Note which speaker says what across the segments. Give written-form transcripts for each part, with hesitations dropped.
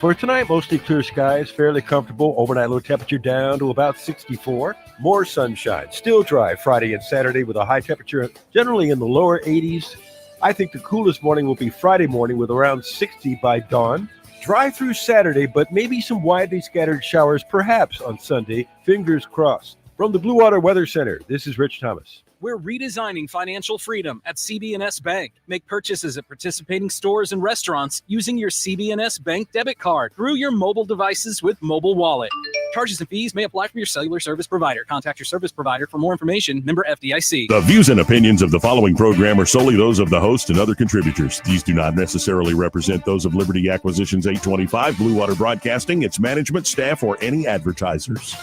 Speaker 1: For tonight, mostly clear skies, fairly comfortable. Overnight low temperature down to about 64. More sunshine. Still dry Friday and Saturday with a high temperature generally in the lower 80s. I think the coolest morning will be Friday morning with around 60 by dawn. Dry through Saturday, but maybe some widely scattered showers perhaps on Sunday. Fingers crossed. From the Blue Water Weather Center, this is Rich Thomas.
Speaker 2: We're redesigning financial freedom at CB&S Bank. Make purchases at participating stores and restaurants using your CB&S Bank debit card through your mobile devices with Mobile Wallet. Charges and fees may apply from your cellular service provider. Contact your service provider for more information. Member FDIC.
Speaker 3: The views and opinions of the following program are solely those of the host and other contributors. These do not necessarily represent those of Liberty Acquisitions 825, Blue Water Broadcasting, its management, staff, or any advertisers.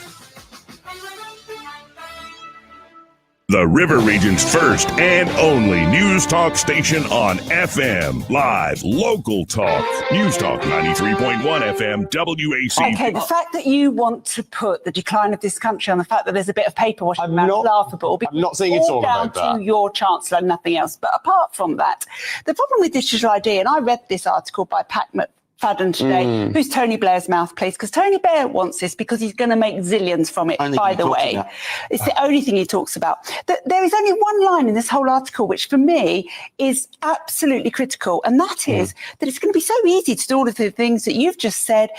Speaker 3: The River Region's first and only news talk station on FM. Live, local talk. News Talk 93.1 FM, WAC.
Speaker 4: Okay, the fact that you want to put the decline of this country on the fact that there's a bit of paper washing around is laughable.
Speaker 5: I'm not saying it's all
Speaker 4: down
Speaker 5: about that.
Speaker 4: to your chancellor and nothing else. But apart from that, the problem with digital ID, and I read this article by Pat McFadden today, who's Tony Blair's mouthpiece, because Tony Blair wants this because he's going to make zillions from it, by the way. It's the only thing he talks about. There is only one line in this whole article which for me is absolutely critical, and that is that it's going to be so easy to do all of the things that you've just said.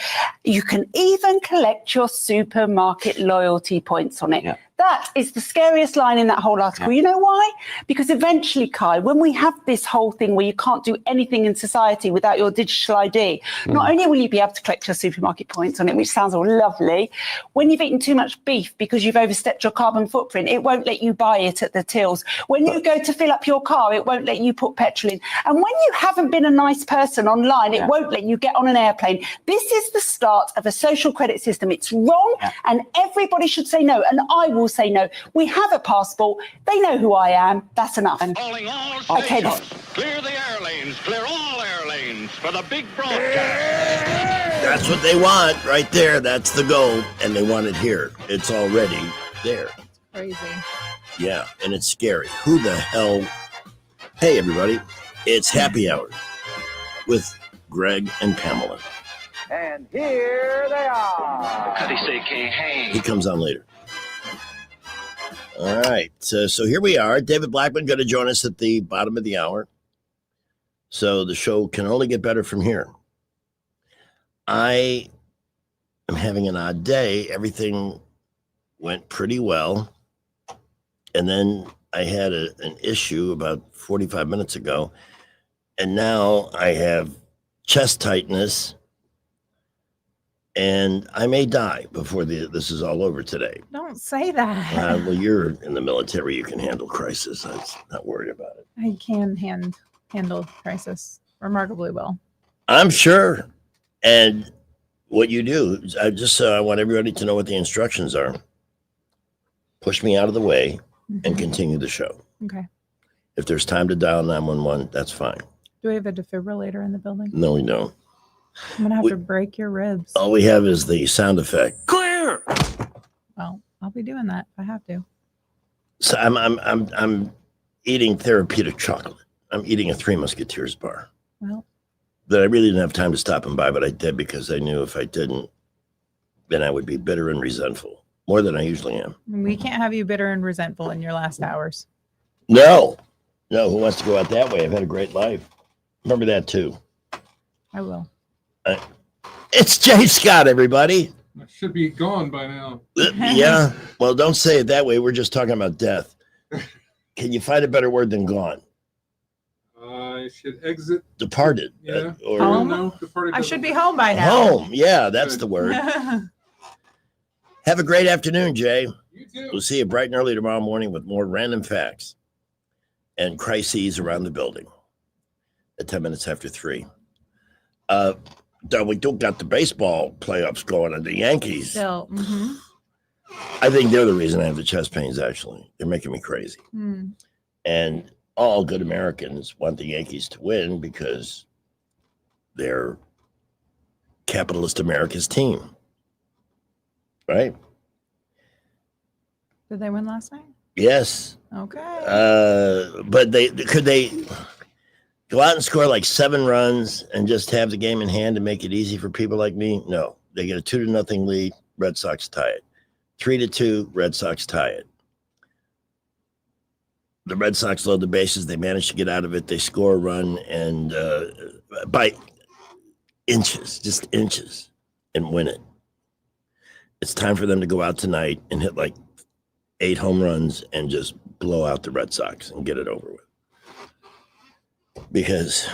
Speaker 4: You can even collect your supermarket loyalty points on it. Yeah. That is the scariest line in that whole article. Yeah. You know why? Because eventually, Kai, when we have this whole thing where you can't do anything in society without your digital ID, not only will you be able to collect your supermarket points on it, which sounds all lovely, when you've eaten too much beef because you've overstepped your carbon footprint, it won't let you buy it at the tills. When you go to fill up your car, it won't let you put petrol in. And when you haven't been a nice person online, it won't let you get on an airplane. This is the start of a social credit system. It's wrong, and everybody should say no. And I will say no. We have a passport. They know who I am. That's enough.
Speaker 6: Calling all stations. Clear the air lanes. Clear all air lanes for the big broadcast.
Speaker 7: That's what they want right there. That's the goal. And they want it here. It's already there.
Speaker 8: Crazy.
Speaker 7: Yeah, and it's scary. Who the hell? Hey, everybody. It's Happy Hour with Greg and Pamela.
Speaker 9: And here they are.
Speaker 6: Cuddy say can't hang.
Speaker 7: He comes on later. All right, so here we are. David Blackman going to join us at the bottom of the hour. So the show can only get better from here. I am having an odd day. Everything went pretty well. And then I had an issue about 45 minutes ago. And now I have chest tightness. And I may die before this is all over today.
Speaker 8: Don't say that.
Speaker 7: Well, you're in the military. You can handle crisis. I'm not worried about it.
Speaker 8: I can handle crisis remarkably well.
Speaker 7: I'm sure. And what you do, I want everybody to know what the instructions are. Push me out of the way and continue the show.
Speaker 8: Okay.
Speaker 7: If there's time to dial 911, that's fine.
Speaker 8: Do we have a defibrillator in the building?
Speaker 7: No, we don't.
Speaker 8: I'm gonna have to break your ribs.
Speaker 7: All we have is the sound effect. Clear.
Speaker 8: Well, I'll be doing that if I have to.
Speaker 7: So I'm eating therapeutic chocolate. I'm eating a Three Musketeers bar.
Speaker 8: Well,
Speaker 7: that I really didn't have time to stop and buy, but I did because I knew if I didn't, then I would be bitter and resentful more than I usually am.
Speaker 8: We can't have you bitter and resentful in your last hours.
Speaker 7: No, who wants to go out that way? I've had a great life. Remember that too.
Speaker 8: I will.
Speaker 7: It's Jay Scott, everybody.
Speaker 10: I should be gone by now.
Speaker 7: Yeah. Well, don't say it that way. We're just talking about death. Can you find a better word than gone?
Speaker 10: I should exit.
Speaker 7: Departed.
Speaker 10: Yeah.
Speaker 7: Or
Speaker 8: home?
Speaker 10: No, departed.
Speaker 8: I should be home by now.
Speaker 7: Home. Yeah, that's the word. Have a great afternoon, Jay.
Speaker 10: You too.
Speaker 7: We'll see you bright and early tomorrow morning with more random facts and crises around the building at 10 minutes after 3. We don't got the baseball playoffs going and the Yankees.
Speaker 8: Still,
Speaker 7: I think they're the reason I have the chest pains, actually. They're making me crazy. And all good Americans want the Yankees to win because they're capitalist America's team. Right?
Speaker 8: Did they win last night?
Speaker 7: Yes.
Speaker 8: Okay.
Speaker 7: But Go out and score like 7 runs and just have the game in hand and make it easy for people like me? No. They get a 2-0 lead. Red Sox tie it. 3-2. Red Sox tie it. The Red Sox load the bases. They manage to get out of it. They score a run and by inches, just inches, and win it. It's time for them to go out tonight and hit like 8 home runs and just blow out the Red Sox and get it over with. Because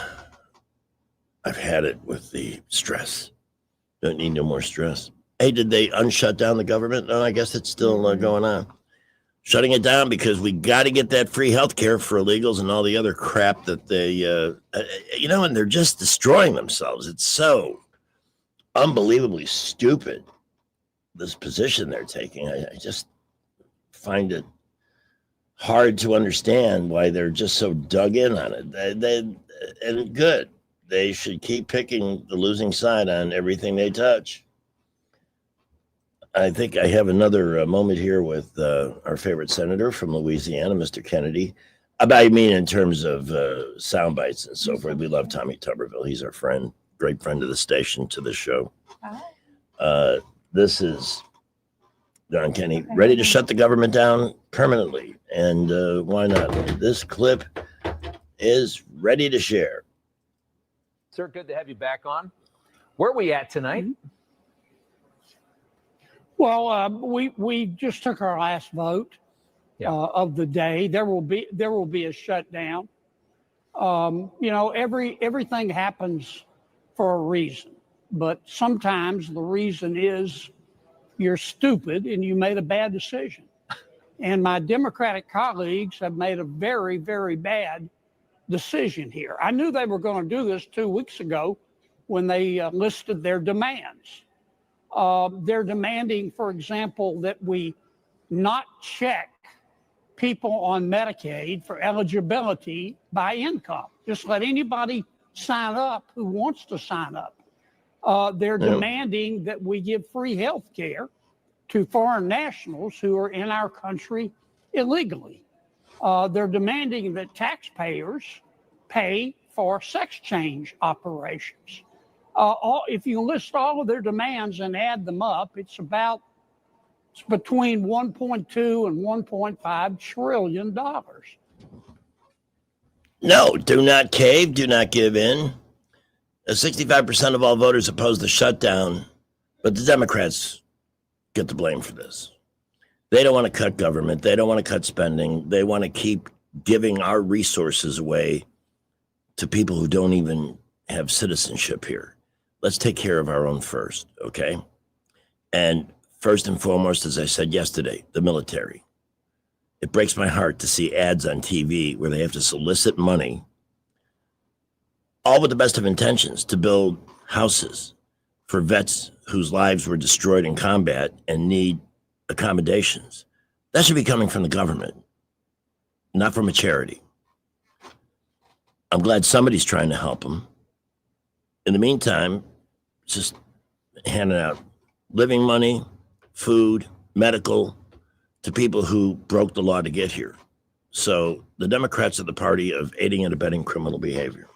Speaker 7: I've had it with the stress. Don't need no more stress. Hey, did they unshut down the government? No, I guess it's still going on. Shutting it down because we got to get that free health care for illegals and all the other crap that they, and they're just destroying themselves. It's so unbelievably stupid, this position they're taking. I just find it hard to understand why they're just so dug in on it. And good. They should keep picking the losing side on everything they touch. I think I have another moment here with our favorite senator from Louisiana, Mr. Kennedy. I mean, in terms of sound bites and so forth. We love Tommy Tuberville. He's our friend, great friend of the station, to the show. This is John Kenny, ready to shut the government down permanently. And why not? This clip is ready to share.
Speaker 5: Sir, good to have you back on. Where are we at tonight?
Speaker 11: Well, we just took our last vote of the day. There will be a shutdown. Everything happens for a reason, but sometimes the reason is you're stupid and you made a bad decision. And my Democratic colleagues have made a very, very bad decision here. I knew they were going to do this 2 weeks ago when they listed their demands. They're demanding, for example, that we not check people on Medicaid for eligibility by income. Just let anybody sign up who wants to sign up. They're demanding that we give free health care to foreign nationals who are in our country illegally. They're demanding that taxpayers pay for sex change operations. If you list all of their demands and add them up, it's between 1.2 and 1.5 trillion dollars.
Speaker 7: No, do not cave, do not give in. 65% of all voters oppose the shutdown, but the Democrats get the blame for this. They don't want to cut government. They don't want to cut spending. They want to keep giving our resources away to people who don't even have citizenship here. Let's take care of our own first, okay? And first and foremost, as I said yesterday, the military. It breaks my heart to see ads on TV where they have to solicit money, all with the best of intentions, to build houses for vets whose lives were destroyed in combat and need accommodations. That should be coming from the government, not from a charity. I'm glad somebody's trying to help them. In the meantime, just handing out living money, food, medical to people who broke the law to get here. So the Democrats are the party of aiding and abetting criminal behavior.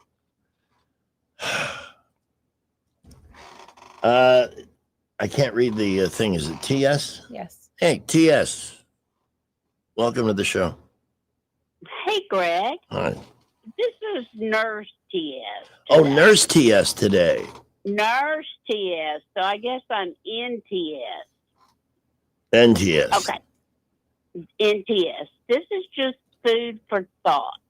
Speaker 7: I can't read the thing. Is it TS?
Speaker 8: Yes.
Speaker 7: Hey, TS. Welcome to the show.
Speaker 12: Hey, Greg.
Speaker 7: Hi.
Speaker 12: This is Nurse TS.
Speaker 7: Oh, Nurse TS today.
Speaker 12: Nurse TS. So I guess I'm NTS.
Speaker 7: NTS.
Speaker 12: Okay. NTS. This is just food for thought.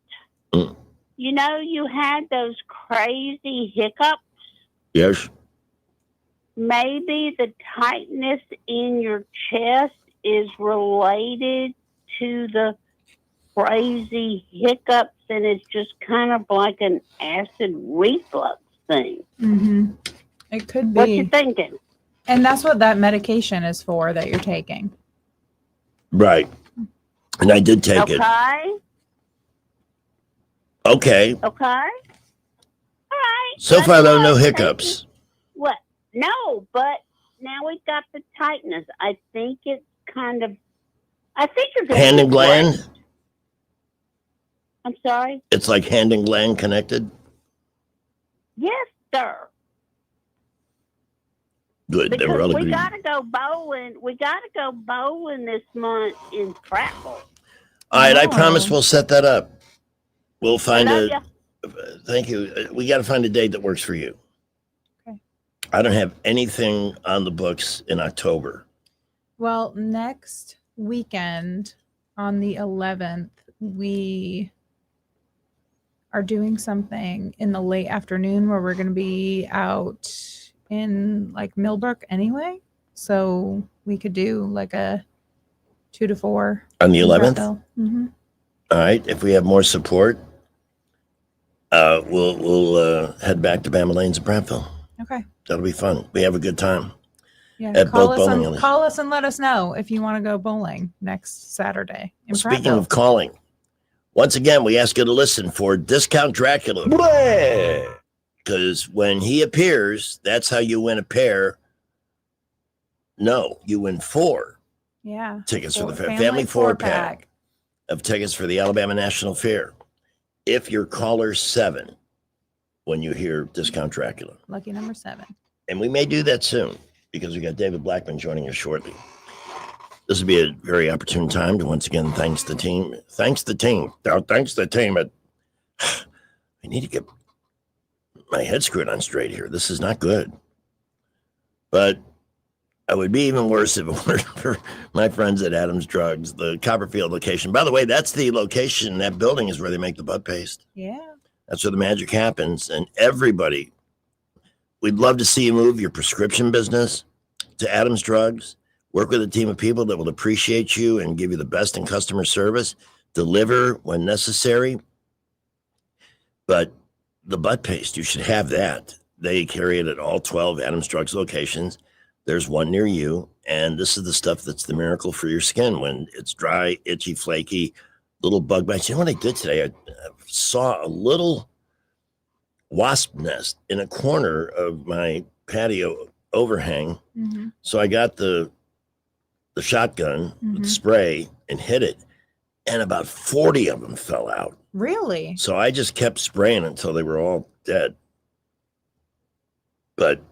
Speaker 7: Mm.
Speaker 12: You know, you had those crazy hiccups.
Speaker 7: Yes.
Speaker 12: Maybe the tightness in your chest is related to the crazy hiccups, and it's just kind of like an acid reflux thing.
Speaker 8: Mm-hmm. It could be.
Speaker 12: What you thinking?
Speaker 8: And that's what that medication is for that you're taking.
Speaker 7: Right. And I did take it. Okay.
Speaker 12: Okay. All right.
Speaker 7: So far, though, no hiccups.
Speaker 12: What? No, but now we've got the tightness. I think it's kind of. I think you're going to.
Speaker 7: Hand and gland?
Speaker 12: I'm sorry?
Speaker 7: It's like hand and gland connected?
Speaker 12: Yes, sir.
Speaker 7: Good. They were all
Speaker 12: Because we
Speaker 7: agreed.
Speaker 12: got to go bowling. We got to go bowling this month in Prattville.
Speaker 7: All right, I
Speaker 8: Oh.
Speaker 7: promise we'll set that up. We'll find
Speaker 12: love
Speaker 7: a. Thank you. We got to find a date that works for you.
Speaker 8: Okay.
Speaker 7: I don't have anything on the books in October.
Speaker 8: Well, next weekend on the 11th, we are doing something in the late afternoon where we're going to be out in like Millbrook anyway. So we could do like a 2 to 4
Speaker 7: On the
Speaker 8: in
Speaker 7: 11th?
Speaker 8: Prattville. Mhm.
Speaker 7: All right. If we have more support, we'll head back to Bama Lanes and Prattville.
Speaker 8: Okay.
Speaker 7: That'll be fun. We have a good time.
Speaker 8: Yeah.
Speaker 7: At
Speaker 8: Call
Speaker 7: both
Speaker 8: us,
Speaker 7: bowling alleys.
Speaker 8: call us and let us know if you want to go bowling next Saturday in
Speaker 7: Speaking
Speaker 8: Prattville.
Speaker 7: of calling, once again, we ask you to listen for Discount Dracula. Because when he appears, that's how you win a pair. No, you win 4
Speaker 8: Yeah.
Speaker 7: tickets for the family 4-pack of tickets for the Alabama National Fair. If you're caller 7 when you hear Discount Dracula.
Speaker 8: Lucky number 7.
Speaker 7: And we may do that soon because we got David Blackman joining us shortly. This would be a very opportune time to once again thanks the team. Thanks the team. Thanks the team. I need to get my head screwed on straight here. This is not good. But it would be even worse if it weren't for my friends at Adams Drugs, the Copperfield location. By the way, that's the location. That building is where they make the butt paste.
Speaker 8: Yeah.
Speaker 7: That's where the magic happens. And everybody, we'd love to see you move your prescription business to Adams Drugs. Work with a team of people that will appreciate you and give you the best in customer service. Deliver when necessary. But the butt paste, you should have that. They carry it at all 12 Adams Drugs locations. There's one near you. And this is the stuff that's the miracle for your skin when it's dry, itchy, flaky, little bug bites. You know what I did today? I saw a little wasp nest in a corner of my patio overhang.
Speaker 8: Mm-hmm.
Speaker 7: So I got the shotgun with the spray and hit it. And about 40 of them fell out.
Speaker 8: Really?
Speaker 7: So I just kept spraying until they were all dead. But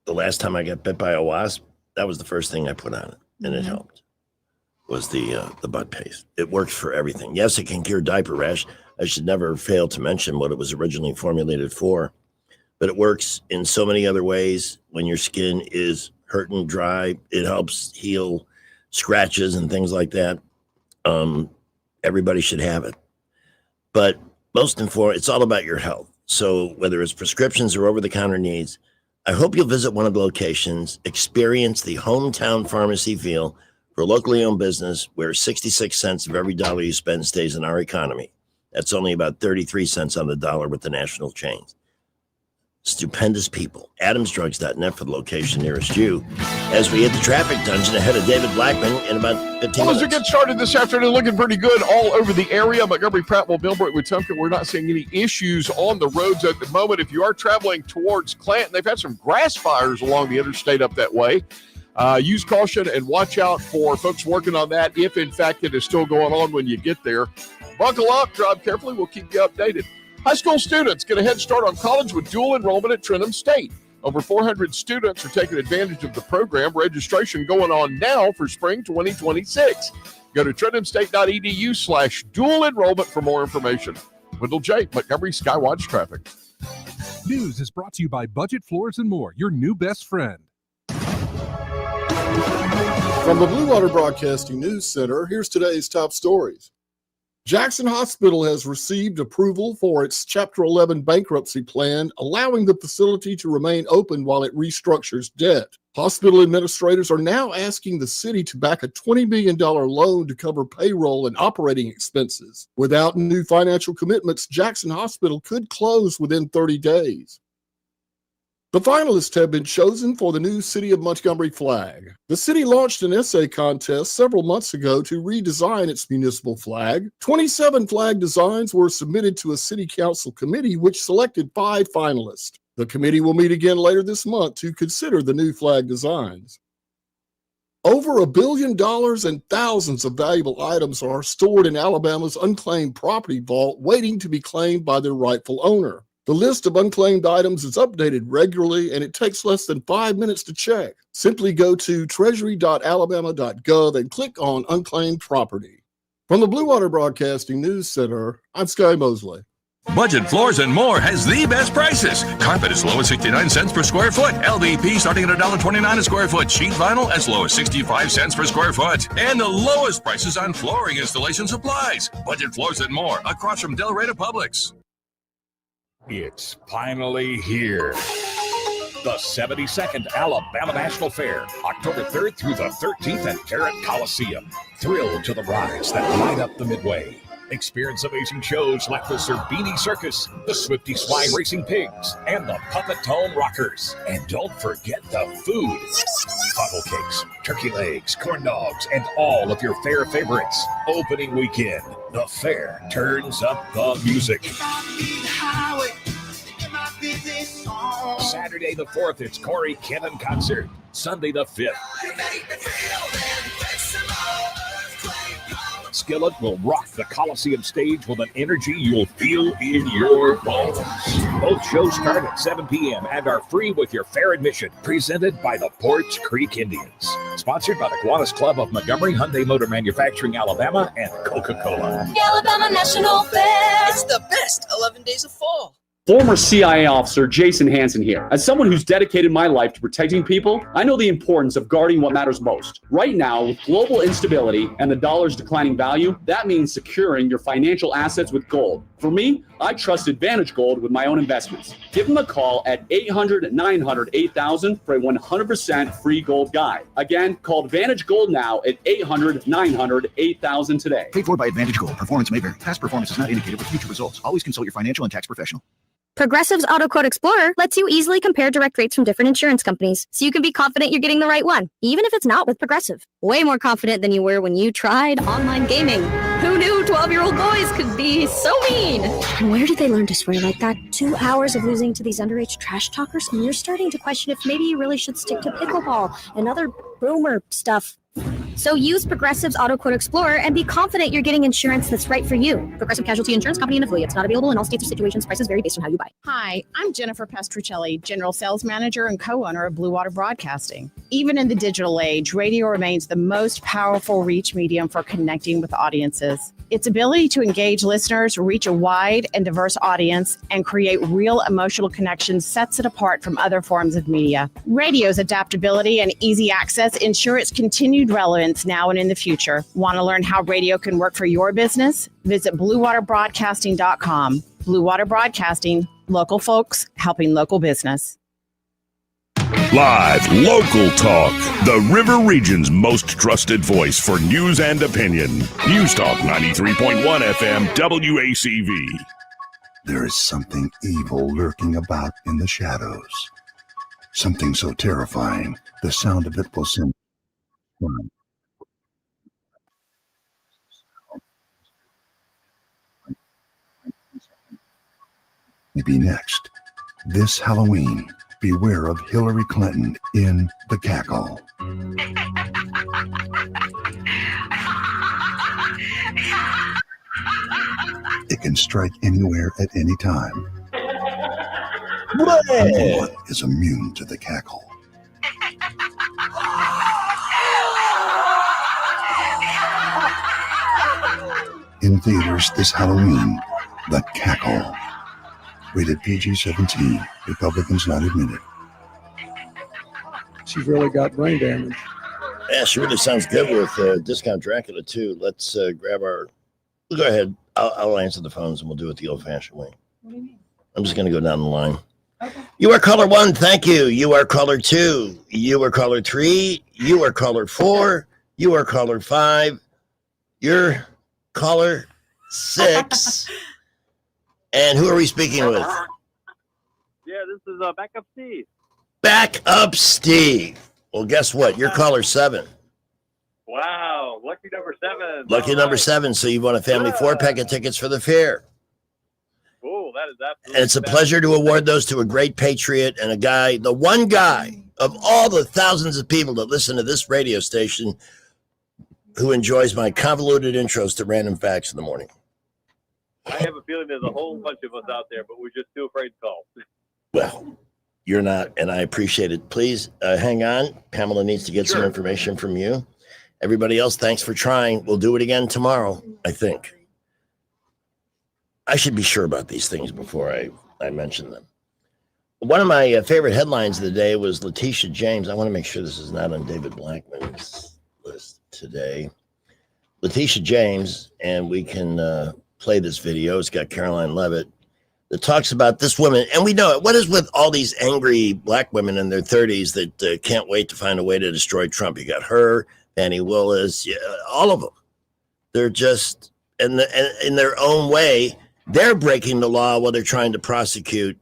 Speaker 7: the last time I got bit by a wasp, that was the first thing I put on it, and it helped. Was the butt paste. It works for everything. Yes, it can cure diaper rash. I should never fail to mention what it was originally formulated for, but it works in so many other ways. When your skin is hurting, dry, it helps heal scratches and things like that. Everybody should have it. But most important, it's all about your health. So whether it's prescriptions or over-the-counter needs, I hope you'll visit one of the locations, experience the hometown pharmacy feel for a locally owned business where 66 cents of every dollar you spend stays in our economy. That's only about 33 cents on the dollar with the national chains. Stupendous people. AdamsDrugs.net for the location nearest you. As we hit the traffic dungeon ahead of David Blackman in about 15
Speaker 13: Well, as we
Speaker 7: minutes.
Speaker 13: get started this afternoon, looking pretty good all over the area. Montgomery, Prattville, Millbrook, Wetumpka, we're not seeing any issues on the roads at the moment. If you are traveling towards Clanton, they've had some grass fires along the interstate up that way. Use caution and watch out for folks working on that if, in fact, it is still going on when you get there. Buckle up, drive carefully. We'll keep you updated. High school students get a head start on college with dual enrollment at Trentham State. Over 400 students are taking advantage of the program. Registration going on now for spring 2026. Go to trenthamstate.edu/dual enrollment for more information. Wendell J., Montgomery Skywatch Traffic.
Speaker 14: News is brought to you by Budget Floors and More, your new best friend.
Speaker 15: From the Blue Water Broadcasting News Center, here's today's top stories. Jackson Hospital has received approval for its Chapter 11 bankruptcy plan, allowing the facility to remain open while it restructures debt. Hospital administrators are now asking the city to back a $20 million loan to cover payroll and operating expenses. Without new financial commitments, Jackson Hospital could close within 30 days. The finalists have been chosen for the new City of Montgomery flag. The city launched an essay contest several months ago to redesign its municipal flag. 27 flag designs were submitted to a city council committee, which selected 5 finalists. The committee will meet again later this month to consider the new flag designs. Over $1 billion and thousands of valuable items are stored in Alabama's unclaimed property vault, waiting to be claimed by their rightful owner. The list of unclaimed items is updated regularly, and it takes less than 5 minutes to check. Simply go to treasury.alabama.gov and click on Unclaimed Property. From the Blue Water Broadcasting News Center, I'm Sky Mosley.
Speaker 3: Budget Floors and More has the best prices. Carpet as low as 69 cents per square foot. LVP starting at $1.29 a square foot. Sheet vinyl as low as 65 cents per square foot. And the lowest prices on flooring installation supplies. Budget Floors and More across from Delray to Publix.
Speaker 16: It's finally here. The 72nd Alabama National Fair, October 3rd through the 13th at Garrett Coliseum. Thrill to the rides that light up the Midway. Experience amazing shows like the Zerbini Circus, the Swifty Swine Racing Pigs, and the Puppet Tone Rockers. And don't forget the food. Funnel cakes, turkey legs, corn dogs, and all of your fair favorites. Opening weekend, the fair turns up the music. Saturday the 4th, it's Corey Kevin concert. Sunday the 5th. Skillet will rock the Coliseum stage with an energy you'll feel in your bones. Both shows start at 7 p.m. and are free with your fair admission. Presented by the Porch Creek Indians. Sponsored by the Kiwanis Club of Montgomery, Hyundai Motor Manufacturing, Alabama, and Coca-Cola.
Speaker 17: The Alabama National Fair. It's the best 11 days of fall.
Speaker 18: Former CIA officer Jason Hansen here. As someone who's dedicated my life to protecting people, I know the importance of guarding what matters most. Right now, with global instability and the dollar's declining value, that means securing your financial assets with gold. For me, I trust Advantage Gold with my own investments. Give them a call at 800-900-8000 for a 100% free gold guide. Again, call Advantage Gold now at 800-900-8000 today.
Speaker 19: Paid for by Advantage Gold. Performance may vary. Past performance is not indicated with future results. Always consult your financial and tax professional.
Speaker 20: Progressive's Auto Quote Explorer lets you easily compare direct rates from different insurance companies, so you can be confident you're getting the right one, even if it's not with Progressive. Way more confident than you were when you tried online gaming. Who knew 12-year-old boys could be so mean? And where did they learn to swear like that? 2 hours of losing to these underage trash talkers, and you're starting to question if maybe you really should stick to pickleball and other boomer stuff. So use Progressive's Auto Quote Explorer and be confident you're getting insurance that's right for you. Progressive Casualty Insurance Company and affiliates. Not available in all states or situations. Prices vary based on how you buy.
Speaker 21: Hi, I'm Jennifer Pestruccelli, General Sales Manager and co-owner of Blue Water Broadcasting. Even in the digital age, radio remains the most powerful reach medium for connecting with audiences. Its ability to engage listeners, reach a wide and diverse audience, and create real emotional connections sets it apart from other forms of media. Radio's adaptability and easy access ensure its continued relevance now and in the future. Want to learn how radio can work for your business? Visit BlueWaterBroadcasting.com. Blue Water Broadcasting, local folks helping local business.
Speaker 3: Live local talk. The River Region's most trusted voice for news and opinion. News Talk 93.1 FM WACV.
Speaker 22: There is something evil lurking about in the shadows. Something so terrifying, the sound of it will send. Maybe next. This Halloween, beware of Hillary Clinton in the cackle. It can strike anywhere at any time. No one is immune to the cackle. In theaters this Halloween, The Cackle. Rated PG-17. Republicans not admitted.
Speaker 23: She's really got brain damage.
Speaker 7: Yeah, she really sounds good with Discount Dracula, too. Let's grab our... Go ahead. I'll answer the phones, and we'll do it the old-fashioned way.
Speaker 8: What do you mean?
Speaker 7: I'm just going to go down the line. Okay. You are caller 1. Thank you. You are caller 2. You are caller 3. You are caller 4. You are caller 5. You're caller 6. And who are we speaking with?
Speaker 24: Yeah, this is Backup Steve.
Speaker 7: Backup Steve. Well, guess what? You're caller 7.
Speaker 24: Wow, lucky number 7.
Speaker 7: Lucky
Speaker 24: All
Speaker 7: number
Speaker 24: right.
Speaker 7: 7. So you won a family 4-pack of tickets for the fair.
Speaker 24: Oh, that is absolutely.
Speaker 7: And it's a pleasure to award those to a great patriot and a guy, the one guy of all the thousands of people that listen to this radio station who enjoys my convoluted intros to random facts in the morning.
Speaker 24: I have a feeling feeling there's a whole bunch of us out there, but we're just too afraid to call.
Speaker 7: Well, you're not, and I appreciate it. Please hang on. Pamela needs to get some information from you. Everybody else, thanks for trying. We'll do it again tomorrow, I think. I should be sure about these things before I mention them. One of my favorite headlines of the day was Letitia James. I want to make sure this is not on David Blackman's list today. Letitia James, and we can play this video. It's got Caroline Levitt that talks about this woman. And we know it. What is with all these angry black women in their 30s that can't wait to find a way to destroy Trump? You got her, Fannie Willis, all of them. They're just, in their own way, they're breaking the law while they're trying to prosecute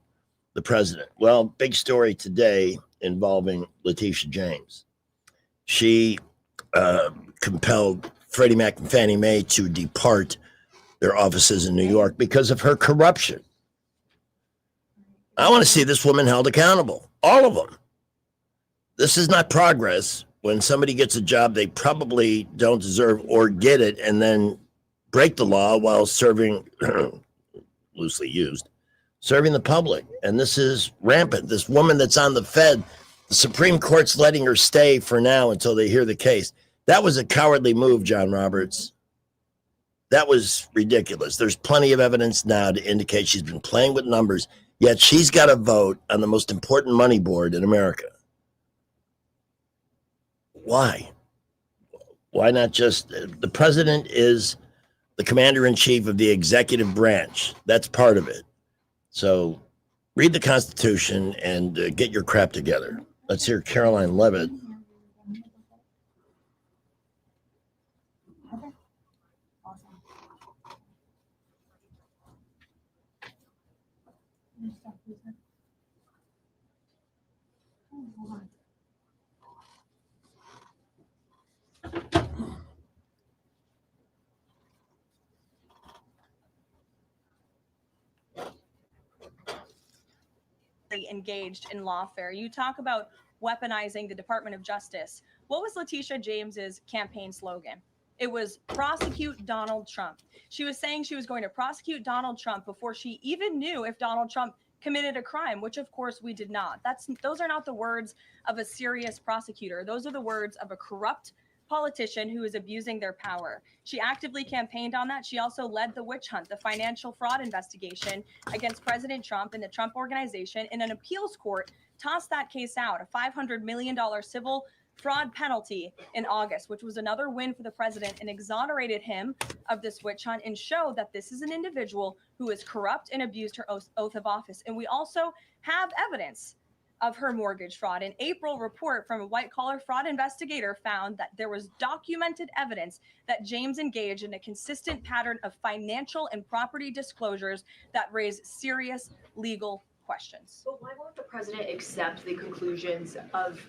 Speaker 7: the president. Well, big story today involving Letitia James. She compelled Freddie Mac and Fannie Mae to depart their offices in New York because of her corruption. I want to see this woman held accountable. All of them. This is not progress when somebody gets a job they probably don't deserve or get it and then break the law while serving, loosely used, serving the public. And this is rampant. This woman that's on the Fed, the Supreme Court's letting her stay for now until they hear the case. That was a cowardly move, John Roberts. That was ridiculous. There's plenty of evidence now to indicate she's been playing with numbers, yet she's got a vote on the most important money board in America. Why? Why not just, the president is the commander-in-chief of the executive branch. That's part of it. So read the Constitution and get your crap together. Let's hear Caroline Levitt.
Speaker 1: Engaged in lawfare. You talk about weaponizing the Department of Justice. What was Letitia James's campaign slogan? It was prosecute Donald Trump. She was saying she was going to prosecute Donald Trump before she even knew if Donald Trump committed a crime, which of course we did not. Those are not the words of a serious prosecutor. Those are the words of a corrupt politician who is abusing their power. She actively campaigned on that. She also led the witch hunt, the financial fraud investigation against President Trump and the Trump Organization, in an appeals court tossed that case out, a $500 million civil fraud penalty in August, which was another win for the president, and exonerated him of this witch hunt and showed that this is an individual who is corrupt and abused her oath of office. And we also have evidence of her mortgage fraud. An April report from a white-collar fraud investigator found that there was documented evidence that James engaged in a consistent pattern of financial and property disclosures that raise serious legal questions.
Speaker 2: But why won't the president accept the conclusions of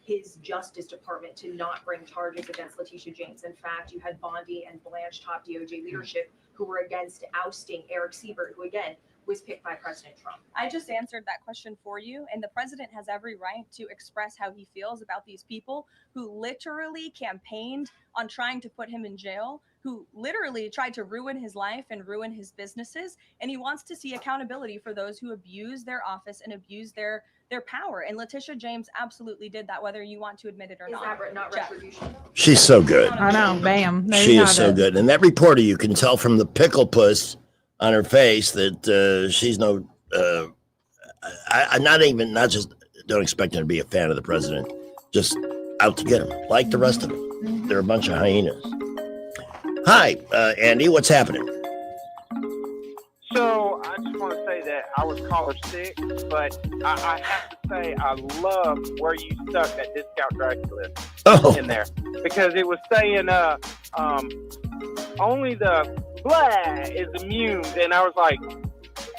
Speaker 2: his Justice Department to not bring charges against Letitia James? In fact, you had Bondi and Blanche top DOJ leadership who were against ousting Eric Siebert, who again was picked by President Trump.
Speaker 1: I just answered that question for you, and the president has every right to express how he feels about these people who literally campaigned on trying to put him in jail, who literally tried to ruin his life and ruin his businesses, and he wants to see accountability for those who abuse their office and abuse their power. And Letitia James absolutely did that, whether you want to admit it or not.
Speaker 2: Is that not retribution?
Speaker 7: She's so good.
Speaker 8: I know, bam. There
Speaker 7: She
Speaker 8: you
Speaker 7: is
Speaker 8: have
Speaker 7: so
Speaker 8: it.
Speaker 7: good. And that reporter, you can tell from the pickle puss on her face that she's no, don't expect her to be a fan of the president, just out to get him, like the rest of them. They're a bunch of hyenas. Hi, Andy, what's happening?
Speaker 4: So I just want to say that I was caller 6, but I have to say I love where you stuck that discount Dracula in there, because it was saying only the blah is immune, and I was like,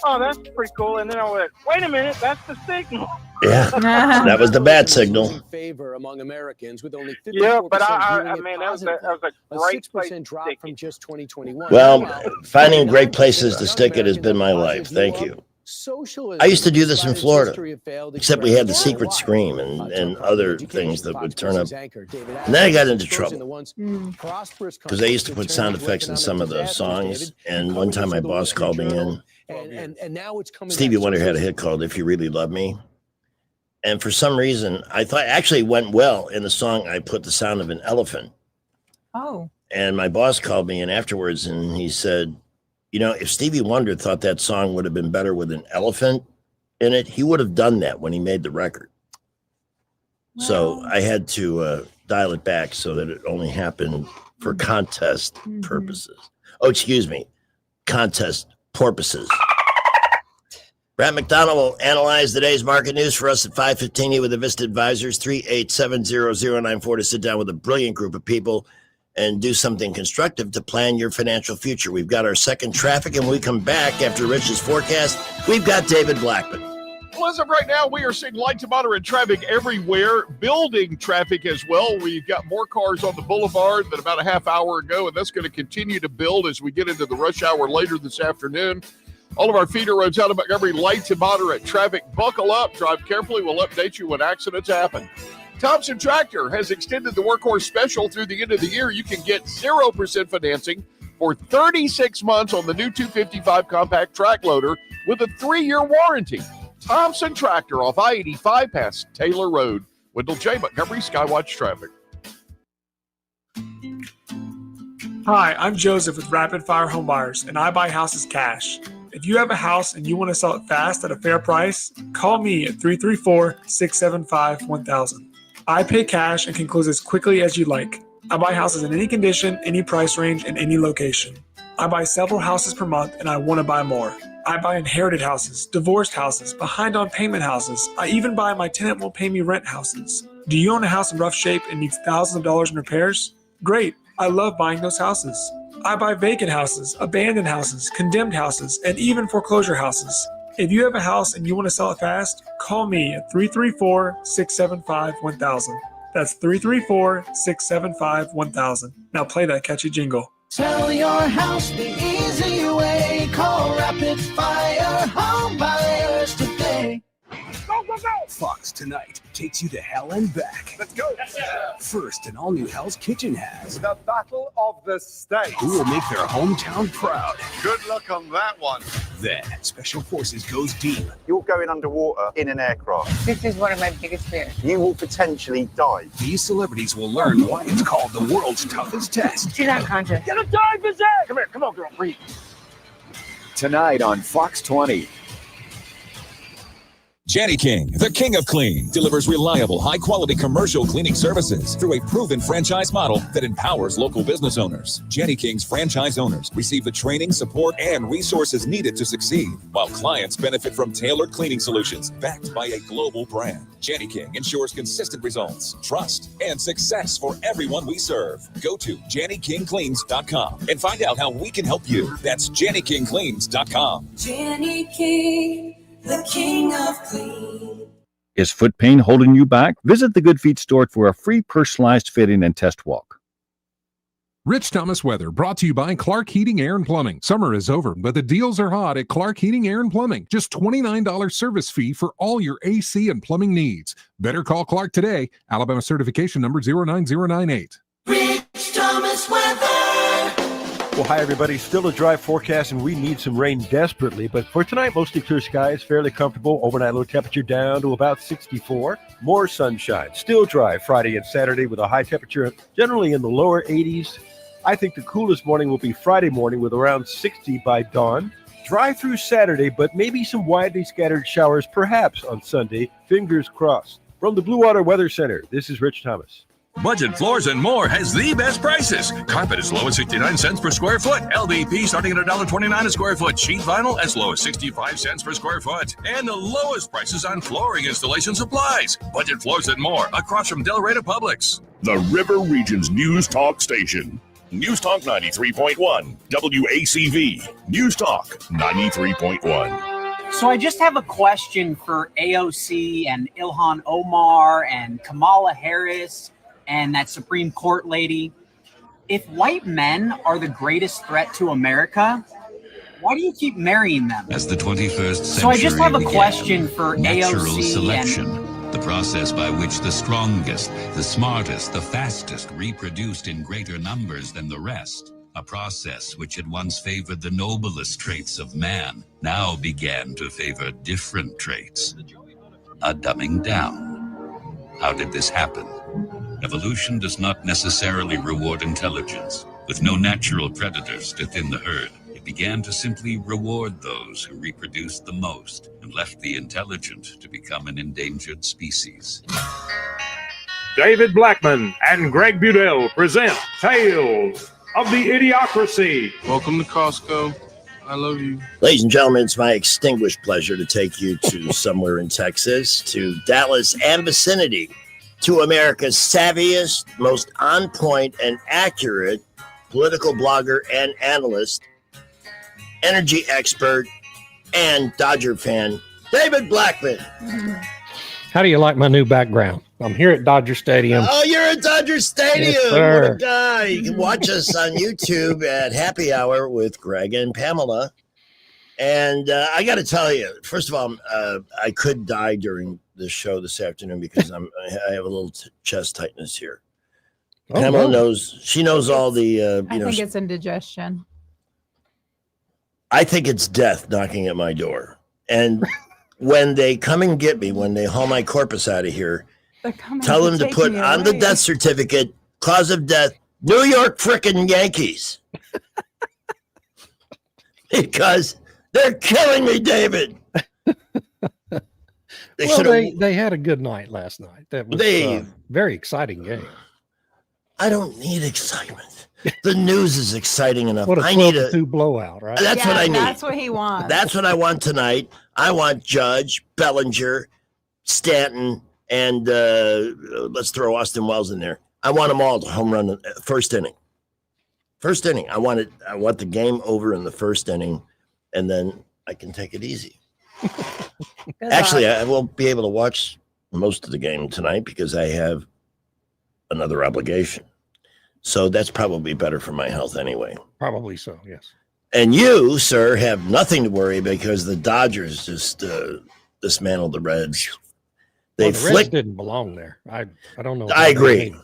Speaker 4: oh, that's pretty cool. And then I went, wait a minute, that's the signal.
Speaker 7: Yeah, that was the bad signal.
Speaker 23: Favor among Americans with only 54%
Speaker 4: Yeah, but I
Speaker 23: viewing it
Speaker 4: mean, that was
Speaker 23: positively,
Speaker 4: a great
Speaker 23: 6% drop from just 2021.
Speaker 7: Well, finding great places to stick it has been my life. Thank you.
Speaker 23: Socialism
Speaker 7: I used to do this in
Speaker 23: despite its
Speaker 7: Florida,
Speaker 23: history of failed
Speaker 7: except we had the
Speaker 23: experiments
Speaker 7: secret scream and other things that would turn up.
Speaker 23: anchor David
Speaker 7: And then I got
Speaker 23: Adams
Speaker 7: into
Speaker 23: exposing the
Speaker 7: trouble
Speaker 23: once prosperous
Speaker 7: because they used to
Speaker 23: countries
Speaker 7: put
Speaker 23: that turned
Speaker 7: sound
Speaker 23: into
Speaker 7: effects in some of the
Speaker 23: economic
Speaker 7: songs.
Speaker 23: disasters,
Speaker 7: And one time my
Speaker 23: David,
Speaker 7: boss called me in.
Speaker 23: and now it's coming
Speaker 7: Stevie
Speaker 23: back.
Speaker 7: Wonder had a hit called If You Really Love Me. And for some reason, I thought actually it went well in the song. I put the sound of an elephant.
Speaker 8: Oh.
Speaker 7: And my boss called me in afterwards and he said, you know, if Stevie Wonder thought that song would have been better with an elephant in it, he would have done that when he made the record. Wow. So I had to dial it back so that it only happened for contest purposes. Oh, excuse me. Contest porpoises. Brad McDonald will analyze today's market news for us at 5:15 with the Vista Advisors, 3870094 to sit down with a brilliant group of people and do something constructive to plan your financial future. We've got our second traffic, and when we come back after Rich's forecast, we've got David Blackman.
Speaker 13: Well, as of right now, we are seeing light to moderate traffic everywhere, building traffic as well. We've got more cars on the boulevard than about a half hour ago, and that's going to continue to build as we get into the rush hour later this afternoon. All of our feeder roads out of Montgomery, light to moderate traffic. Buckle up, drive carefully. We'll update you when accidents happen. Thompson Tractor has extended the Workhorse Special through the end of the year. You can get 0% financing for 36 months on the new 255 compact track loader with a 3-year warranty. Thompson Tractor off I-85 past Taylor Road. Wendell J. Montgomery, Skywatch Traffic.
Speaker 5: Hi, I'm Joseph with Rapid Fire Home Buyers, and I buy houses cash. If you have a house and you want to sell it fast at a fair price, call me at 334-675-1000. I pay cash and can close as quickly as you like. I buy houses in any condition, any price range, and any location. I buy several houses per month, and I want to buy more. I buy inherited houses, divorced houses, behind on payment houses. I even buy my tenant won't pay me rent houses. Do you own a house in rough shape and needs thousands of dollars in repairs? Great. I love buying those houses. I buy vacant houses, abandoned houses, condemned houses, and even foreclosure houses. If you have a house and you want to sell it fast, call me at 334-675-1000. That's 334-675-1000. Now play that catchy jingle.
Speaker 6: Sell your house the easy way. Call Rapid Fire Home Buyers today.
Speaker 16: Go, go, go! Fox Tonight takes you to hell and back.
Speaker 24: Let's go.
Speaker 16: First, an all-new Hell's Kitchen has
Speaker 24: The Battle of the States.
Speaker 16: who will make their hometown proud.
Speaker 24: Good luck on that one.
Speaker 16: Then, Special Forces goes deep.
Speaker 9: You're going underwater in an aircraft.
Speaker 10: This is one of my biggest fears.
Speaker 9: You will potentially die.
Speaker 16: These celebrities will learn why it's called the world's toughest test.
Speaker 10: She's unconscious.
Speaker 24: Get a dive his ass. Come here. Come on, girl. Breathe.
Speaker 25: Tonight on Fox 20.
Speaker 26: Jenny King, the king of clean, delivers reliable, high-quality commercial cleaning services through a proven franchise model that empowers local business owners. Jenny King's franchise owners receive the training, support, and resources needed to succeed, while clients benefit from tailored cleaning solutions backed by a global brand. Jenny King ensures consistent results, trust, and success for everyone we serve. Go to JennyKingCleans.com and find out how we can help you. That's JennyKingCleans.com.
Speaker 6: Jenny King, the king of clean.
Speaker 27: Is foot pain holding you back? Visit the Good Feet store for a free personalized fitting and test walk.
Speaker 14: Rich Thomas weather brought to you by Clark Heating, Air and Plumbing. Summer is over, but the deals are hot at Clark Heating, Air and Plumbing. Just $29 service fee for all your AC and plumbing needs. Better call Clark today. Alabama certification number 09098.
Speaker 6: Rich Thomas weather.
Speaker 28: Well, hi, everybody. Still a dry forecast, and we need some rain desperately. But for tonight, mostly clear skies, fairly comfortable. Overnight low temperature down to about 64. More sunshine. Still dry Friday and Saturday with a high temperature generally in the lower 80s. I think the coolest morning will be Friday morning with around 60 by dawn. Dry through Saturday, but maybe some widely scattered showers perhaps on Sunday. Fingers crossed. From the Blue Water Weather Center, this is Rich Thomas.
Speaker 3: Budget Floors and More has the best prices. Carpet as low as 69 cents per square foot. LVP starting at $1.29 a square foot. Sheet vinyl as low as 65 cents per square foot. And the lowest prices on flooring installation supplies. Budget Floors and More across from Delray Publix. The River Region's News Talk Station. News Talk 93.1. WACV. News Talk 93.1.
Speaker 29: So I just have a question for AOC and Ilhan Omar and Kamala Harris and that Supreme Court lady. If white men are the greatest threat to America, Why do you keep marrying them?
Speaker 10: As the 21st century
Speaker 29: So I just have a
Speaker 10: began,
Speaker 29: question for
Speaker 10: natural
Speaker 29: AOC
Speaker 10: selection, the process by which the strongest, the smartest, the fastest reproduced in greater numbers than the rest. A process which had once favored the noblest traits of man now began to favor different traits. A dumbing down. How did this happen? Evolution does not necessarily reward intelligence. With no natural predators to thin the herd, it began to simply reward those who reproduced the most and left the intelligent to become an endangered species.
Speaker 11: David Blackman and Greg Budell present Tales of the Idiocracy.
Speaker 12: Welcome to Costco. I love you.
Speaker 7: Ladies and gentlemen, it's my extinguished pleasure to take you to somewhere in Texas, to Dallas and vicinity, to America's savviest, most on-point and accurate political blogger and analyst, energy expert, and Dodger fan, David Blackman.
Speaker 15: How do you like my new background? I'm here at Dodger Stadium.
Speaker 7: Oh, you're at Dodger Stadium.
Speaker 15: Yes,
Speaker 7: what
Speaker 15: sir.
Speaker 7: a guy. You can watch us on YouTube at Happy Hour with Greg and Pamela. And I got to tell you, first of all, I could die during the show this afternoon because I have a little chest tightness here.
Speaker 15: Oh,
Speaker 7: Pamela
Speaker 15: wow.
Speaker 7: knows. She knows all the.
Speaker 8: I think it's indigestion.
Speaker 7: I think it's death knocking at my door. And when they come and get me, when they haul my corpus out of here, tell them to put on the death certificate, cause of death, New York frickin' Yankees. Because they're killing me, David.
Speaker 15: They had a good night last night. That was a very exciting game.
Speaker 7: I don't need excitement. The news is exciting enough.
Speaker 15: What a
Speaker 7: I need
Speaker 15: 12-2 blowout, right?
Speaker 7: That's what I need.
Speaker 8: That's what he wants.
Speaker 7: That's what I want tonight. I want Judge, Bellinger, Stanton, and let's throw Austin Wells in there. I want them all to home run first inning. First inning. I want the game over in the first inning, and then I can take it easy. Actually, I won't be able to watch most of the game tonight because I have another obligation. So that's probably better for my health anyway.
Speaker 15: Probably so, yes.
Speaker 7: And you, sir, have nothing to worry because the Dodgers just dismantled the Reds. They
Speaker 15: The Reds didn't belong there. I don't know.
Speaker 7: I agree.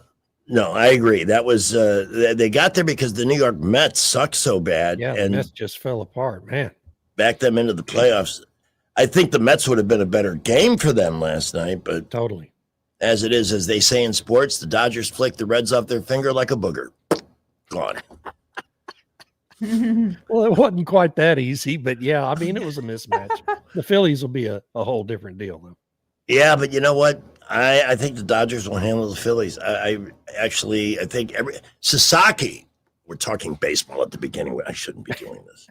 Speaker 7: No, I agree. That was they got there because the New York Mets sucked so bad.
Speaker 15: Yeah,
Speaker 7: and
Speaker 15: the Mets just fell apart, man.
Speaker 7: Backed them into the playoffs. I think the Mets would have been a better game for them last night, but
Speaker 15: totally.
Speaker 7: As it is, as they say in sports, the Dodgers flicked the Reds off their finger like a booger. Gone.
Speaker 15: Well, it wasn't quite that easy, but yeah, I mean, it was a mismatch. The Phillies will be a whole different deal, though.
Speaker 7: Yeah, but you know what? I think the Dodgers will handle the Phillies. I think Sasaki. We're talking baseball at the beginning. I shouldn't be doing this.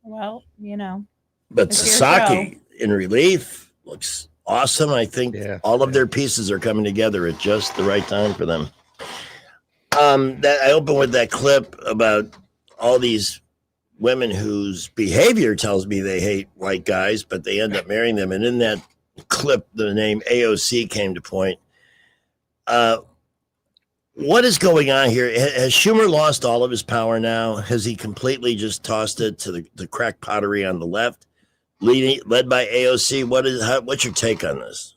Speaker 8: Well, you know.
Speaker 7: But
Speaker 8: it's your
Speaker 7: Sasaki
Speaker 8: show.
Speaker 7: in relief looks awesome. I think all of their pieces are coming together at just the right time for them. That I open with that clip about all these women whose behavior tells me they hate white guys, but they end up marrying them. And in that clip, the name AOC came to point. What is going on here? Has Schumer lost all of his power now? Has he completely just tossed it to the crack pottery on the left, led by AOC? What's your take on this?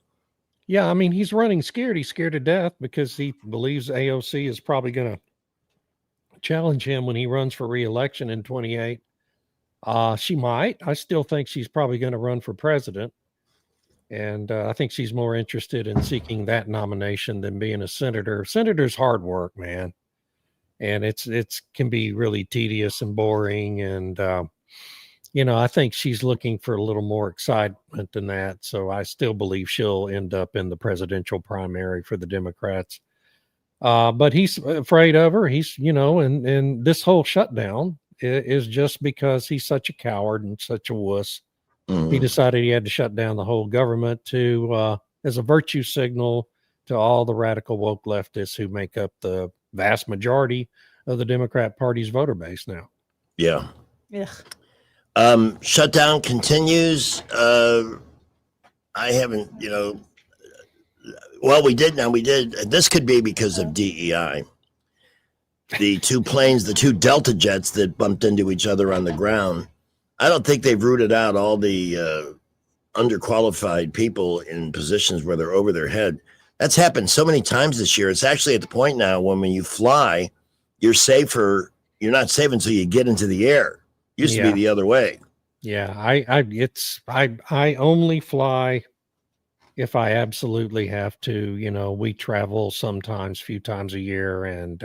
Speaker 15: Yeah, I mean, he's running scared. He's scared to death because he believes AOC is probably going to challenge him when he runs for re-election in 28. She might. I still think she's probably going to run for president. And I think she's more interested in seeking that nomination than being a senator. Senator's hard work, man. And it's can be really tedious and boring. And, I think she's looking for a little more excitement than that. So I still believe she'll end up in the presidential primary for the Democrats. But he's afraid of her. He's, and this whole shutdown is just because he's such a coward and such a wuss. Mm-hmm. He decided he had to shut down the whole government as a virtue signal to all the radical woke leftists who make up the vast majority of the Democrat Party's voter base now.
Speaker 7: Yeah.
Speaker 8: Ugh.
Speaker 7: Shutdown continues. I haven't, well, we did. This could be because of DEI. The two planes, the two Delta jets that bumped into each other on the ground, I don't think they've rooted out all the underqualified people in positions where they're over their head. That's happened so many times this year. It's actually at the point now when you fly, you're safer. You're not safe until you get into the air. Used to be the other way.
Speaker 15: Yeah, I only fly if I absolutely have to. You know, we travel sometimes a few times a year, and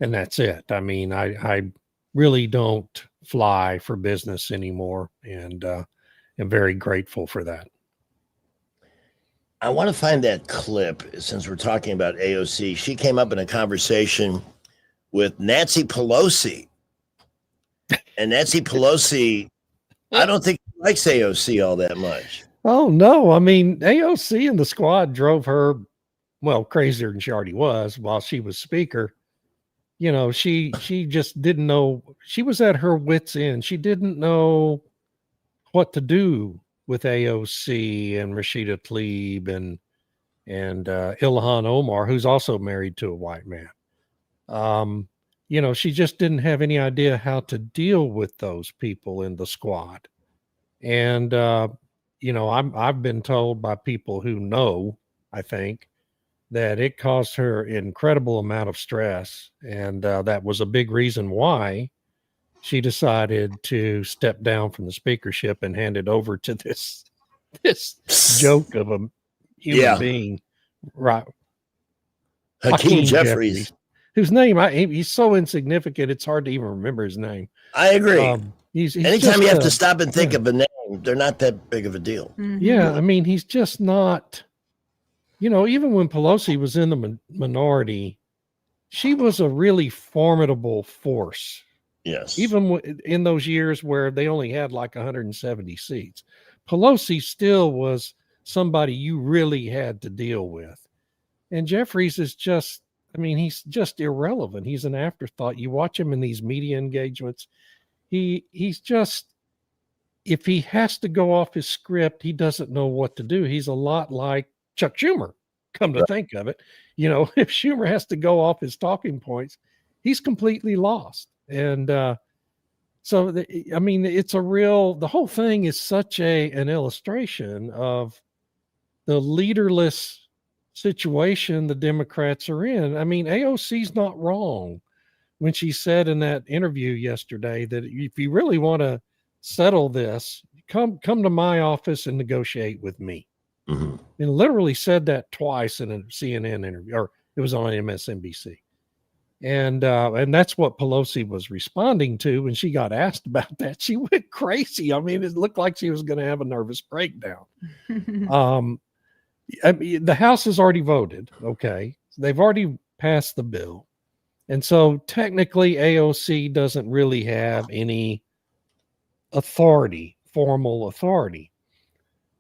Speaker 15: that's it. I mean, I really don't fly for business anymore, and I'm very grateful for that.
Speaker 7: I want to find that clip since we're talking about AOC. She came up in a conversation with Nancy Pelosi. And Nancy Pelosi, I don't think she likes AOC all that much.
Speaker 15: Oh, no. I mean, AOC and the squad drove her, well, crazier than she already was while she was speaker. You know, she just didn't know. She was at her wit's end. She didn't know what to do with AOC and Rashida Tlaib and Ilhan Omar, who's also married to a white man. You know, she just didn't have any idea how to deal with those people in the squad. And you know, I've been told by people who know, I think, that it caused her incredible amount of stress, and that was a big reason why she decided to step down from the speakership and hand it over to this joke of a human being, right?
Speaker 7: Hakeem Jeffries,
Speaker 15: whose name he's so insignificant it's hard to even remember his name.
Speaker 7: I agree.
Speaker 15: He's
Speaker 7: anytime you have to stop and think of a name, they're not that big of a deal.
Speaker 15: Yeah, I mean, he's just not. You know, even when Pelosi was in the minority, she was a really formidable force.
Speaker 7: Yes.
Speaker 15: Even in those years where they only had like 170 seats, Pelosi still was somebody you really had to deal with. And Jeffries is just, I mean, he's just irrelevant. He's an afterthought. You watch him in these media engagements. He's just, if he has to go off his script, he doesn't know what to do. He's a lot like Chuck Schumer, come to think of it. You know, if Schumer has to go off his talking points, he's completely lost. And so, I mean, it's the whole thing is such an illustration of the leaderless situation the Democrats are in. I mean, AOC's not wrong when she said in that interview yesterday that if you really want to settle this, come to my office and negotiate with me.
Speaker 7: Mm-hmm.
Speaker 15: And literally said that twice in a CNN interview, or it was on MSNBC. And that's what Pelosi was responding to when she got asked about that. She went crazy. I mean, it looked like she was going to have a nervous breakdown. I mean, the House has already voted. Okay. They've already passed the bill. And so technically AOC doesn't really have any formal authority.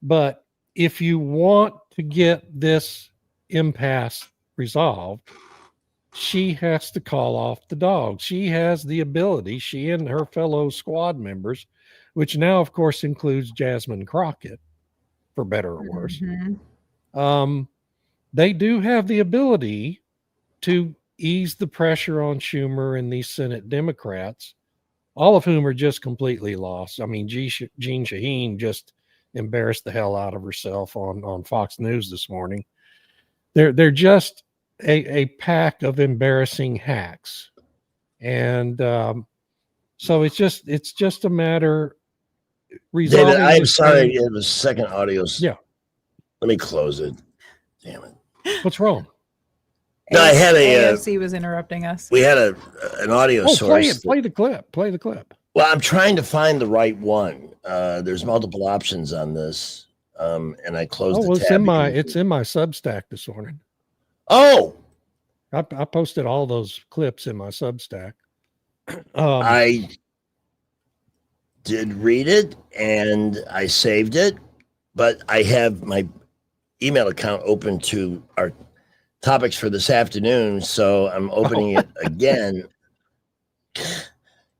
Speaker 15: But if you want to get this impasse resolved, she has to call off the dog. She has the ability, she and her fellow squad members, which now, of course, includes Jasmine Crockett, for better or worse. They do have the ability to ease the pressure on Schumer and these Senate Democrats, all of whom are just completely lost. I mean, Jean Shaheen just embarrassed the hell out of herself on Fox News this morning. They're just a pack of embarrassing hacks. And so it's just a matter resolving.
Speaker 7: David, I'm sorry, it was second audio.
Speaker 15: Yeah.
Speaker 7: Let me close it. Damn it.
Speaker 15: What's wrong?
Speaker 7: No, I had
Speaker 8: AOC was interrupting us.
Speaker 7: We had an audio source.
Speaker 15: Play the clip.
Speaker 7: Well, I'm trying to find the right one. There's multiple options on this. And I closed the tab.
Speaker 15: It's in my Substack this morning.
Speaker 7: Oh,
Speaker 15: I posted all those clips in my Substack.
Speaker 7: I did read it and I saved it, but I have my email account open to our topics for this afternoon, so I'm opening it again.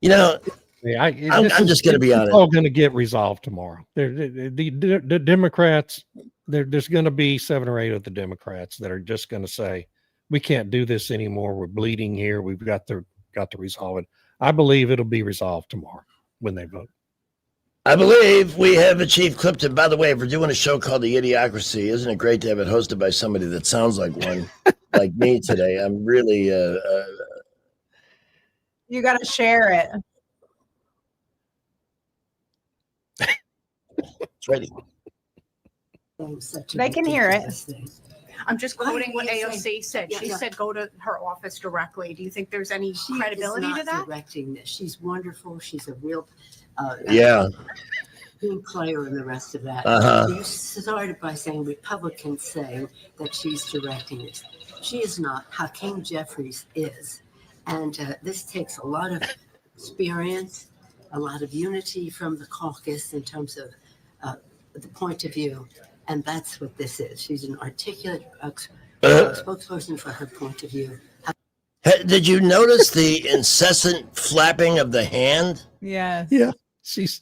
Speaker 7: You know, I'm just going to be honest.
Speaker 15: It's all going to get resolved tomorrow. The Democrats, there's going to be 7 or 8 of the Democrats that are just going to say, we can't do this anymore. We're bleeding here. We've got to resolve it. I believe it'll be resolved tomorrow when they vote.
Speaker 7: I believe we have Chief Clipton. By the way, if we're doing a show called The Idiocracy, isn't it great to have it hosted by somebody that sounds like one, like me today? I'm really.
Speaker 8: You got to share it.
Speaker 7: It's ready.
Speaker 8: They can hear it.
Speaker 1: I'm just quoting what AOC said. She said go to her office directly. Do you think there's any credibility to that?
Speaker 2: Directing this. She's wonderful. She's a real team player and the rest of that. You started by saying Republicans say that she's directing this. She is not. Hakeem Jeffries is. And this takes a lot of experience, a lot of unity from the caucus in terms of the point of view. And that's what this is. She's an articulate spokesperson for her point of view.
Speaker 7: Did you notice the incessant flapping of the hand?
Speaker 8: Yes.
Speaker 15: Yeah. She's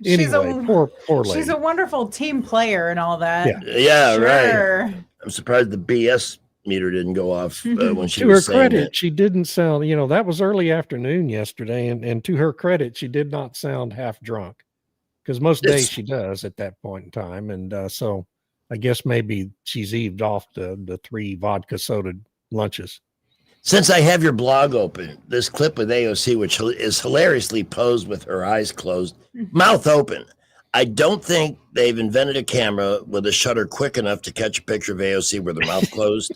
Speaker 15: anyway, poor lady.
Speaker 8: She's a wonderful team player and all that.
Speaker 7: Yeah,
Speaker 8: Sure.
Speaker 7: right. I'm surprised the BS meter didn't go off when she
Speaker 15: To
Speaker 7: was
Speaker 15: her
Speaker 7: saying
Speaker 15: credit,
Speaker 7: it.
Speaker 15: she didn't sound, that was early afternoon yesterday. And to her credit, she did not sound half drunk. Because most days she does at that point in time. And so I guess maybe she's eaved off the 3 vodka soda lunches.
Speaker 7: Since I have your blog open, this clip with AOC, which is hilariously posed with her eyes closed, mouth open. I don't think they've invented a camera with a shutter quick enough to catch a picture of AOC with her mouth closed.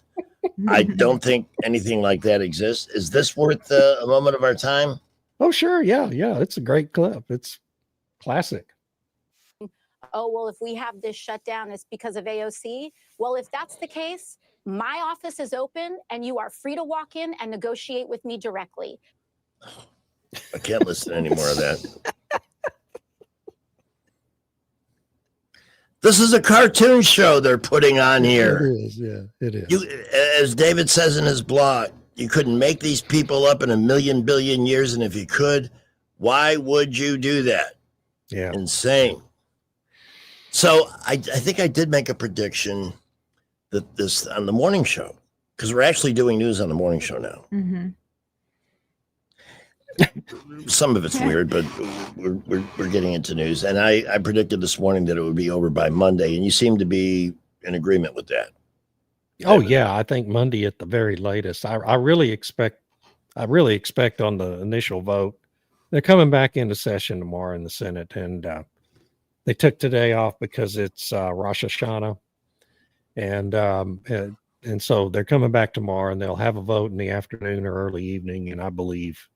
Speaker 7: I don't think anything like that exists. Is this worth a moment of our time?
Speaker 15: Oh, sure. Yeah. It's a great clip. It's classic.
Speaker 4: Oh, well, if we have this shutdown, it's because of AOC. Well, if that's the case, my office is open and you are free to walk in and negotiate with me directly.
Speaker 7: I can't listen to any more of that. This is a cartoon show they're putting on here.
Speaker 15: It is, yeah, it is.
Speaker 7: As David says in his blog, you couldn't make these people up in a million billion years, and if you could, why would you do that?
Speaker 15: Yeah.
Speaker 7: Insane. So I think I did make a prediction that this on the morning show, because we're actually doing news on the morning show now.
Speaker 8: Mm-hmm.
Speaker 7: Some of it's weird, but we're getting into news. And I predicted this morning that it would be over by Monday, and you seem to be in agreement with that.
Speaker 15: Oh yeah, I think Monday at the very latest. I really expect on the initial vote. They're coming back into session tomorrow in the Senate, and they took today off because it's Rosh Hashanah, and so they're coming back tomorrow, and they'll have a vote in the afternoon or early evening. And I believe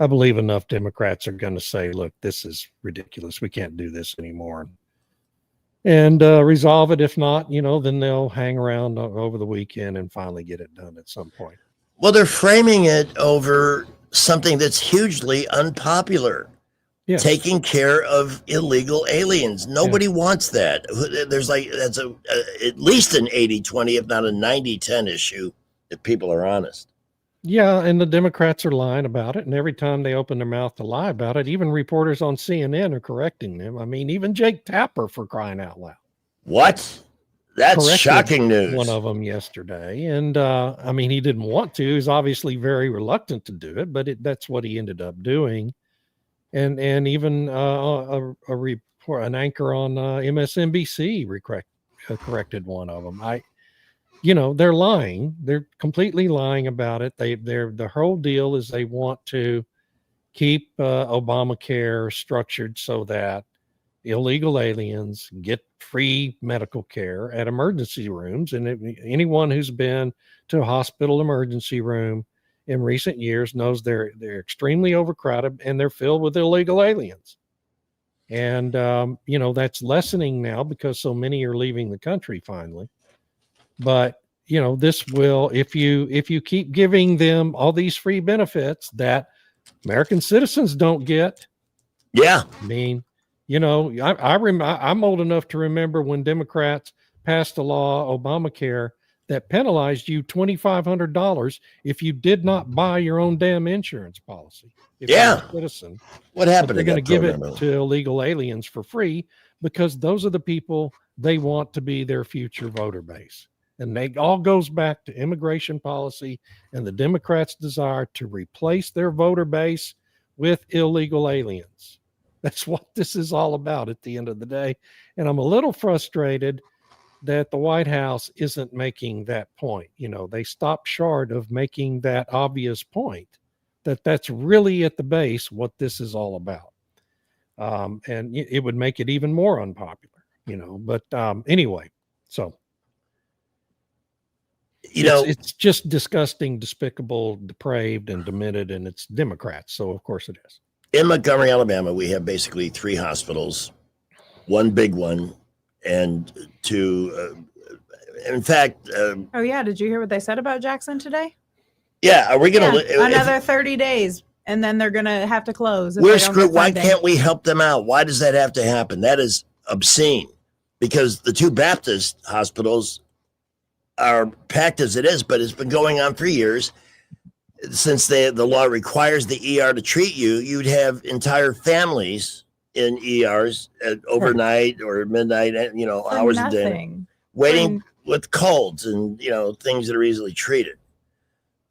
Speaker 15: enough Democrats are going to say, "Look, this is ridiculous. We can't do this anymore," and resolve it. If not, then they'll hang around over the weekend and finally get it done at some point.
Speaker 7: Well, they're framing it over something that's hugely unpopular.
Speaker 15: Yes.
Speaker 7: Taking care of illegal aliens. Nobody wants that. There's that's at least an 80-20, if not a 90-10 issue, if people are honest.
Speaker 15: Yeah, and the Democrats are lying about it, and every time they open their mouth to lie about it, even reporters on CNN are correcting them. I mean, even Jake Tapper, for crying out loud.
Speaker 7: What? That's
Speaker 15: Corrected
Speaker 7: shocking news.
Speaker 15: One of them yesterday, and I mean, he didn't want to. He's obviously very reluctant to do it, but that's what he ended up doing. And even a report, an anchor on MSNBC corrected one of them. They're lying. They're completely lying about it. The whole deal is they want to keep Obamacare structured so that illegal aliens get free medical care at emergency rooms. And anyone who's been to a hospital emergency room in recent years knows they're extremely overcrowded and they're filled with illegal aliens. And, that's lessening now because so many are leaving the country finally. But, this will, if you keep giving them all these free benefits that American citizens don't get.
Speaker 7: Yeah.
Speaker 15: I mean, I'm old enough to remember when Democrats passed a law, Obamacare, that penalized you $2,500 if you did not buy your own damn insurance policy. If you're a citizen.
Speaker 7: What happened?
Speaker 15: They're going to give it to illegal aliens for free because those are the people they want to be their future voter base. And it all goes back to immigration policy and the Democrats' desire to replace their voter base with illegal aliens. That's what this is all about at the end of the day. And I'm a little frustrated that the White House isn't making that point. You know, they stopped short of making that obvious point that that's really at the base what this is all about. And it would make it even more unpopular, you know, but anyway, so. It's just disgusting, despicable, depraved, and demented, and it's Democrats. So, of course, it is.
Speaker 7: In Montgomery, Alabama, we have basically 3 hospitals, one big one, and 2. In fact,
Speaker 8: oh yeah, did you hear what they said about Jackson today?
Speaker 7: Yeah, are we going to
Speaker 8: another 30 days, and then they're going to have to close?
Speaker 7: We're screwed. Why can't we help them out? Why does that have to happen? That is obscene, because the 2 Baptist hospitals are packed as it is, but it's been going on for years. Since the law requires the ER to treat you, you'd have entire families in ERs at overnight or midnight, hours a day, waiting with colds and, things that are easily treated.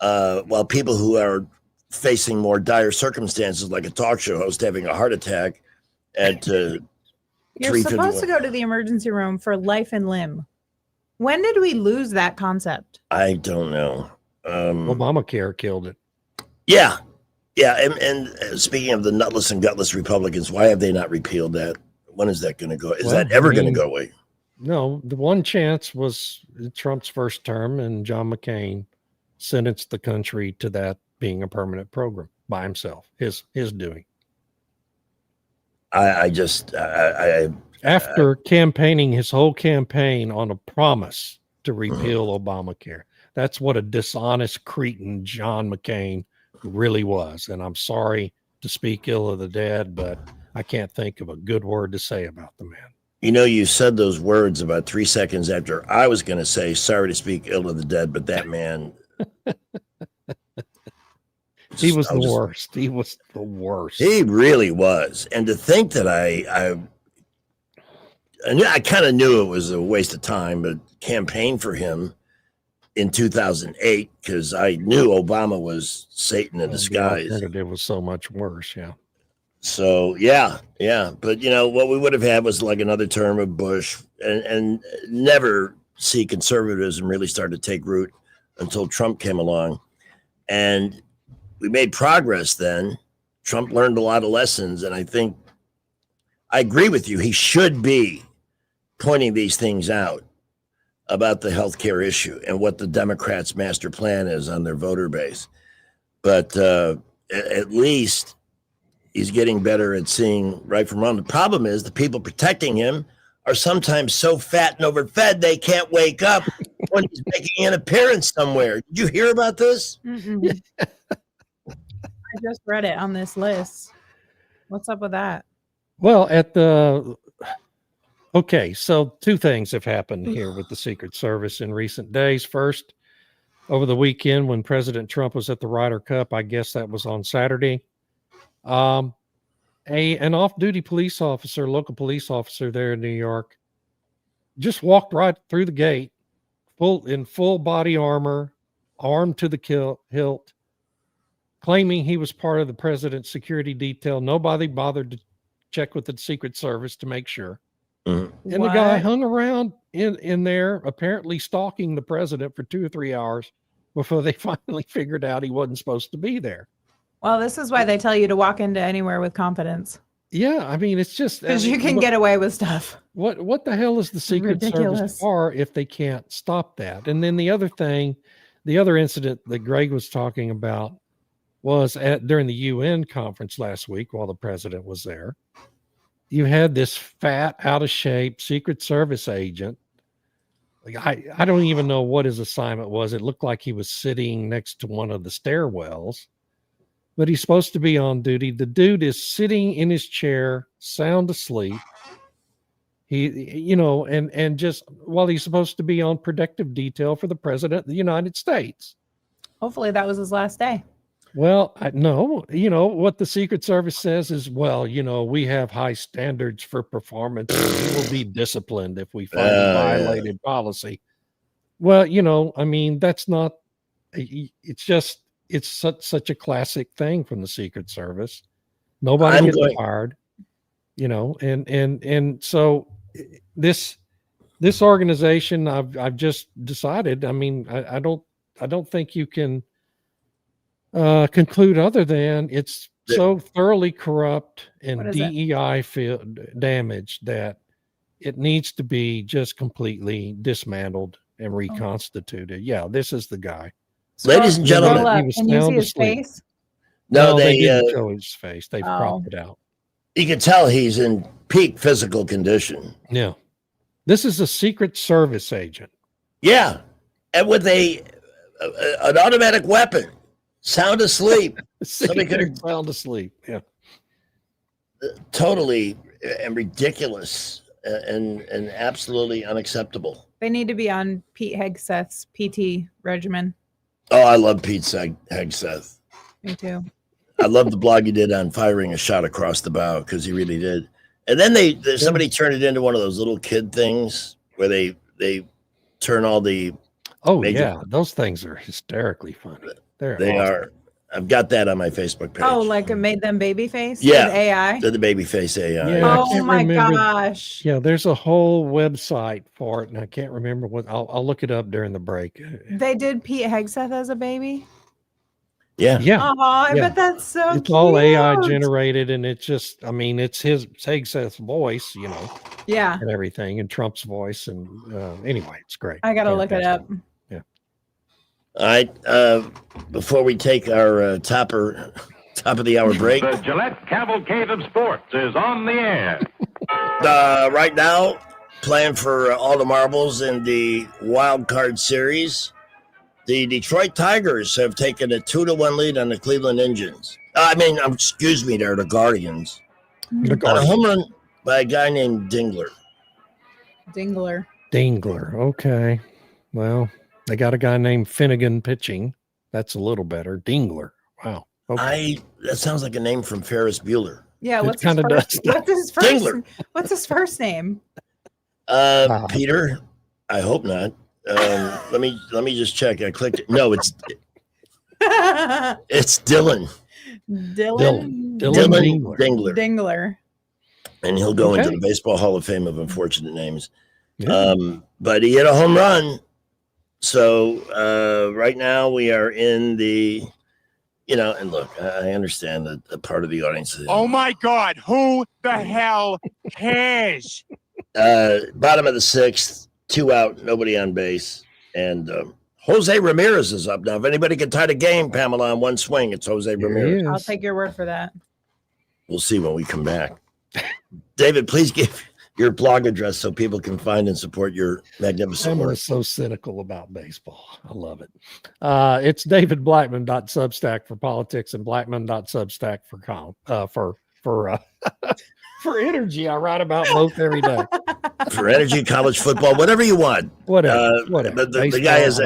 Speaker 7: While people who are facing more dire circumstances, like a talk show host having a heart attack at
Speaker 8: You're supposed to go to the emergency room for life and limb. When did we lose that concept?
Speaker 7: I don't know.
Speaker 15: Obamacare killed it.
Speaker 7: Yeah. And speaking of the nutless and gutless Republicans, why have they not repealed that? When is that going to go? Is that ever going to go away?
Speaker 15: No, the one chance was Trump's first term, and John McCain sentenced the country to that being a permanent program by himself, his doing. After campaigning his whole campaign on a promise to repeal Obamacare. That's what a dishonest cretin John McCain really was. And I'm sorry to speak ill of the dead, but I can't think of a good word to say about the man.
Speaker 7: You said those words about 3 seconds after I was going to say, sorry to speak ill of the dead, but that man.
Speaker 15: He was the worst. He was the worst.
Speaker 7: He really was. And to think that I kind of knew it was a waste of time, but campaigned for him in 2008 because I knew Obama was Satan in disguise.
Speaker 15: It was so much worse, yeah.
Speaker 7: So yeah. But what we would have had was like another term of Bush, and never see conservatism really start to take root until Trump came along, and we made progress then. Trump learned a lot of lessons, and I think I agree with you. He should be pointing these things out about the healthcare issue and what the Democrats' master plan is on their voter base. But at least he's getting better at seeing right from wrong. The problem is the people protecting him are sometimes so fat and overfed they can't wake up when he's making an appearance somewhere. Did you hear about this?
Speaker 8: I just read it on this list. What's up with that?
Speaker 15: Well, okay, so 2 things have happened here with the Secret Service in recent days. First, over the weekend when President Trump was at the Ryder Cup, I guess that was on Saturday, an off-duty police officer, local police officer there in New York, just walked right through the gate, in full body armor, armed to the hilt, claiming he was part of the president's security detail. Nobody bothered to check with the Secret Service to make sure. And the guy hung around in there, apparently stalking the president for 2 or 3 hours before they finally figured out he wasn't supposed to be there.
Speaker 8: Well, this is why they tell you to walk into anywhere with confidence.
Speaker 15: Yeah, I mean, it's just
Speaker 8: because you can get away with stuff.
Speaker 15: What the hell is the Secret Service for if they can't stop that? And then the other thing, the other incident that Greg was talking about was during the UN conference last week while the president was there. You had this fat, out of shape Secret Service agent. Like I don't even know what his assignment was. It looked like he was sitting next to one of the stairwells, but he's supposed to be on duty. The dude is sitting in his chair, sound asleep. He, and just while he's supposed to be on protective detail for the president of the United States.
Speaker 8: Hopefully that was his last day.
Speaker 15: Well, no, what the Secret Service says is, we have high standards for performance. And we will be disciplined if we find a violated policy. Well, I mean, that's not, it's such a classic thing from the Secret Service. Nobody gets fired. and so this organization, I've just decided, I mean, I don't think you can conclude other than it's so thoroughly corrupt and DEI damaged that it needs to be just completely dismantled and reconstituted. Yeah, this is the guy.
Speaker 7: Ladies and gentlemen,
Speaker 8: Can you see his face?
Speaker 7: No,
Speaker 15: they
Speaker 7: they
Speaker 15: didn't show his face. They've cropped it out.
Speaker 7: You can tell he's in peak physical condition.
Speaker 15: Yeah. This is a Secret Service agent.
Speaker 7: Yeah. And with an automatic weapon, sound asleep. Somebody could have
Speaker 15: sound asleep. Yeah.
Speaker 7: Totally and ridiculous and absolutely unacceptable.
Speaker 8: They need to be on Pete Hegseth's PT regimen.
Speaker 7: Oh, I love Pete Hegseth.
Speaker 8: Me too.
Speaker 7: I love the blog he did on firing a shot across the bow, because he really did. And then somebody turned it into one of those little kid things where they turn all the
Speaker 15: those things are hysterically funny. They
Speaker 7: awesome. Are. I've got that on my Facebook page.
Speaker 8: Oh, like it made them baby face?
Speaker 7: Yeah.
Speaker 8: With AI?
Speaker 7: The baby face AI.
Speaker 15: Yeah,
Speaker 8: oh my gosh.
Speaker 15: Yeah, there's a whole website for it, and I can't remember what. I'll look it up during the break.
Speaker 8: They did Pete Hegseth as a baby?
Speaker 7: Yeah.
Speaker 15: Yeah.
Speaker 8: Oh, I bet that's so
Speaker 15: It's
Speaker 8: cute.
Speaker 15: all AI generated, and it's just, I mean, it's Hegseth's voice,
Speaker 8: Yeah.
Speaker 15: and everything, and Trump's voice. And anyway, it's great.
Speaker 8: I got to look it up.
Speaker 15: Yeah.
Speaker 7: All right. Before we take our top of the hour break.
Speaker 11: The Gillette Cavalcade of Sports is on the air.
Speaker 7: Right now, playing for all the marbles in the wild card series. The Detroit Tigers have taken a 2-1 lead on the Cleveland Indians. Excuse me, they're the Guardians. On a home run by a guy named Dingler.
Speaker 8: Dingler.
Speaker 15: Okay. Well, they got a guy named Finnegan pitching. That's a little better. Dingler. Wow. Okay.
Speaker 7: That sounds like a name from Ferris Bueller.
Speaker 8: Yeah,
Speaker 15: It kinda does.
Speaker 7: Dingler.
Speaker 8: What's his first name?
Speaker 7: Peter. I hope not. Let me just check. I clicked it. No, it's Dylan.
Speaker 8: Dylan
Speaker 7: Dingler. And he'll go into the Baseball Hall of Fame of unfortunate names.
Speaker 15: Yeah.
Speaker 7: But he hit a home run. So right now we are in the, and look, I understand that a part of the audience is,
Speaker 24: Oh my God, who the hell cares?
Speaker 7: bottom of the sixth, 2 out, nobody on base. And Jose Ramirez is up now. If anybody can tie the game, Pamela, on one swing, it's Jose Ramirez.
Speaker 8: I'll take your word for that.
Speaker 7: We'll see when we come back. David, please give your blog address so people can find and support your magnificent
Speaker 15: I'm
Speaker 7: work.
Speaker 15: so cynical about baseball. I love it. It's davidblackman.substack for politics and blackman.substack for energy. I write about both every day.
Speaker 7: For energy, college football, whatever you want.
Speaker 15: Whatever.
Speaker 7: But the guy is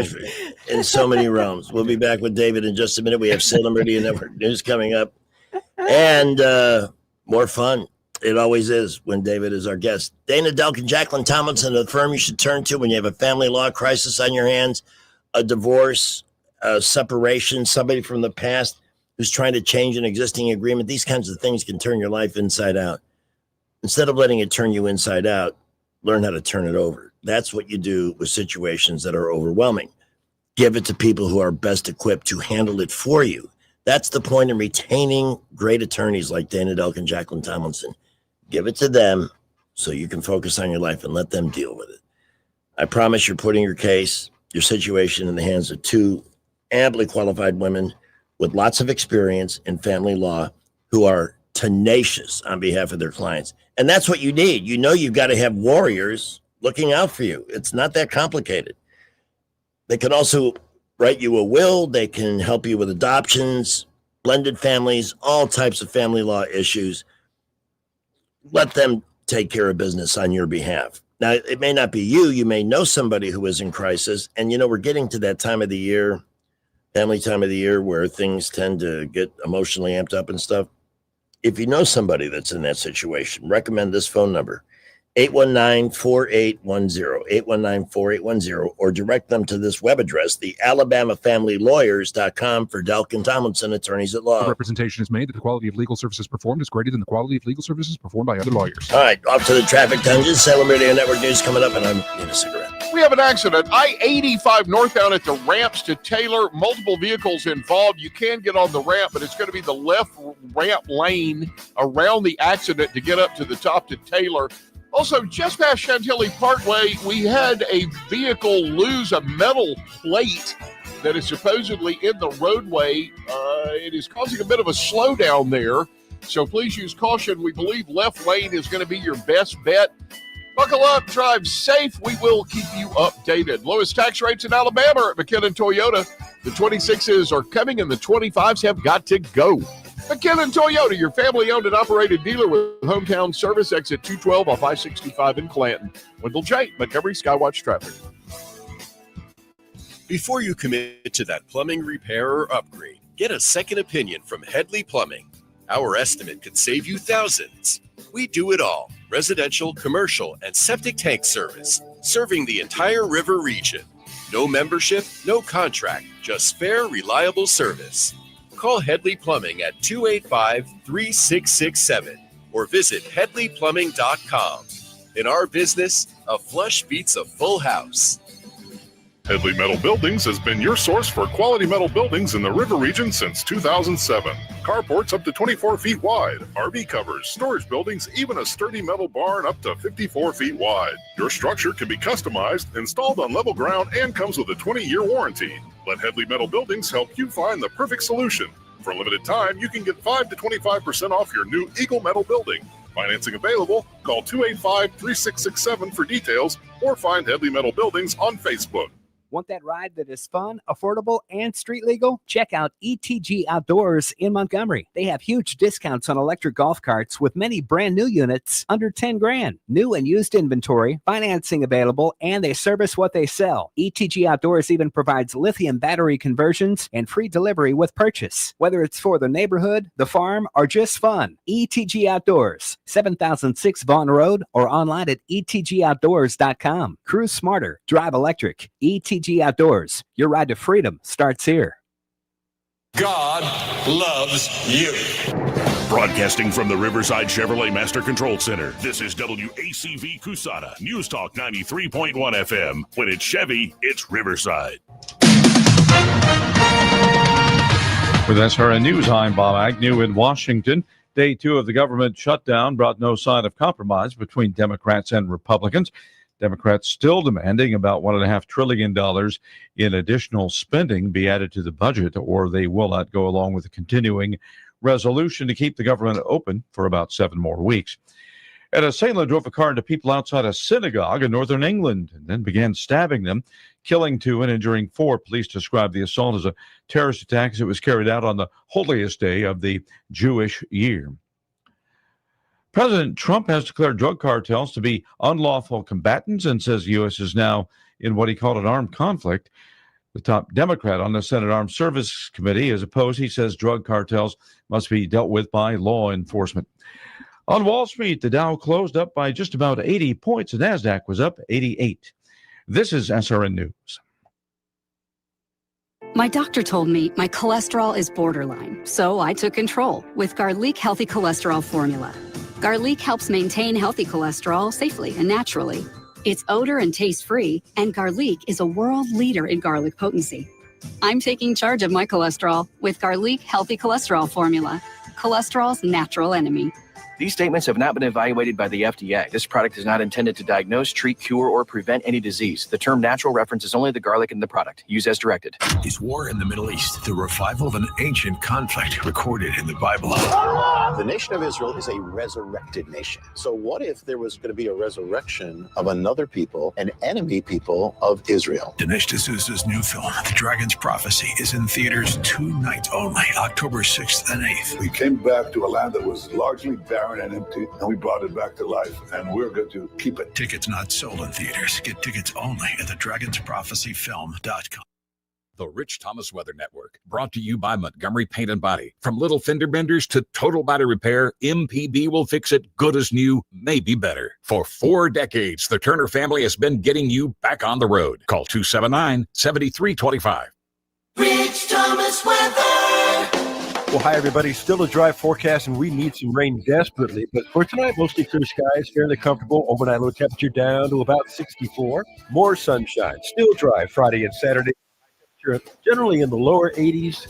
Speaker 7: in so many realms. We'll be back with David in just a minute. We have Salem Radio Network News coming up. And more fun. It always is when David is our guest. Dana Delk and Jacqueline Tomlinson are the firm you should turn to when you have a family law crisis on your hands, a divorce, a separation, somebody from the past who's trying to change an existing agreement. These kinds of things can turn your life inside out. Instead of letting it turn you inside out, learn how to turn it over. That's what you do with situations that are overwhelming. Give it to people who are best equipped to handle it for you. That's the point in retaining great attorneys like Dana Delk and Jacqueline Tomlinson. Give it to them so you can focus on your life and let them deal with it. I promise you're putting your case, your situation in the hands of two amply qualified women with lots of experience in family law who are tenacious on behalf of their clients. And that's what you need. You've got to have warriors looking out for you. It's not that complicated. They can also write you a will. They can help you with adoptions, blended families, all types of family law issues. Let them take care of business on your behalf. Now, it may not be you. You may know somebody who is in crisis. And, we're getting to that time of the year, family time of the year, where things tend to get emotionally amped up and stuff. If you know somebody that's in that situation, recommend this phone number, 819-4810, 819-4810, or direct them to this web address, the alabamafamilylawyers.com for Delkin Tomlinson, attorneys at law.
Speaker 14: Representation is made that the quality of legal services performed is greater than the quality of legal services performed by other lawyers.
Speaker 7: All right, off to the traffic dungeon. Salem Radio Network News coming up, and I'm in a cigarette.
Speaker 24: We have an accident. I-85 northbound at the ramps to Taylor. Multiple vehicles involved. You can get on the ramp, but it's going to be the left ramp lane around the accident to get up to the top to Taylor. Also, just past Chantilly Parkway, we had a vehicle lose a metal plate that is supposedly in the roadway. It is causing a bit of a slowdown there, so please use caution. We believe left lane is going to be your best bet. Buckle up, drive safe. We will keep you updated. Lowest tax rates in Alabama at McKinnon Toyota. The 26s are coming and the 25s have got to go. McKinnon Toyota, your family-owned and operated dealer with hometown service, exit 212 off I-65 in Clanton. Wendell J., Montgomery Skywatch Traffic.
Speaker 5: Before you commit to that plumbing repair or upgrade, get a second opinion from Headley Plumbing. Our estimate could save you thousands. We do it all: residential, commercial, and septic tank service, serving the entire river region. No membership, no contract, just fair, reliable service. Call Headley Plumbing at 285-3667 or visit headleyplumbing.com. In our business, a flush beats a full house.
Speaker 13: Headley Metal Buildings has been your source for quality metal buildings in the river region since 2007. Carports up to 24 feet wide, RV covers, storage buildings, even a sturdy metal barn up to 54 feet wide. Your structure can be customized, installed on level ground, and comes with a 20-year warranty. Let Headley Metal Buildings help you find the perfect solution. For a limited time, you can get 5 to 25% off your new Eagle Metal building. Financing available. Call 285-3667 for details or find Headley Metal Buildings on Facebook.
Speaker 17: Want that ride that is fun, affordable, and street legal? Check out ETG Outdoors in Montgomery. They have huge discounts on electric golf carts with many brand new units under 10 grand. New and used inventory, financing available, and they service what they sell. ETG Outdoors even provides lithium battery conversions and free delivery with purchase. Whether it's for the neighborhood, the farm, or just fun, ETG Outdoors, 7006 Vaughn Road, or online at etgoutdoors.com. Cruise smarter, drive electric. ETG Outdoors, your ride to freedom starts here.
Speaker 3: God loves you. Broadcasting from the Riverside Chevrolet Master Control Center, this is WACV Cusana, News Talk 93.1 FM. When it's Chevy, it's Riverside.
Speaker 27: With SRN News, I'm Bob Agnew in Washington. Day 2 of the government shutdown brought no sign of compromise between Democrats and Republicans. Democrats still demanding about $1.5 trillion in additional spending be added to the budget, or they will not go along with the continuing resolution to keep the government open for about 7 more weeks. An assailant drove a car into people outside a synagogue in northern England and then began stabbing them, killing 2 and injuring 4. Police described the assault as a terrorist attack as it was carried out on the holiest day of the Jewish year. President Trump has declared drug cartels to be unlawful combatants and says the U.S. is now in what he called an armed conflict. The top Democrat on the Senate Armed Services Committee is opposed. He says drug cartels must be dealt with by law enforcement. On Wall Street, the Dow closed up by just about 80 points. The NASDAQ was up 88. This is SRN News.
Speaker 18: My doctor told me my cholesterol is borderline, so I took control with Garlic Healthy Cholesterol Formula. Garlic helps maintain healthy cholesterol safely and naturally. It's odor and taste-free, and Garlic is a world leader in garlic potency. I'm taking charge of my cholesterol with Garlic Healthy Cholesterol Formula, cholesterol's natural enemy.
Speaker 19: These statements have not been evaluated by the FDA. This product is not intended to diagnose, treat, cure, or prevent any disease. The term natural references only the garlic in the product. Use as directed.
Speaker 20: Is war in the Middle East the revival of an ancient conflict recorded in the Bible?
Speaker 21: The nation of Israel is a resurrected nation. So what if there was going to be a resurrection of another people, an enemy people of Israel?
Speaker 20: Dinesh D'Souza's new film, The Dragon's Prophecy, is in theaters 2 nights only, October 6th and 8th.
Speaker 22: We came back to a land that was largely barren and empty, and we brought it back to life, and we're going to keep it.
Speaker 20: Tickets not sold in theaters. Get tickets only at thedragonsprophecyfilm.com.
Speaker 6: The Rich Thomas Weather Network, brought to you by Montgomery Paint and Body. From little fender benders to total body repair, MPB will fix it good as new, maybe better. For 4 decades, the Turner family has been getting you back on the road. Call 279-7325.
Speaker 9: Rich Thomas Weather.
Speaker 10: Well, hi, everybody. Still a dry forecast, and we need some rain desperately. But for tonight, mostly clear skies, fairly comfortable. Overnight low temperature down to about 64. More sunshine. Still dry Friday and Saturday. Generally in the lower 80s.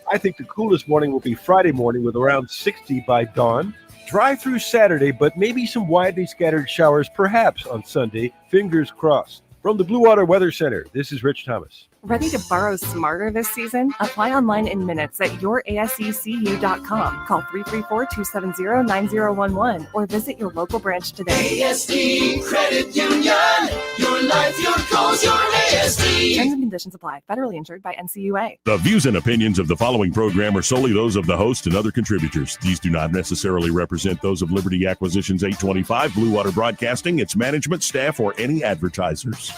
Speaker 10: I think the coolest morning will be Friday morning with around 60 by dawn. Dry through Saturday, but maybe some widely scattered showers perhaps on Sunday. Fingers crossed. From the Blue Water Weather Center, this is Rich Thomas.
Speaker 16: Ready to borrow smarter this season? Apply online in minutes at yourasecu.com. Call 334-270-9011 or visit your local branch today.
Speaker 9: ASD Credit Union. Your life, your goals, your ASD.
Speaker 16: Terms and conditions apply. Federally insured by NCUA.
Speaker 3: The views and opinions of the following program are solely those of the host and other contributors. These do not necessarily represent those of Liberty Acquisitions 825, Blue Water Broadcasting, its management, staff, or any advertisers.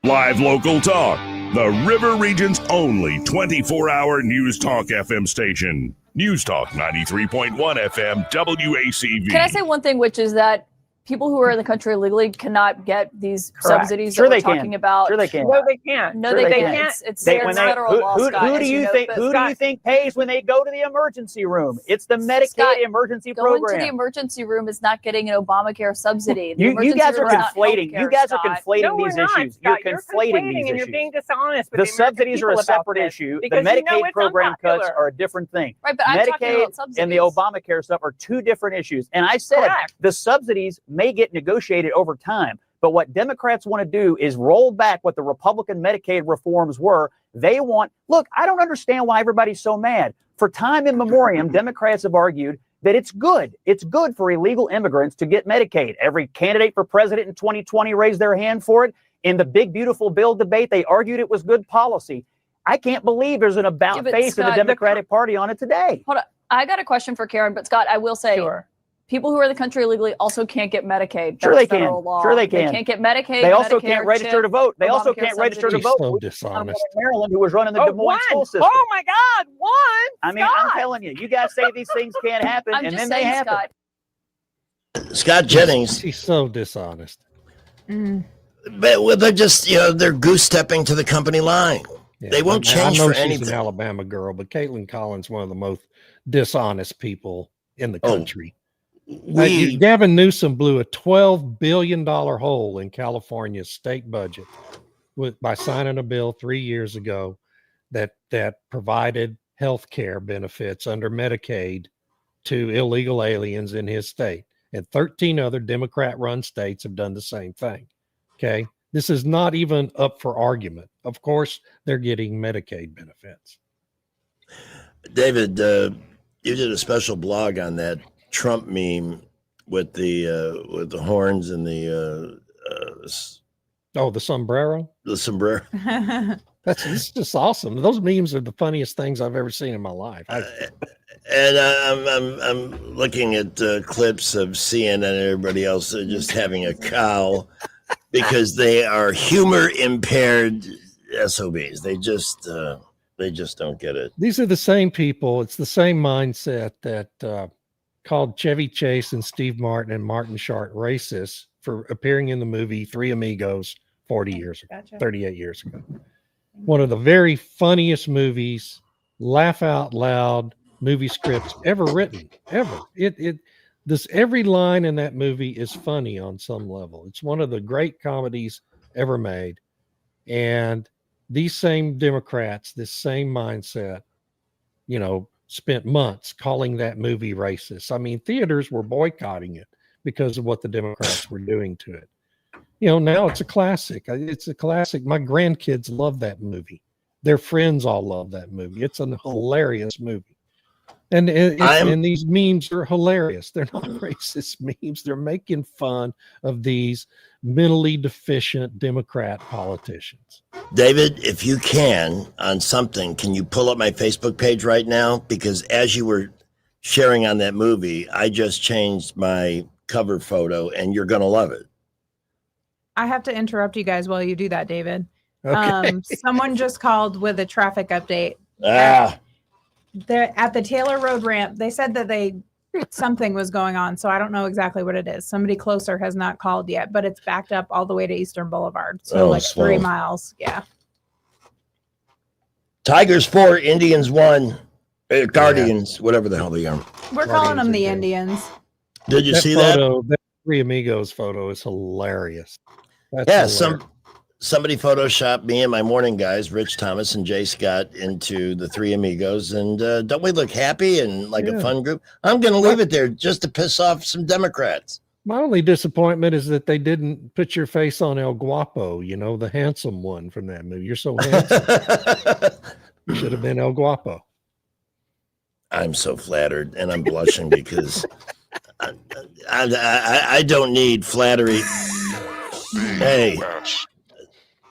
Speaker 3: Live local talk. The River Region's only 24-hour News Talk FM station. News Talk 93.1 FM WACV.
Speaker 23: Can I say one thing, which is that people who are in the country illegally cannot get these
Speaker 25: Correct.
Speaker 23: subsidies
Speaker 25: Sure
Speaker 23: that we're
Speaker 25: they can.
Speaker 23: talking about?
Speaker 25: Sure they can.
Speaker 23: No, they can't. No,
Speaker 25: Sure
Speaker 23: they
Speaker 25: they
Speaker 23: can't.
Speaker 25: can.
Speaker 23: It's
Speaker 25: They-
Speaker 23: it's
Speaker 25: when they-
Speaker 23: federal law,
Speaker 25: who
Speaker 23: Scott,
Speaker 25: do
Speaker 23: as
Speaker 25: you
Speaker 23: know,
Speaker 25: think?
Speaker 23: but
Speaker 25: Who do
Speaker 23: Scott,
Speaker 25: you think pays when they go to the emergency room? It's the Medicaid
Speaker 23: Scott,
Speaker 25: emergency
Speaker 23: going
Speaker 25: program.
Speaker 23: to the emergency room is not getting an Obamacare subsidy. The
Speaker 25: You
Speaker 23: emergency
Speaker 25: guys are
Speaker 23: room is not
Speaker 25: conflating.
Speaker 23: healthcare,
Speaker 25: You guys are
Speaker 23: Scott.
Speaker 25: conflating
Speaker 23: No, we're
Speaker 25: these
Speaker 23: not,
Speaker 25: issues.
Speaker 23: Scott.
Speaker 25: You're
Speaker 23: You're
Speaker 25: conflating
Speaker 23: conflating
Speaker 25: these
Speaker 23: and you're
Speaker 25: issues.
Speaker 23: being dishonest with
Speaker 25: the
Speaker 23: the American
Speaker 25: subsidies are a
Speaker 23: people about
Speaker 25: separate
Speaker 23: this,
Speaker 25: issue. The
Speaker 23: because you know
Speaker 25: Medicaid
Speaker 23: it's
Speaker 25: program cuts
Speaker 23: unpopular.
Speaker 25: are a different thing.
Speaker 23: Right, but I'm talking
Speaker 25: Medicaid
Speaker 23: about
Speaker 25: and the Obamacare stuff are two different issues. And I said
Speaker 23: Correct.
Speaker 25: the subsidies may get negotiated over time. But what Democrats want to do is roll back what the Republican Medicaid reforms were. They want, look, I don't understand why everybody's so mad. For time immemorial, Democrats have argued that it's good. It's good for illegal immigrants to get Medicaid. Every candidate for president in 2020 raised their hand for it. In the big, beautiful bill debate, they argued it was good policy. I can't believe there's an about
Speaker 23: but
Speaker 25: face of the
Speaker 23: Scott,
Speaker 25: Democratic Party on it today.
Speaker 23: Hold on. I got a question for Karen, but Scott, I will say, people who are in the country illegally also can't get Medicaid.
Speaker 25: Sure
Speaker 23: That's
Speaker 25: they can.
Speaker 23: federal law.
Speaker 25: Sure they can.
Speaker 23: They can't get Medicaid.
Speaker 25: They also
Speaker 23: Medicare,
Speaker 25: can't register
Speaker 23: CHIP,
Speaker 25: to vote. They also
Speaker 23: Obamacare
Speaker 25: can't register to
Speaker 23: subsidies.
Speaker 25: vote.
Speaker 15: So
Speaker 25: We-
Speaker 15: dishonest.
Speaker 25: Maryland, who was running the Des Moines school system.
Speaker 23: Oh my God, one.
Speaker 25: I mean, I'm telling you, you guys say these things can't happen,
Speaker 23: I'm
Speaker 25: and
Speaker 23: just
Speaker 25: then they
Speaker 23: saying,
Speaker 25: happen.
Speaker 23: Scott.
Speaker 7: Scott Jennings.
Speaker 15: He's so dishonest.
Speaker 7: But well, they're just, they're goose stepping to the company line. They won't change
Speaker 15: I know
Speaker 7: for
Speaker 15: she's
Speaker 7: anything.
Speaker 15: an Alabama girl, but Caitlin Collins, one of the most dishonest people in the country. Gavin Newsom blew a $12 billion hole in California's state budget by signing a bill 3 years ago that provided health care benefits under Medicaid to illegal aliens in his state. And 13 other Democrat-run states have done the same thing. Okay? This is not even up for argument. Of course, they're getting Medicaid benefits.
Speaker 7: David, you did a special blog on that Trump meme with the horns and the
Speaker 15: the sombrero.
Speaker 7: The sombrero.
Speaker 15: It's just awesome. Those memes are the funniest things I've ever seen in my life.
Speaker 7: And I'm looking at clips of CNN and everybody else just having a cow because they are humor impaired SOBs. They just don't get it.
Speaker 15: These are the same people. It's the same mindset that called Chevy Chase and Steve Martin and Martin Short racist for appearing in the movie Three Amigos 40 years ago, 38 years ago. One of the very funniest movies, laugh out loud movie scripts ever written, ever. Every line in that movie is funny on some level. It's one of the great comedies ever made. And these same Democrats, this same mindset, spent months calling that movie racist. I mean, theaters were boycotting it because of what the Democrats were doing to it. Now it's a classic. It's a classic. My grandkids love that movie. Their friends all love that movie. It's a hilarious movie. And these memes are hilarious. They're not racist memes. They're making fun of these mentally deficient Democrat politicians.
Speaker 7: David, if you can you pull up my Facebook page right now? Because as you were sharing on that movie, I just changed my cover photo and you're going to love it.
Speaker 1: I have to interrupt you guys while you do that, David.
Speaker 15: Okay.
Speaker 1: Someone just called with a traffic update. They're at the Taylor Road ramp. They said that something was going on, so I don't know exactly what it is. Somebody closer has not called yet, but it's backed up all the way to Eastern Boulevard. So 3 miles. Yeah.
Speaker 7: Tigers 4, Indians 1, Guardians, whatever the hell they are.
Speaker 1: We're calling them the Indians.
Speaker 7: Did you see
Speaker 15: photo, that Three Amigos photo is hilarious. That's hilarious.
Speaker 7: Somebody photoshopped me and my morning guys, Rich Thomas and Jay Scott, into the Three Amigos. And don't we look happy and like a fun group? I'm going to leave it there just to piss off some Democrats.
Speaker 15: My only disappointment is that they didn't put your face on El Guapo, the handsome one from that movie. You're so handsome. You should have been El Guapo.
Speaker 7: I'm so flattered, and I'm blushing because I don't need flattery. Hey,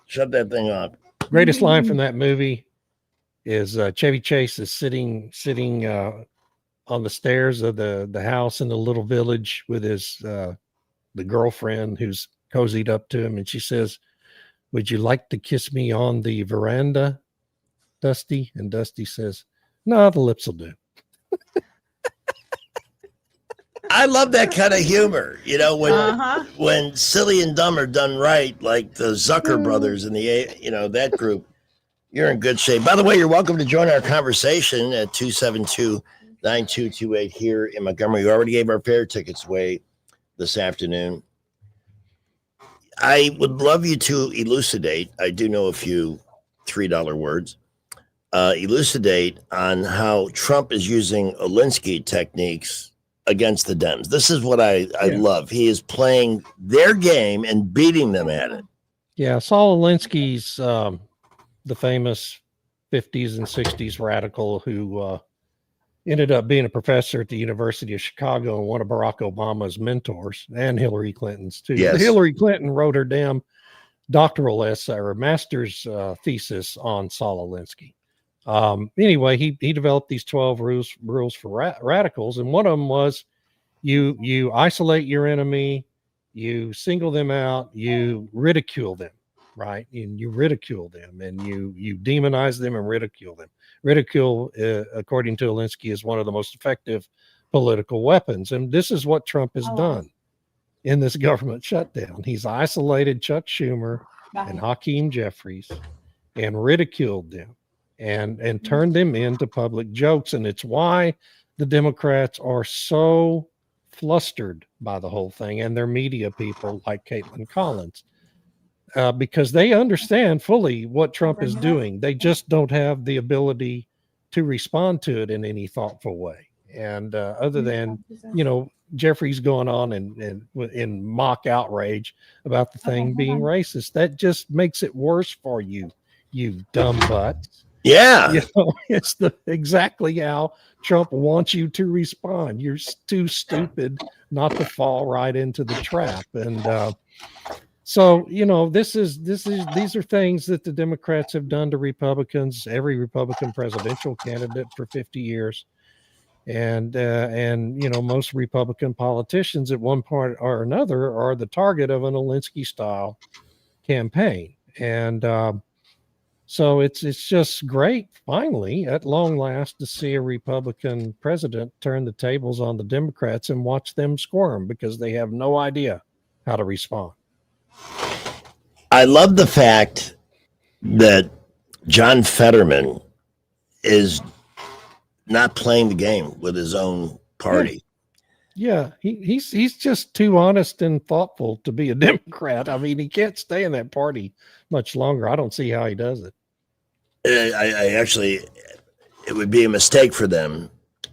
Speaker 7: shut that thing off.
Speaker 15: Greatest line from that movie is Chevy Chase is sitting on the stairs of the house in the little village with his the girlfriend who's cozied up to him, and she says, "Would you like to kiss me on the veranda, Dusty?" And Dusty says, "No, the lips will do."
Speaker 7: I love that kind of humor, when silly and dumb are done right, like the Zucker brothers and that group. You're in good shape. By the way, you're welcome to join our conversation at 272-9228 here in Montgomery. We already gave our fare tickets away this afternoon. I would love you to elucidate. I do know a few $3 words. Elucidate on how Trump is using Alinsky techniques against the Dems. This is what I love. He is playing their game and beating them at it.
Speaker 15: Yeah, Saul Alinsky's the famous 50s and 60s radical who ended up being a professor at the University of Chicago and one of Barack Obama's mentors and Hillary Clinton's too.
Speaker 7: Yes.
Speaker 15: Hillary Clinton wrote her damn doctoral essay or master's thesis on Saul Alinsky. Anyway, he developed these 12 rules for radicals, and one of them was you isolate your enemy, you single them out, you ridicule them, right? And you ridicule them, and you demonize them and ridicule them. Ridicule, according to Alinsky, is one of the most effective political weapons, and this is what Trump has done in this government shutdown. He's isolated Chuck Schumer and Hakeem Jeffries and ridiculed them. And turn them into public jokes. And it's why the Democrats are so flustered by the whole thing, and their media people like Caitlin Collins, because they understand fully what Trump is doing. They just don't have the ability to respond to it in any thoughtful way. And other than, Jeffrey's going on in mock outrage about the thing being racist, that just makes it worse for you, you dumb butts.
Speaker 7: Yeah.
Speaker 15: It's exactly how Trump wants you to respond. You're too stupid not to fall right into the trap. And so, these are things that the Democrats have done to Republicans, every Republican presidential candidate for 50 years. And most Republican politicians at one point or another are the target of an Alinsky style campaign. And, so it's just great, finally, at long last, to see a Republican president turn the tables on the Democrats and watch them squirm because they have no idea how to respond.
Speaker 7: I love the fact that John Fetterman is not playing the game with his own party.
Speaker 15: Yeah, he's just too honest and thoughtful to be a Democrat. I mean, he can't stay in that party much longer. I don't see how he does it.
Speaker 7: I actually, it would be a mistake for them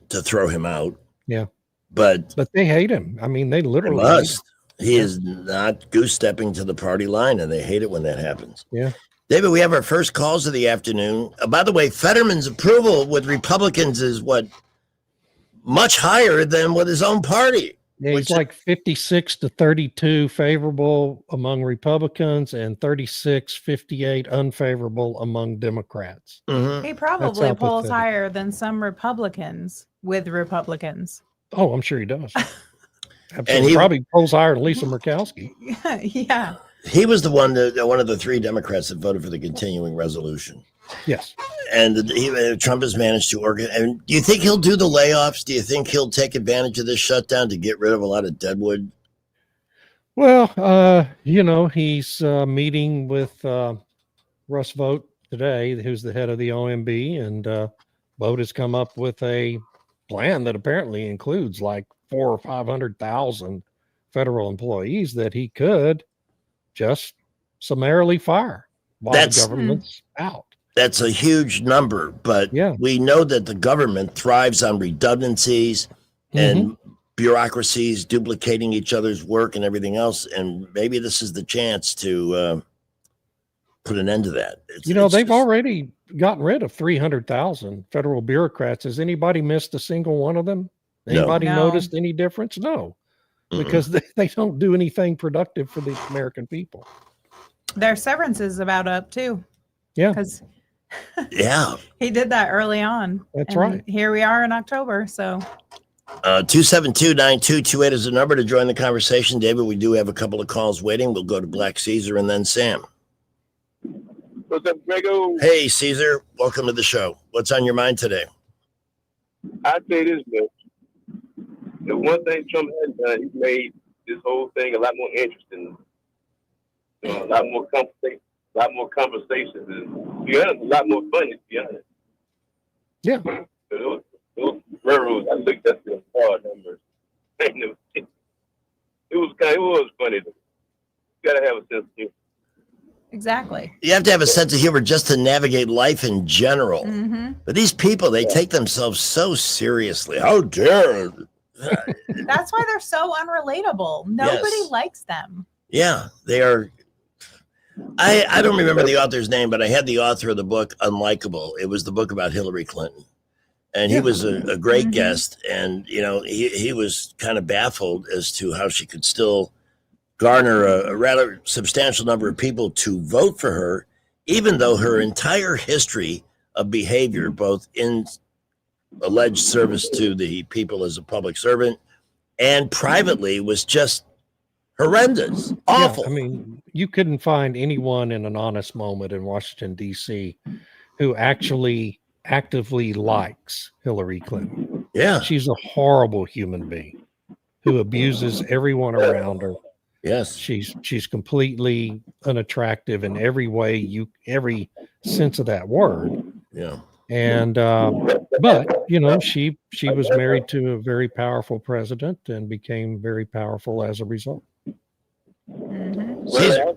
Speaker 7: to throw him out.
Speaker 15: Yeah.
Speaker 7: But
Speaker 15: they hate him. I mean, they literally
Speaker 7: must. He is not goose stepping to the party line, and they hate it when that happens.
Speaker 15: Yeah.
Speaker 7: David, we have our first calls of the afternoon. By the way, Fetterman's approval with Republicans is much higher than with his own party.
Speaker 15: Yeah, he's like 56 to 32 favorable among Republicans and 58 unfavorable among Democrats.
Speaker 7: Mm-hmm.
Speaker 1: He probably polls higher than some Republicans with Republicans.
Speaker 15: Oh, I'm sure he does. Absolutely. And he probably polls higher than Lisa Murkowski.
Speaker 1: Yeah.
Speaker 7: He was the one of the 3 Democrats that voted for the continuing resolution.
Speaker 15: Yes.
Speaker 7: And Trump has managed to and do you think he'll do the layoffs? Do you think he'll take advantage of this shutdown to get rid of a lot of deadwood?
Speaker 15: Well, he's meeting with Russ Vogt today, who's the head of the OMB, and Vogt has come up with a plan that apparently includes like 400,000 or 500,000 federal employees that he could just summarily fire while the government's out.
Speaker 7: That's a huge number, but we know that the government thrives on redundancies and bureaucracies duplicating each other's work and everything else. And maybe this is the chance to put an end to that.
Speaker 15: They've already gotten rid of 300,000 federal bureaucrats. Has anybody missed a single one of them? Anybody noticed any difference? No, because they don't do anything productive for the American people.
Speaker 1: Their severance is about up too.
Speaker 15: Yeah.
Speaker 1: Because
Speaker 7: he
Speaker 1: did that early on.
Speaker 15: That's
Speaker 1: and
Speaker 15: right.
Speaker 1: Here we are in October. So
Speaker 7: 272-9228 is the number to join the conversation. David, we do have a couple of calls waiting. We'll go to Black Caesar and then Sam.
Speaker 2: What's up, Grego?
Speaker 7: Hey, Caesar. Welcome to the show. What's on your mind today?
Speaker 2: I'd say this, man. The one thing Trump has done, he's made this whole thing a lot more interesting. A lot more conversations, and to be honest, a lot more funny, to be honest.
Speaker 15: Yeah.
Speaker 2: Those railroads, I looked at the hard numbers. It was funny. You gotta have a sense of humor.
Speaker 1: Exactly.
Speaker 7: You have to have a sense of humor just to navigate life in general. But these people, they take themselves so seriously. How dare
Speaker 1: that's why they're so unrelatable. Nobody likes them.
Speaker 7: Yeah, they are. I don't remember the author's name, but I had the author of the book Unlikable. It was the book about Hillary Clinton. And he was a great guest. And, he was kind of baffled as to how she could still garner a rather substantial number of people to vote for her, even though her entire history of behavior, both in alleged service to the people as a public servant and privately, was just horrendous, awful.
Speaker 15: Yeah, I mean, you couldn't find anyone in an honest moment in Washington, D.C. who actually actively likes Hillary Clinton.
Speaker 7: Yeah.
Speaker 15: She's a horrible human being who abuses everyone around her.
Speaker 7: Yes.
Speaker 15: She's completely unattractive in every way, every sense of that word.
Speaker 7: Yeah.
Speaker 15: And but she was married to a very powerful president and became very powerful as a result.
Speaker 2: Well,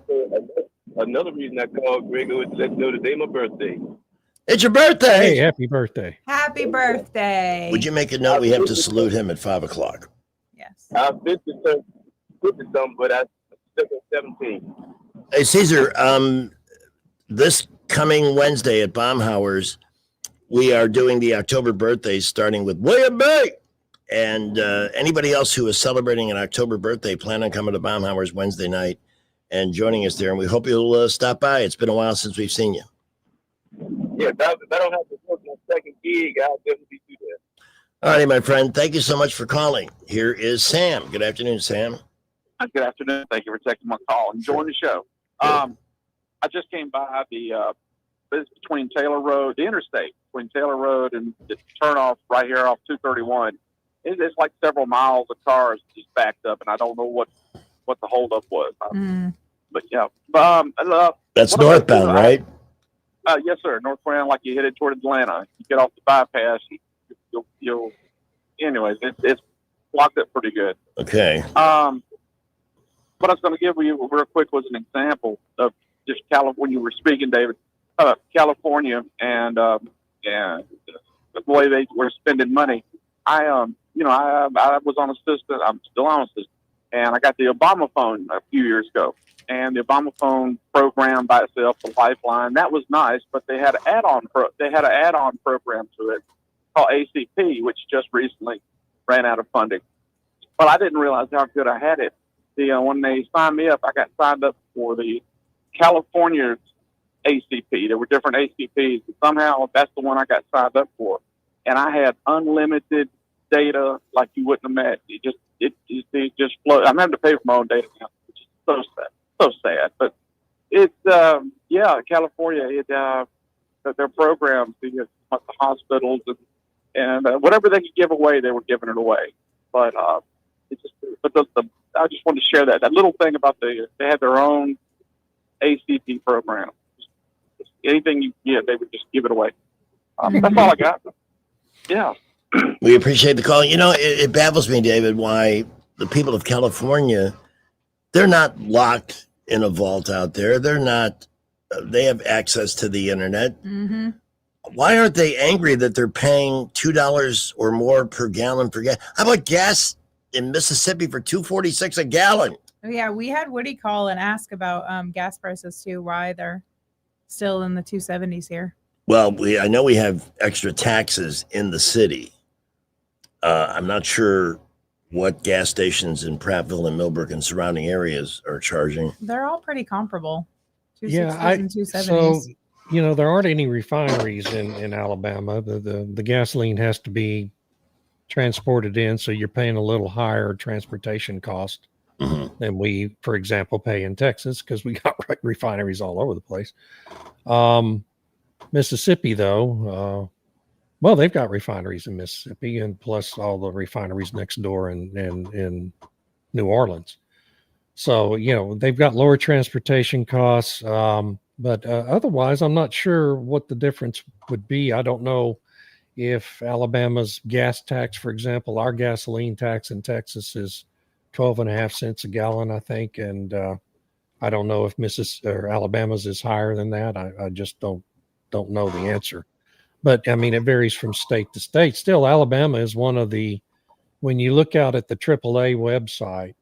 Speaker 2: another reason I called Grego is to let you know today my birthday.
Speaker 7: It's your birthday.
Speaker 15: Hey, happy birthday.
Speaker 1: Happy birthday.
Speaker 7: Would you make a note? We have to salute him at 5:00.
Speaker 1: Yes.
Speaker 2: I'm 50-something, but I'm still 17.
Speaker 7: Hey, Caesar, this coming Wednesday at Baumhauer's, we are doing the October birthdays, starting with William B. And anybody else who is celebrating an October birthday, plan on coming to Baumhauer's Wednesday night and joining us there. And we hope you'll stop by. It's been a while since we've seen you.
Speaker 2: Yeah, if I don't have to work my second gig, I'll definitely do that.
Speaker 7: All righty, my friend. Thank you so much for calling. Here is Sam. Good afternoon, Sam.
Speaker 4: Good afternoon. Thank you for taking my call. Enjoying the show. I just came by the between Taylor Road, the interstate between Taylor Road and the turnoff right here off 231. It's like several miles of cars just backed up, and I don't know what the holdup was. But yeah,
Speaker 7: that's northbound, right?
Speaker 4: Yes, sir. Northbound, like you headed toward Atlanta. You get off the bypass, you'll. Anyways, it's blocked up pretty good.
Speaker 7: Okay.
Speaker 4: What I was going to give you real quick was an example of just when you were speaking, David, California and the way they were spending money. I was on a system. I'm still on a system, and I got the Obama phone a few years ago. And the Obama phone program by itself, the Lifeline, that was nice, but they had an add-on program to it called ACP, which just recently ran out of funding. But I didn't realize how good I had it. When they signed me up, I got signed up for the California ACP. There were different ACPs, and somehow that's the one I got signed up for. And I had unlimited data like you wouldn't imagine. It just flowed. I'm having to pay for my own data now, which is so sad. so sad. But it's California. Their programs, the hospitals and whatever they could give away, they were giving it away. But I just wanted to share that little thing about they had their own ACT program. Just anything they would just give it away. That's all I got. Yeah.
Speaker 7: We appreciate the call. It baffles me, David, why the people of California, they're not locked in a vault out there. They have access to the internet.
Speaker 1: Mm-hmm.
Speaker 7: Why aren't they angry that they're paying $2 or more per gallon for gas? How about gas in Mississippi for $2.46 a gallon?
Speaker 1: Oh, yeah, we had Woody call and ask about gas prices too, why they're still in the 270s here.
Speaker 7: Well, I know we have extra taxes in the city. I'm not sure what gas stations in Prattville and Millbrook and surrounding areas are charging.
Speaker 1: They're all pretty comparable. 260s
Speaker 15: Yeah,
Speaker 1: and 270s.
Speaker 15: So, there aren't any refineries in Alabama. The gasoline has to be transported in, so you're paying a little higher transportation cost than we, for example, pay in Texas because we got refineries all over the place. Mississippi, though, well, they've got refineries in Mississippi, and plus all the refineries next door in New Orleans. So, they've got lower transportation costs. But otherwise, I'm not sure what the difference would be. I don't know if Alabama's gas tax, for example, our gasoline tax in Texas is 12.5 cents a gallon, I think. And I don't know if Alabama's is higher than that. I just don't know the answer. But I mean, it varies from state to state. Still, Alabama is one of when you look out at the AAA website,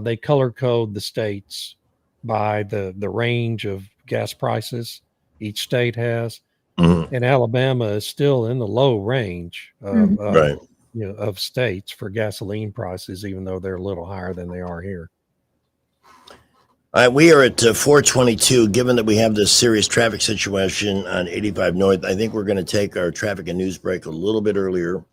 Speaker 15: they color code the states by the range of gas prices each state has. And Alabama is still in the low range of states for gasoline prices, even though they're a little higher than they are here.
Speaker 7: We are at 422. Given that we have this serious traffic situation on 85 North, I think we're going to take our traffic and news break a little bit earlier.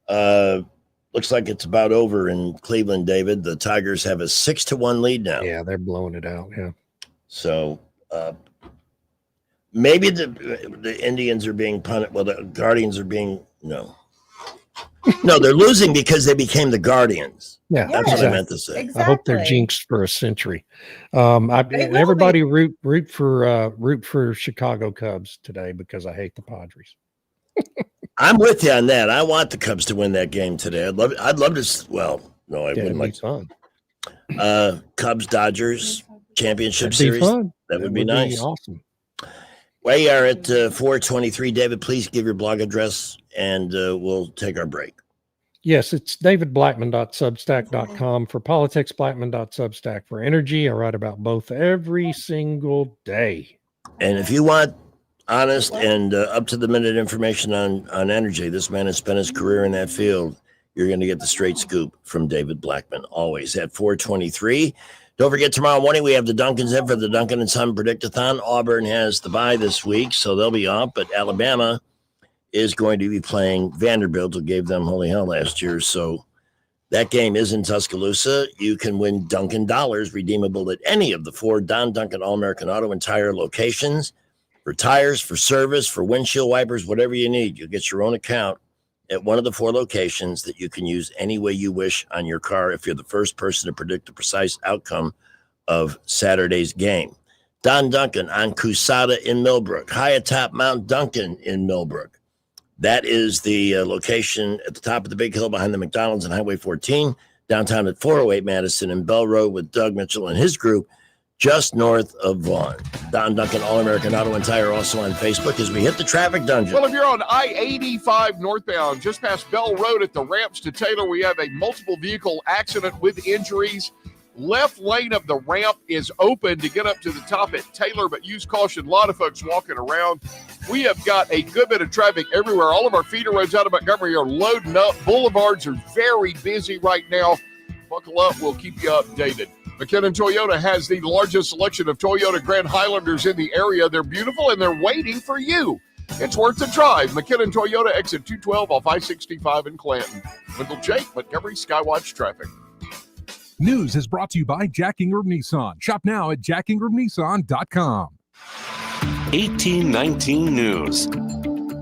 Speaker 7: Looks like it's about over in Cleveland, David. The Tigers have a 6-1 lead now.
Speaker 15: Yeah, they're blowing it out. Yeah.
Speaker 7: So maybe the Indians are being punished. Well, the Guardians are being no, they're losing because they became the Guardians.
Speaker 15: Yeah,
Speaker 7: that's what I meant to say.
Speaker 15: I hope they're jinxed for a century. Everybody root for Chicago Cubs today because I hate the Padres.
Speaker 7: I'm with you on that. I want the Cubs to win that game today. I'd love to. Well, no, I wouldn't like
Speaker 15: fun.
Speaker 7: Cubs Dodgers championship
Speaker 15: That'd be
Speaker 7: series.
Speaker 15: fun.
Speaker 7: That would be nice.
Speaker 15: Awesome.
Speaker 7: We are at 423. David, please give your blog address and we'll take our break.
Speaker 15: Yes, it's davidblackman.substack.com for politics, blackman.substack for energy. I write about both every single day.
Speaker 7: And if you want honest and up-to-the-minute information on energy, this man has spent his career in that field. You're going to get the straight scoop from David Blackman, always at 423. Don't forget, tomorrow morning we have the Duncans in for the Duncan and Son Predictathon. Auburn has the bye this week, so they'll be off, but Alabama is going to be playing Vanderbilt, who gave them holy hell last year. So that game is in Tuscaloosa. You can win Duncan dollars redeemable at any of the 4 Don Duncan All-American Auto and Tire locations. For tires, for service, for windshield wipers, whatever you need, you'll get your own account at one of the 4 locations that you can use any way you wish on your car if you're the first person to predict the precise outcome of Saturday's game. Don Duncan on Cusada in Millbrook, high atop Mount Duncan in Millbrook. That is the location at the top of the big hill behind the McDonald's and Highway 14, downtown at 408 Madison and Bell Road with Doug Mitchell and his group, just north of Vaughan. Don Duncan, All-American Auto and Tire, also on Facebook as we hit the traffic dungeon.
Speaker 5: Well, if you're on I-85 northbound, just past Bell Road at the ramps to Taylor, we have a multiple vehicle accident with injuries. Left lane of the ramp is open to get up to the top at Taylor, but use caution. A lot of folks walking around. We have got a good bit of traffic everywhere. All of our feeder roads out of Montgomery are loading up. Boulevards are very busy right now. Buckle up. We'll keep you updated. McKinnon Toyota has the largest selection of Toyota Grand Highlanders in the area. They're beautiful, and they're waiting for you. It's worth a drive. McKinnon Toyota, exit 212 off I-65 in Clanton. Wendell Jake, Montgomery Skywatch Traffic.
Speaker 8: News is brought to you by Jack Ingram Nissan. Shop now at jackingramnissan.com.
Speaker 11: 1819 News.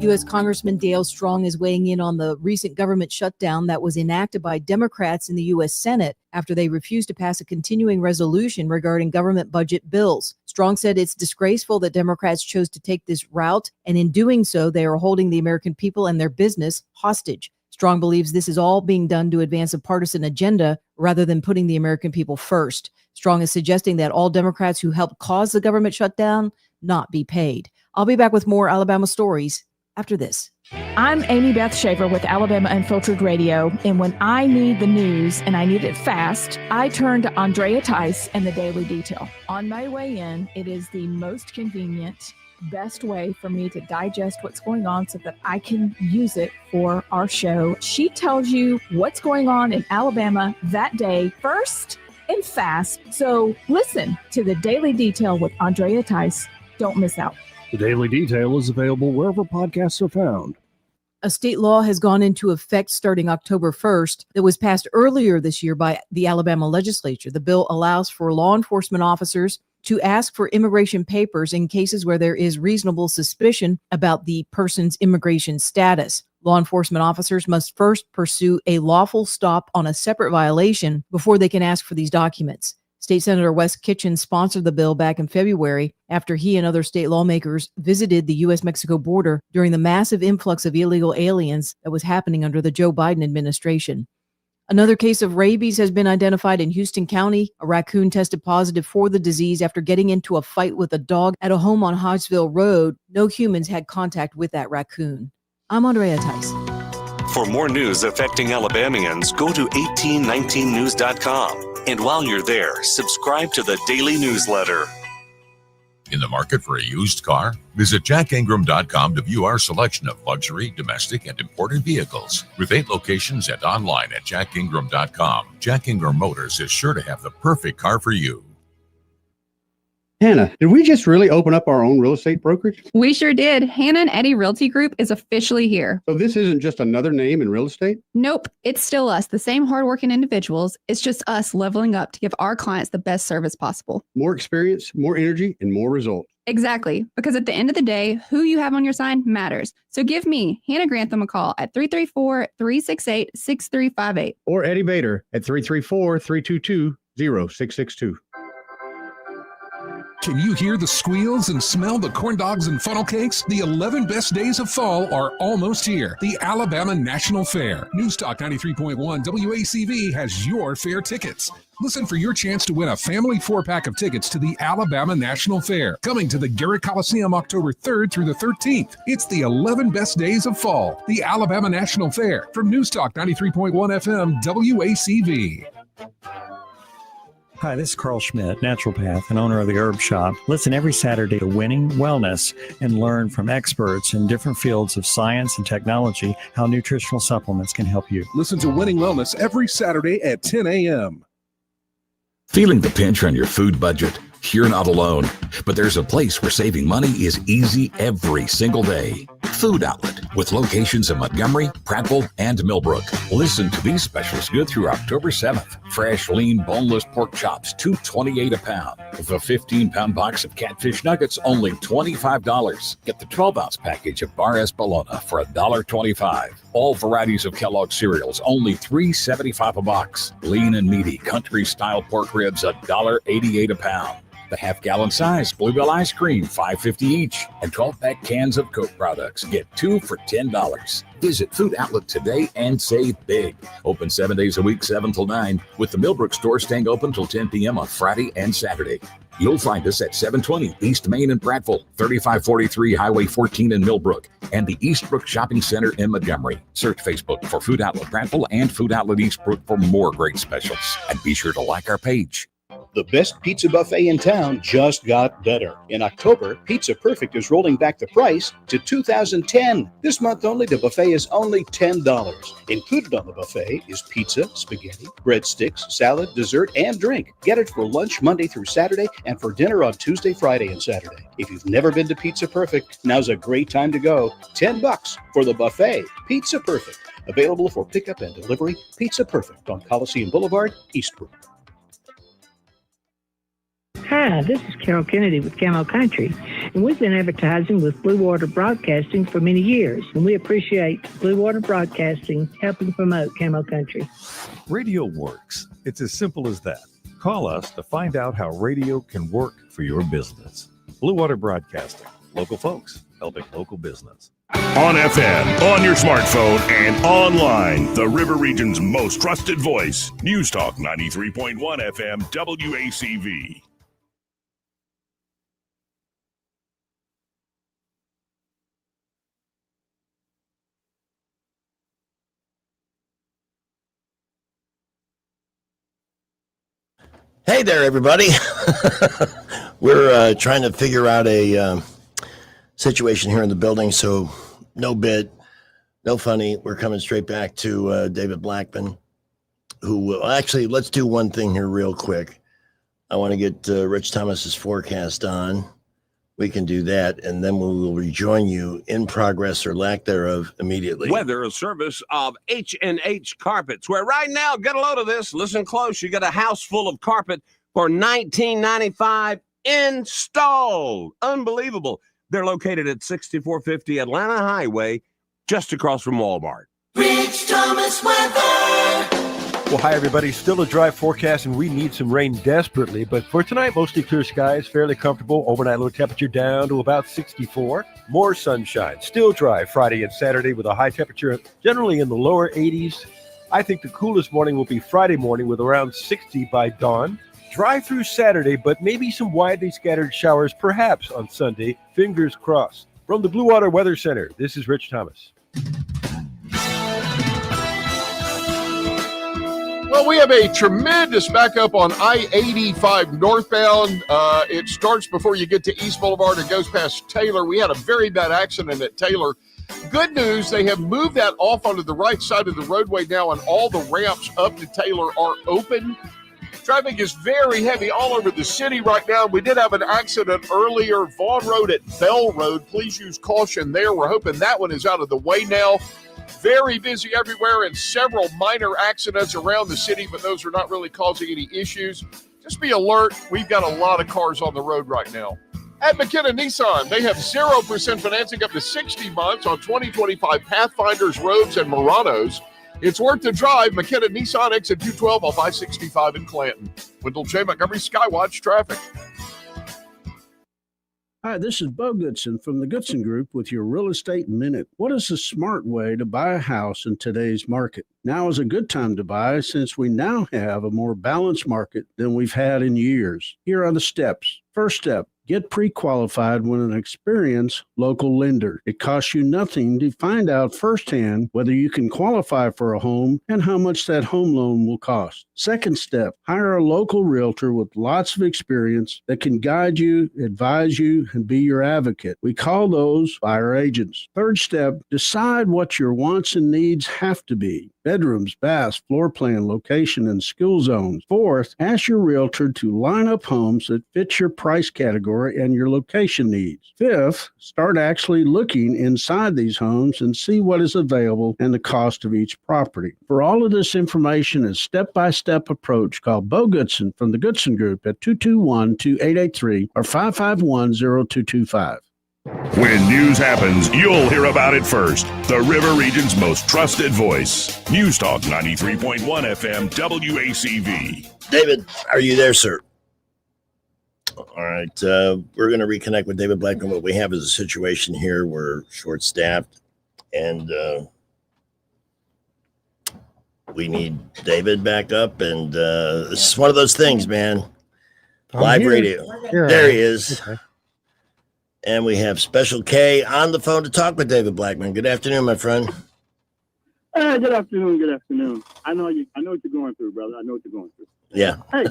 Speaker 12: U.S. Congressman Dale Strong is weighing in on the recent government shutdown that was enacted by Democrats in the U.S. Senate after they refused to pass a continuing resolution regarding government budget bills. Strong said it's disgraceful that Democrats chose to take this route, and in doing so, they are holding the American people and their business hostage. Strong believes this is all being done to advance a partisan agenda rather than putting the American people first. Strong is suggesting that all Democrats who helped cause the government shutdown not be paid. I'll be back with more Alabama stories after this.
Speaker 13: I'm Amy Beth Shaver with Alabama Unfiltered Radio, and when I need the news and I need it fast, I turn to Andrea Tice and the Daily Detail. On my way in, it is the most convenient, best way for me to digest what's going on so that I can use it for our show. She tells you what's going on in Alabama that day first and fast. So listen to the Daily Detail with Andrea Tice. Don't miss out.
Speaker 14: The Daily Detail is available wherever podcasts are found.
Speaker 12: A state law has gone into effect starting October 1st that was passed earlier this year by the Alabama legislature. The bill allows for law enforcement officers to ask for immigration papers in cases where there is reasonable suspicion about the person's immigration status. Law enforcement officers must first pursue a lawful stop on a separate violation before they can ask for these documents. State Senator Wes Kitchen sponsored the bill back in February after he and other state lawmakers visited the U.S.-Mexico border during the massive influx of illegal aliens that was happening under the Joe Biden administration. Another case of rabies has been identified in Houston County. A raccoon tested positive for the disease after getting into a fight with a dog at a home on Hodgesville Road. No humans had contact with that raccoon. I'm Andrea Tice.
Speaker 11: For more news affecting Alabamians, go to 1819news.com. And while you're there, subscribe to the daily newsletter.
Speaker 24: In the market for a used car? Visit jackingram.com to view our selection of luxury, domestic, and imported vehicles. With 8 locations and online at jackingram.com, Jack Ingram Motors is sure to have the perfect car for you.
Speaker 26: Hannah, did we just really open up our own real estate brokerage?
Speaker 28: We sure did. Hannah and Eddie Realty Group is officially here.
Speaker 26: So this isn't just another name in real estate?
Speaker 28: Nope. It's still us, the same hardworking individuals. It's just us leveling up to give our clients the best service possible.
Speaker 26: More experience, more energy, and more results.
Speaker 28: Exactly. Because at the end of the day, who you have on your sign matters. So give me, Hannah Grantham, a call at 334-368-6358.
Speaker 26: Or Eddie Bader at 334-322-0662.
Speaker 8: Can you hear the squeals and smell the corn dogs and funnel cakes? The 11 best days of fall are almost here. The Alabama National Fair. News Talk 93.1 WACV has your fair tickets. Listen for your chance to win a family 4-pack of tickets to the Alabama National Fair, coming to the Garrett Coliseum October 3rd through the 13th. It's the 11 best days of fall. The Alabama National Fair. From News Talk 93.1 FM WACV.
Speaker 29: Hi, this is Carl Schmidt, naturopath and owner of the Herb Shop. Listen every Saturday to Winning Wellness and learn from experts in different fields of science and technology how nutritional supplements can help you.
Speaker 8: Listen to Winning Wellness every Saturday at 10 a.m.
Speaker 6: Feeling the pinch on your food budget? You're not alone, but there's a place where saving money is easy every single day. Food Outlet, with locations in Montgomery, Prattville, and Millbrook. Listen to these specials good through October 7th. Fresh, lean, boneless pork chops, $2.28 a pound. With a 15-pound box of catfish nuggets, only $25. Get the 12-ounce package of Bar Espelona for $1.25. All varieties of Kellogg cereals, only $3.75 a box. Lean and meaty country-style pork ribs, $1.88 a pound. The half-gallon size Bluebell ice cream, $5.50 each. And 12-pack cans of Coke products. Get 2 for $10. Visit Food Outlet today and save big. Open 7 days a week, 7 till 9, with the Millbrook store staying open till 10 p.m. on Friday and Saturday. You'll find us at 720 East Main in Prattville, 3543 Highway 14 in Millbrook, and the Eastbrook Shopping Center in Montgomery. Search Facebook for Food Outlet Prattville and Food Outlet Eastbrook for more great specials. And be sure to like our page.
Speaker 30: The best pizza buffet in town just got better. In October, Pizza Perfect is rolling back the price to 2010. This month only, the buffet is only $10. Included on the buffet is pizza, spaghetti, breadsticks, salad, dessert, and drink. Get it for lunch Monday through Saturday and for dinner on Tuesday, Friday, and Saturday. If you've never been to Pizza Perfect, now's a great time to go. $10 for the buffet. Pizza Perfect. Available for pickup and delivery. Pizza Perfect on Coliseum Boulevard, Eastbrook.
Speaker 9: Hi, this is Carol Kennedy with Camo Country, and we've been advertising with Blue Water Broadcasting for many years, and we appreciate Blue Water Broadcasting helping promote Camo Country.
Speaker 10: Radio works. It's as simple as that. Call us to find out how radio can work for your business. Blue Water Broadcasting. Local folks helping local business.
Speaker 3: On FM, on your smartphone, and online. The River Region's most trusted voice. News Talk 93.1 FM WACV.
Speaker 7: Hey there, everybody. We're trying to figure out a situation here in the building, so no bit, no funny. We're coming straight back to David Blackman, who will actually, let's do one thing here real quick. I want to get Rich Thomas's forecast on. We can do that, and then we will rejoin you in progress or lack thereof immediately.
Speaker 16: Weather, a service of H&H Carpets, where right now, get a load of this, listen close, you got a house full of carpet for $19.95 installed. Unbelievable. They're located at 6450 Atlanta Highway, just across from Walmart.
Speaker 17: Rich Thomas weather.
Speaker 18: Well, hi, everybody. Still a dry forecast, and we need some rain desperately. But for tonight, mostly clear skies, fairly comfortable. Overnight low temperature down to about 64. More sunshine. Still dry Friday and Saturday with a high temperature generally in the lower 80s. I think the coolest morning will be Friday morning with around 60 by dawn. Dry through Saturday, but maybe some widely scattered showers perhaps on Sunday. Fingers crossed. From the Blue Water Weather Center, this is Rich Thomas.
Speaker 5: Well, we have a tremendous backup on I-85 northbound. It starts before you get to East Boulevard and goes past Taylor. We had a very bad accident at Taylor. Good news, they have moved that off onto the right side of the roadway now, and all the ramps up to Taylor are open. Traffic is very heavy all over the city right now. We did have an accident earlier, Vaughn Road at Bell Road. Please use caution there. We're hoping that one is out of the way now. Very busy everywhere and several minor accidents around the city, but those are not really causing any issues. Just be alert. We've got a lot of cars on the road right now. At McKenna Nissan, they have 0% financing up to 60 months on 2025 Pathfinders, Robes, and Muranos. It's worth the drive. McKenna Nissan, exit 212 off I-65 in Clanton. Wendell J. Montgomery, Skywatch Traffic.
Speaker 14: Hi, this is Bo Goodson from the Goodson Group with your Real Estate Minute. What is a smart way to buy a house in today's market? Now is a good time to buy since we now have a more balanced market than we've had in years. Here are the steps. First step, get pre-qualified with an experienced local lender. It costs you nothing to find out firsthand whether you can qualify for a home and how much that home loan will cost. Second step, hire a local realtor with lots of experience that can guide you, advise you, and be your advocate. We call those buyer agents. Third step, decide what your wants and needs have to be. Bedrooms, baths, floor plan, location, and skill zones. Fourth, ask your realtor to line up homes that fit your price category and your location needs. Fifth, start actually looking inside these homes and see what is available and the cost of each property. For all of this information and step-by-step approach, call Bo Goodson from the Goodson Group at 221-2883 or 551-0225.
Speaker 3: When news happens, you'll hear about it first. The River Region's most trusted voice. News Talk 93.1 FM WACV.
Speaker 7: David, are you there, sir? All right. We're going to reconnect with David Blackman. What we have is a situation here. We're short-staffed, and we need David back up. And this is one of those things, man. Live radio. There he is. Okay. And we have Special K on the phone to talk with David Blackman. Good afternoon, my friend.
Speaker 19: Good afternoon. Good afternoon. I know what you're going through, brother. I know what you're going through.
Speaker 7: Yeah.
Speaker 19: Hey,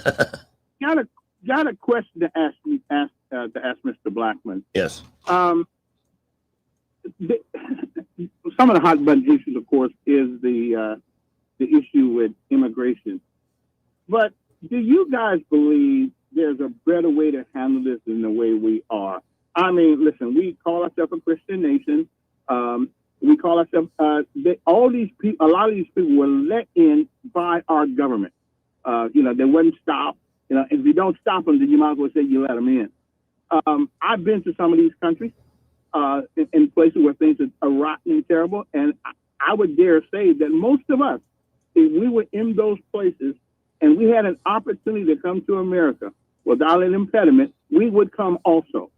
Speaker 19: got a question to ask Mr. Blackman.
Speaker 7: Yes.
Speaker 19: Some of the hot button issues, of course, is the issue with immigration. But do you guys believe there's a better way to handle this than the way we are? I mean, listen, we call ourselves a Christian nation. We call ourselves, all these people, a lot of these people were let in by our government. They wouldn't stop. if you don't stop them, then you might as well say you let them in. I've been to some of these countries in places where things are rotten and terrible, and I would dare say that most of us, if we were in those places and we had an opportunity to come to America without an impediment, we would come also.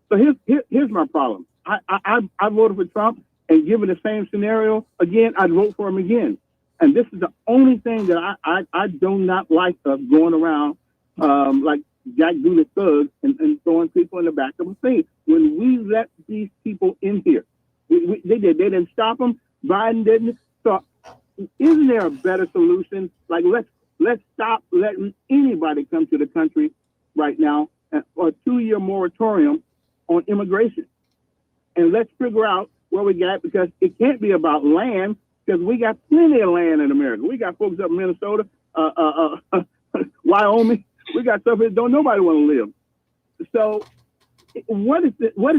Speaker 19: So here's my problem. I voted for Trump, and given the same scenario again, I'd vote for him again. And this is the only thing that I do not like of going around like Jack Dooley thugs and throwing people in the back of the thing. When we let these people in here, they didn't stop them. Biden didn't. So isn't there a better solution? Like let's stop letting anybody come to the country right now, or a 2-year moratorium on immigration, and let's figure out where we got, because it can't be about land, because we got plenty of land in America. We got folks up in Minnesota, Wyoming. We got stuff that don't nobody want to live. So what is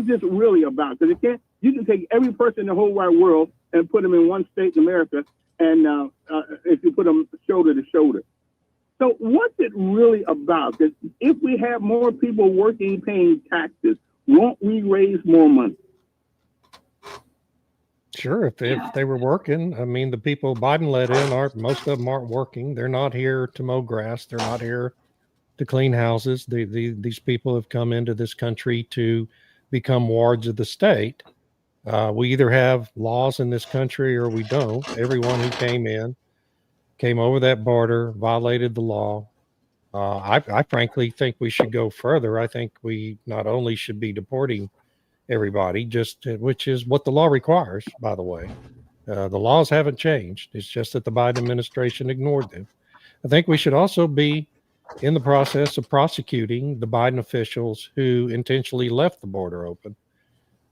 Speaker 19: this really about? Because you can take every person in the whole wide world and put them in one state in America, and if you put them shoulder to shoulder. So what's it really about? Because if we have more people working, paying taxes, won't we raise more money?
Speaker 1: Sure, if they were working. I mean, the people Biden let in most of them aren't working. They're not here to mow grass. They're not here to clean houses. These people have come into this country to become wards of the state. We either have laws in this country or we don't. Everyone who came over that border, violated the law. I frankly think we should go further. I think we not only should be deporting everybody, which is what the law requires, by the way. The laws haven't changed. It's just that the Biden administration ignored them. I think we should also be in the process of prosecuting the Biden officials who intentionally left the border open.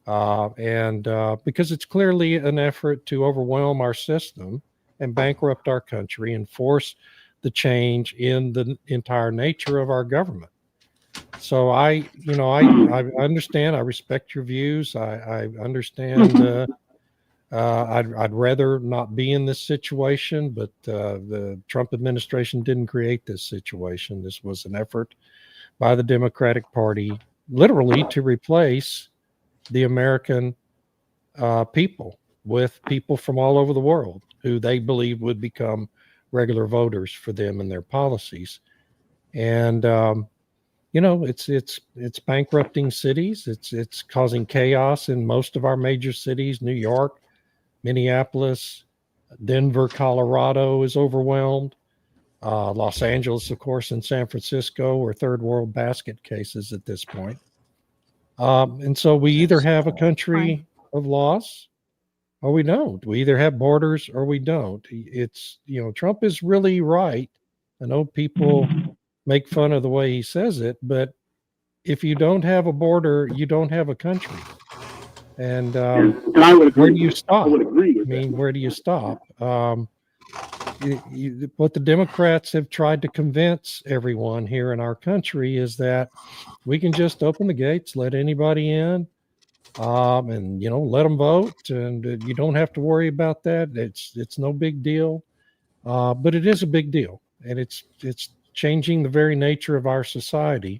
Speaker 1: Because it's clearly an effort to overwhelm our system and bankrupt our country and force the change in the entire nature of our government. So I understand. I respect your views. I understand. I'd rather not be in this situation, but the Trump administration didn't create this situation. This was an effort by the Democratic Party, literally, to replace the American people with people from all over the world who they believe would become regular voters for them and their policies. And it's bankrupting cities. It's causing chaos in most of our major cities. New York, Minneapolis, Denver, Colorado is overwhelmed. Los Angeles, of course, and San Francisco are third world basket cases at this point. And so we either have a country of laws or we don't. We either have borders or we don't. Trump is really right. I know people make fun of the way he says it, but if you don't have a border, you don't have a country. And where do you stop? I would agree with that. Where do you stop? What the Democrats have tried to convince everyone here in our country is that we can just open the gates, let anybody in, and let them vote, and you don't have to worry about that. It's no big deal, but it is a big deal, and it's changing the very nature of our society.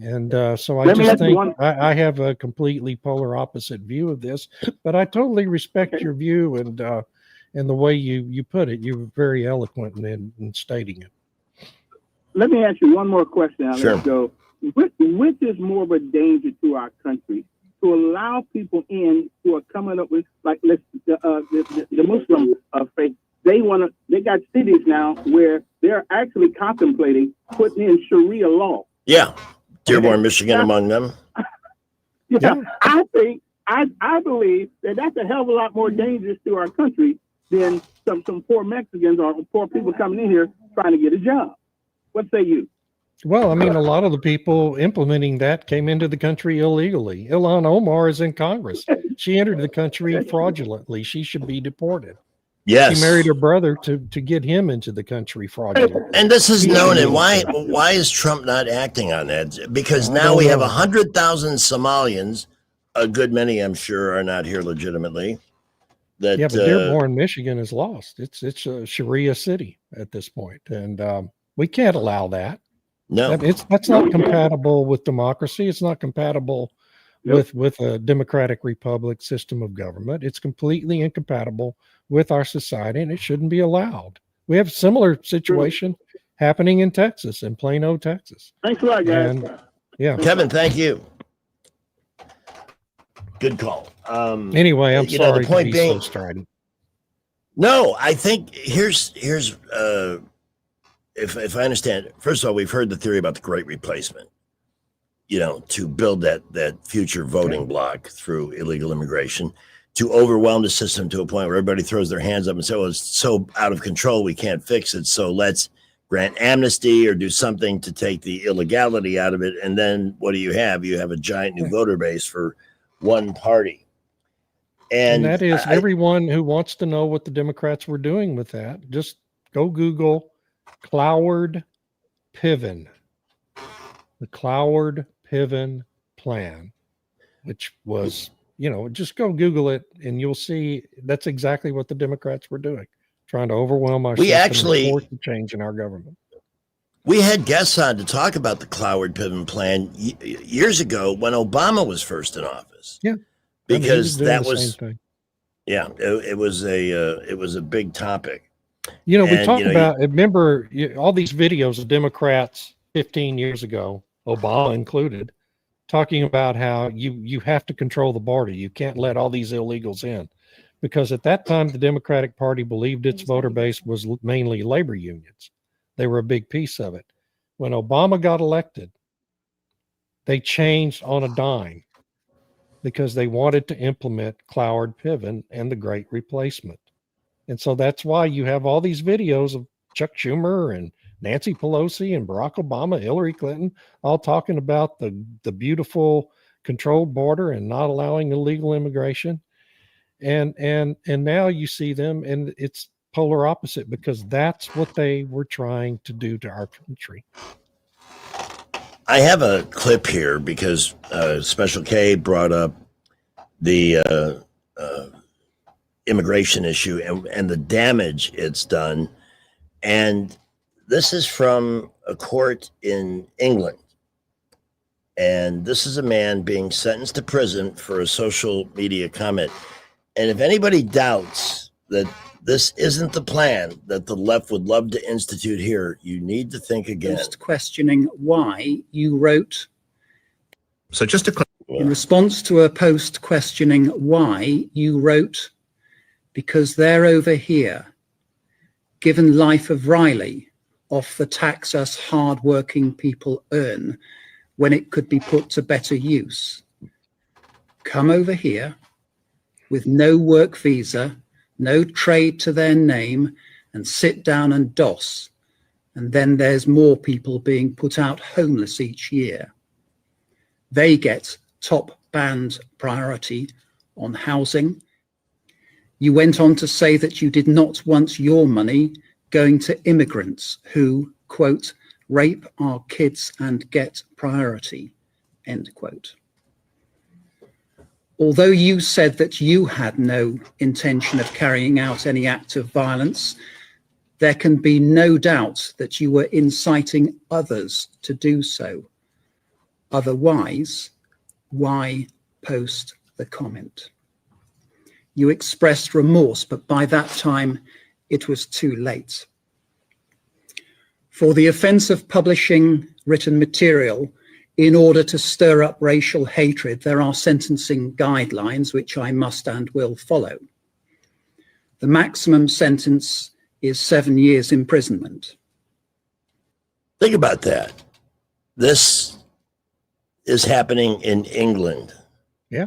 Speaker 1: And so I just think I have a completely polar opposite view of this, but I totally respect your view and the way you put it. You were very eloquent in stating it.
Speaker 19: Let me ask you one more question, Alex.
Speaker 7: Sure.
Speaker 19: So, which is more of a danger to our country? To allow people in who are coming up with, like, the Muslim faith. They got cities now where they're actually contemplating putting in Sharia law.
Speaker 7: Yeah. Dearborn, Michigan, among them.
Speaker 19: Yeah. I believe that's a hell of a lot more dangerous to our country than some poor Mexicans or poor people coming in here trying to get a job. What say you?
Speaker 1: Well, I mean, a lot of the people implementing that came into the country illegally. Ilhan Omar is in Congress. She entered the country fraudulently. She should be deported.
Speaker 7: Yes.
Speaker 1: She married her brother to get him into the country fraudulently.
Speaker 7: And this is known. And why is Trump not acting on that? Because now we have 100,000 Somalians. A good many, I'm sure, are not here legitimately. But
Speaker 1: Dearborn, Michigan is lost. It's a Sharia city at this point. And we can't allow that.
Speaker 7: No,
Speaker 1: that's not compatible with democracy. It's not compatible with a democratic republic system of government. It's completely incompatible with our society, and it shouldn't be allowed. We have a similar situation happening in Texas, in Plano, Texas.
Speaker 19: Thanks a lot, guys.
Speaker 1: And, yeah.
Speaker 7: Kevin, thank you. Good call.
Speaker 1: Anyway, I'm sorry
Speaker 7: the point
Speaker 1: to be
Speaker 7: being,
Speaker 1: so strident.
Speaker 7: No, I think here's if I understand. First of all, we've heard the theory about the Great Replacement. To build that future voting bloc through illegal immigration, to overwhelm the system to a point where everybody throws their hands up and says, "Oh, it's so out of control, we can't fix it. So let's grant amnesty or do something to take the illegality out of it." And then what do you have? You have a giant new voter base for one party. And
Speaker 1: that is everyone who wants to know what the Democrats were doing with that. Just go Google Cloward-Piven. The Cloward-Piven plan, which was, just go Google it and you'll see that's exactly what the Democrats were doing, trying to overwhelm our system and force the change in our government.
Speaker 7: We had guests on to talk about the Cloward-Piven plan years ago when Obama was first in office.
Speaker 1: Yeah.
Speaker 7: Because that was, it was a big topic.
Speaker 1: We talked about, remember all these videos of Democrats 15 years ago, Obama included, talking about how you have to control the border. You can't let all these illegals in, because at that time, the Democratic Party believed its voter base was mainly labor unions. They were a big piece of it. When Obama got elected, they changed on a dime, because they wanted to implement Cloward-Piven and the Great Replacement. And so that's why you have all these videos of Chuck Schumer and Nancy Pelosi and Barack Obama, Hillary Clinton, all talking about the beautiful controlled border and not allowing illegal immigration. And now you see them, and it's polar opposite, because that's what they were trying to do to our country.
Speaker 7: I have a clip here because Special K brought up the immigration issue and the damage it's done. And this is from a court in England. And this is a man being sentenced to prison for a social media comment. And if anybody doubts that this isn't the plan that the left would love to institute here, you need to think again.
Speaker 2: Just questioning why you wrote.
Speaker 7: So just to
Speaker 2: in response to a post questioning why you wrote, because they're over here, given life of Riley, off the tax us hard-working people earn when it could be put to better use. Come over here with no work visa, no trade to their name, and sit down and doss. And then there's more people being put out homeless each year. They get top band priority on housing. You went on to say that you did not want your money going to immigrants who, quote, rape our kids and get priority, end quote. Although you said that you had no intention of carrying out any act of violence, there can be no doubt that you were inciting others to do so. Otherwise, why post the comment? You expressed remorse, but by that time, it was too late. For the offense of publishing written material in order to stir up racial hatred, there are sentencing guidelines which I must and will follow. The maximum sentence is 7 years imprisonment.
Speaker 7: Think about that. This is happening in England.
Speaker 1: Yeah.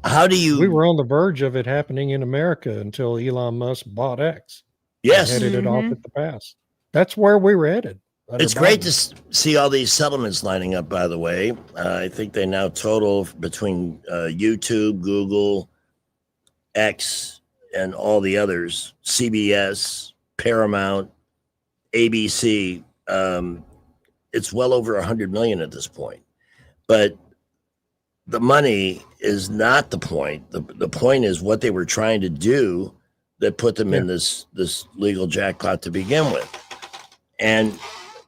Speaker 7: How do you...
Speaker 1: We were on the verge of it happening in America until Elon Musk bought X.
Speaker 7: Yes.
Speaker 1: Headed it off at the pass. That's where we were headed.
Speaker 7: It's great to see all these settlements lining up, by the way. I think they now total between YouTube, Google, X, and all the others, CBS, Paramount, ABC. It's well over 100 million at this point. But the money is not the point. The point is what they were trying to do that put them in this legal jackpot to begin with. And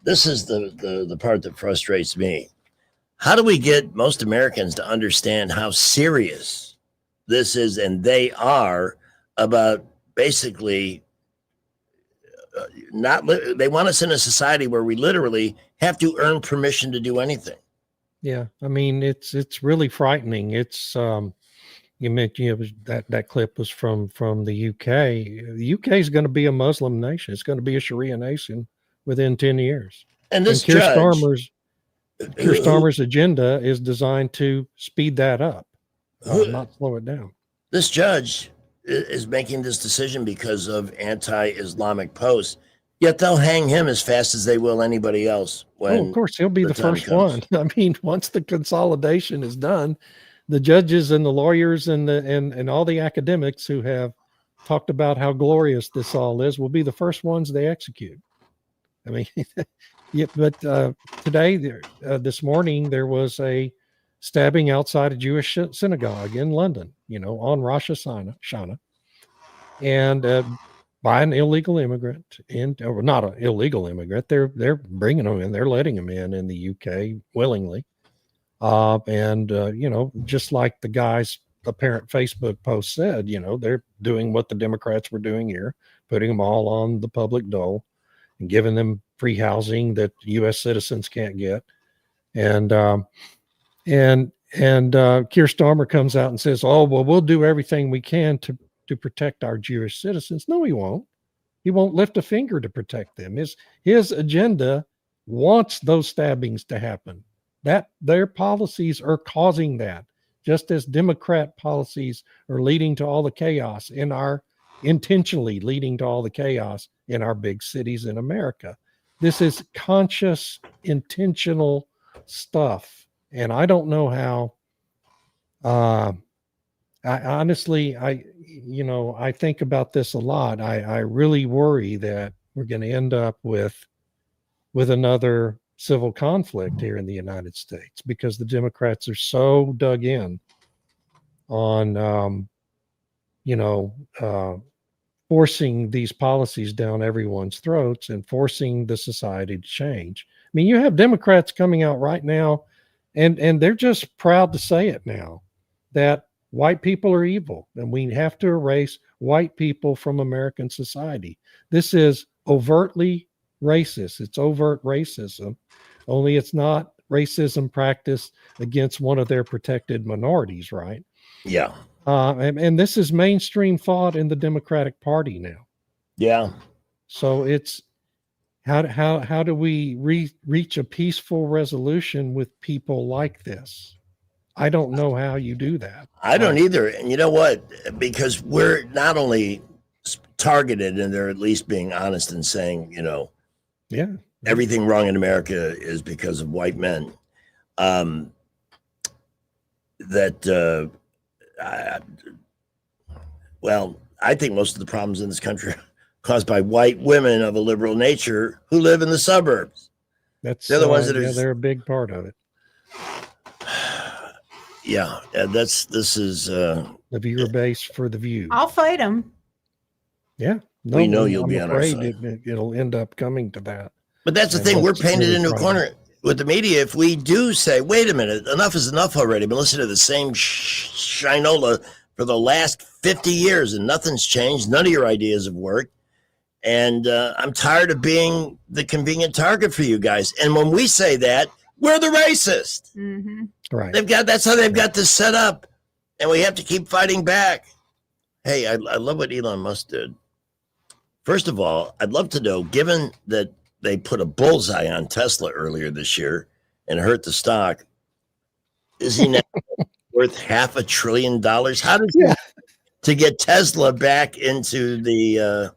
Speaker 7: this is the part that frustrates me. How do we get most Americans to understand how serious this is, and they are, about basically they want us in a society where we literally have to earn permission to do anything.
Speaker 1: Yeah, I mean, it's really frightening. It's you mentioned that clip was from the UK. The UK is going to be a Muslim nation. It's going to be a Sharia nation within 10 years.
Speaker 7: And this
Speaker 1: Keir
Speaker 7: judge,
Speaker 1: Starmer's agenda is designed to speed that up, not slow it down.
Speaker 7: This judge is making this decision because of anti-Islamic posts, yet they'll hang him as fast as they will anybody else.
Speaker 1: Of course, he'll be the first one. I mean, once the consolidation is done, the judges and the lawyers and all the academics who have talked about how glorious this all is will be the first ones they execute. I mean, yeah, but this morning, there was a stabbing outside a Jewish synagogue in London, on Rosh Hashanah, and by an illegal immigrant, or not an illegal immigrant. They're bringing them in. They're letting them in the UK willingly, just like the guy's apparent Facebook post said, they're doing what the Democrats were doing here, putting them all on the public dole and giving them free housing that U.S. citizens can't get, and Keir Starmer comes out and says, "Oh, well, we'll do everything we can to protect our Jewish citizens." No, he won't. He won't lift a finger to protect them. His agenda wants those stabbings to happen. That their policies are causing that, just as Democrat policies are leading to all the chaos intentionally leading to all the chaos in our big cities in America. This is conscious, intentional stuff. And I don't know how, I think about this a lot. I really worry that we're going to end up with another civil conflict here in the United States, because the Democrats are so dug in on, forcing these policies down everyone's throats and forcing the society to change. I mean, you have Democrats coming out right now, and they're just proud to say it now, that white people are evil and we have to erase white people from American society. This is overtly racist. It's overt racism, only it's not racism practiced against one of their protected minorities, right?
Speaker 7: Yeah.
Speaker 1: And this is mainstream thought in the Democratic Party now.
Speaker 7: Yeah.
Speaker 1: So it's how do we reach a peaceful resolution with people like this? I don't know how you do that.
Speaker 7: I don't either. And you know what? Because we're not only targeted, and they're at least being honest and saying, everything wrong in America is because of white men. I think most of the problems in this country are caused by white women of a liberal nature who live in the suburbs. They're the ones that are.
Speaker 1: They're a big part of it.
Speaker 7: Yeah, this is
Speaker 1: the viewer base for the view.
Speaker 4: I'll fight them.
Speaker 1: Yeah,
Speaker 7: we know you'll be on our side.
Speaker 1: It'll end up coming to that.
Speaker 7: But that's the thing. We're painted into a corner with the media. If we do say, "Wait a minute, enough is enough already," but listen to the same shinola for the last 50 years and nothing's changed. None of your ideas have worked. And I'm tired of being the convenient target for you guys. And when we say that, we're the racist.
Speaker 4: Mm-hmm.
Speaker 1: Right.
Speaker 7: That's how they've got this set up. And we have to keep fighting back. Hey, I love what Elon Musk did. First of all, I'd love to know, given that they put a bullseye on Tesla earlier this year and hurt the stock, is he now worth $500 billion? How does he to get Tesla back into the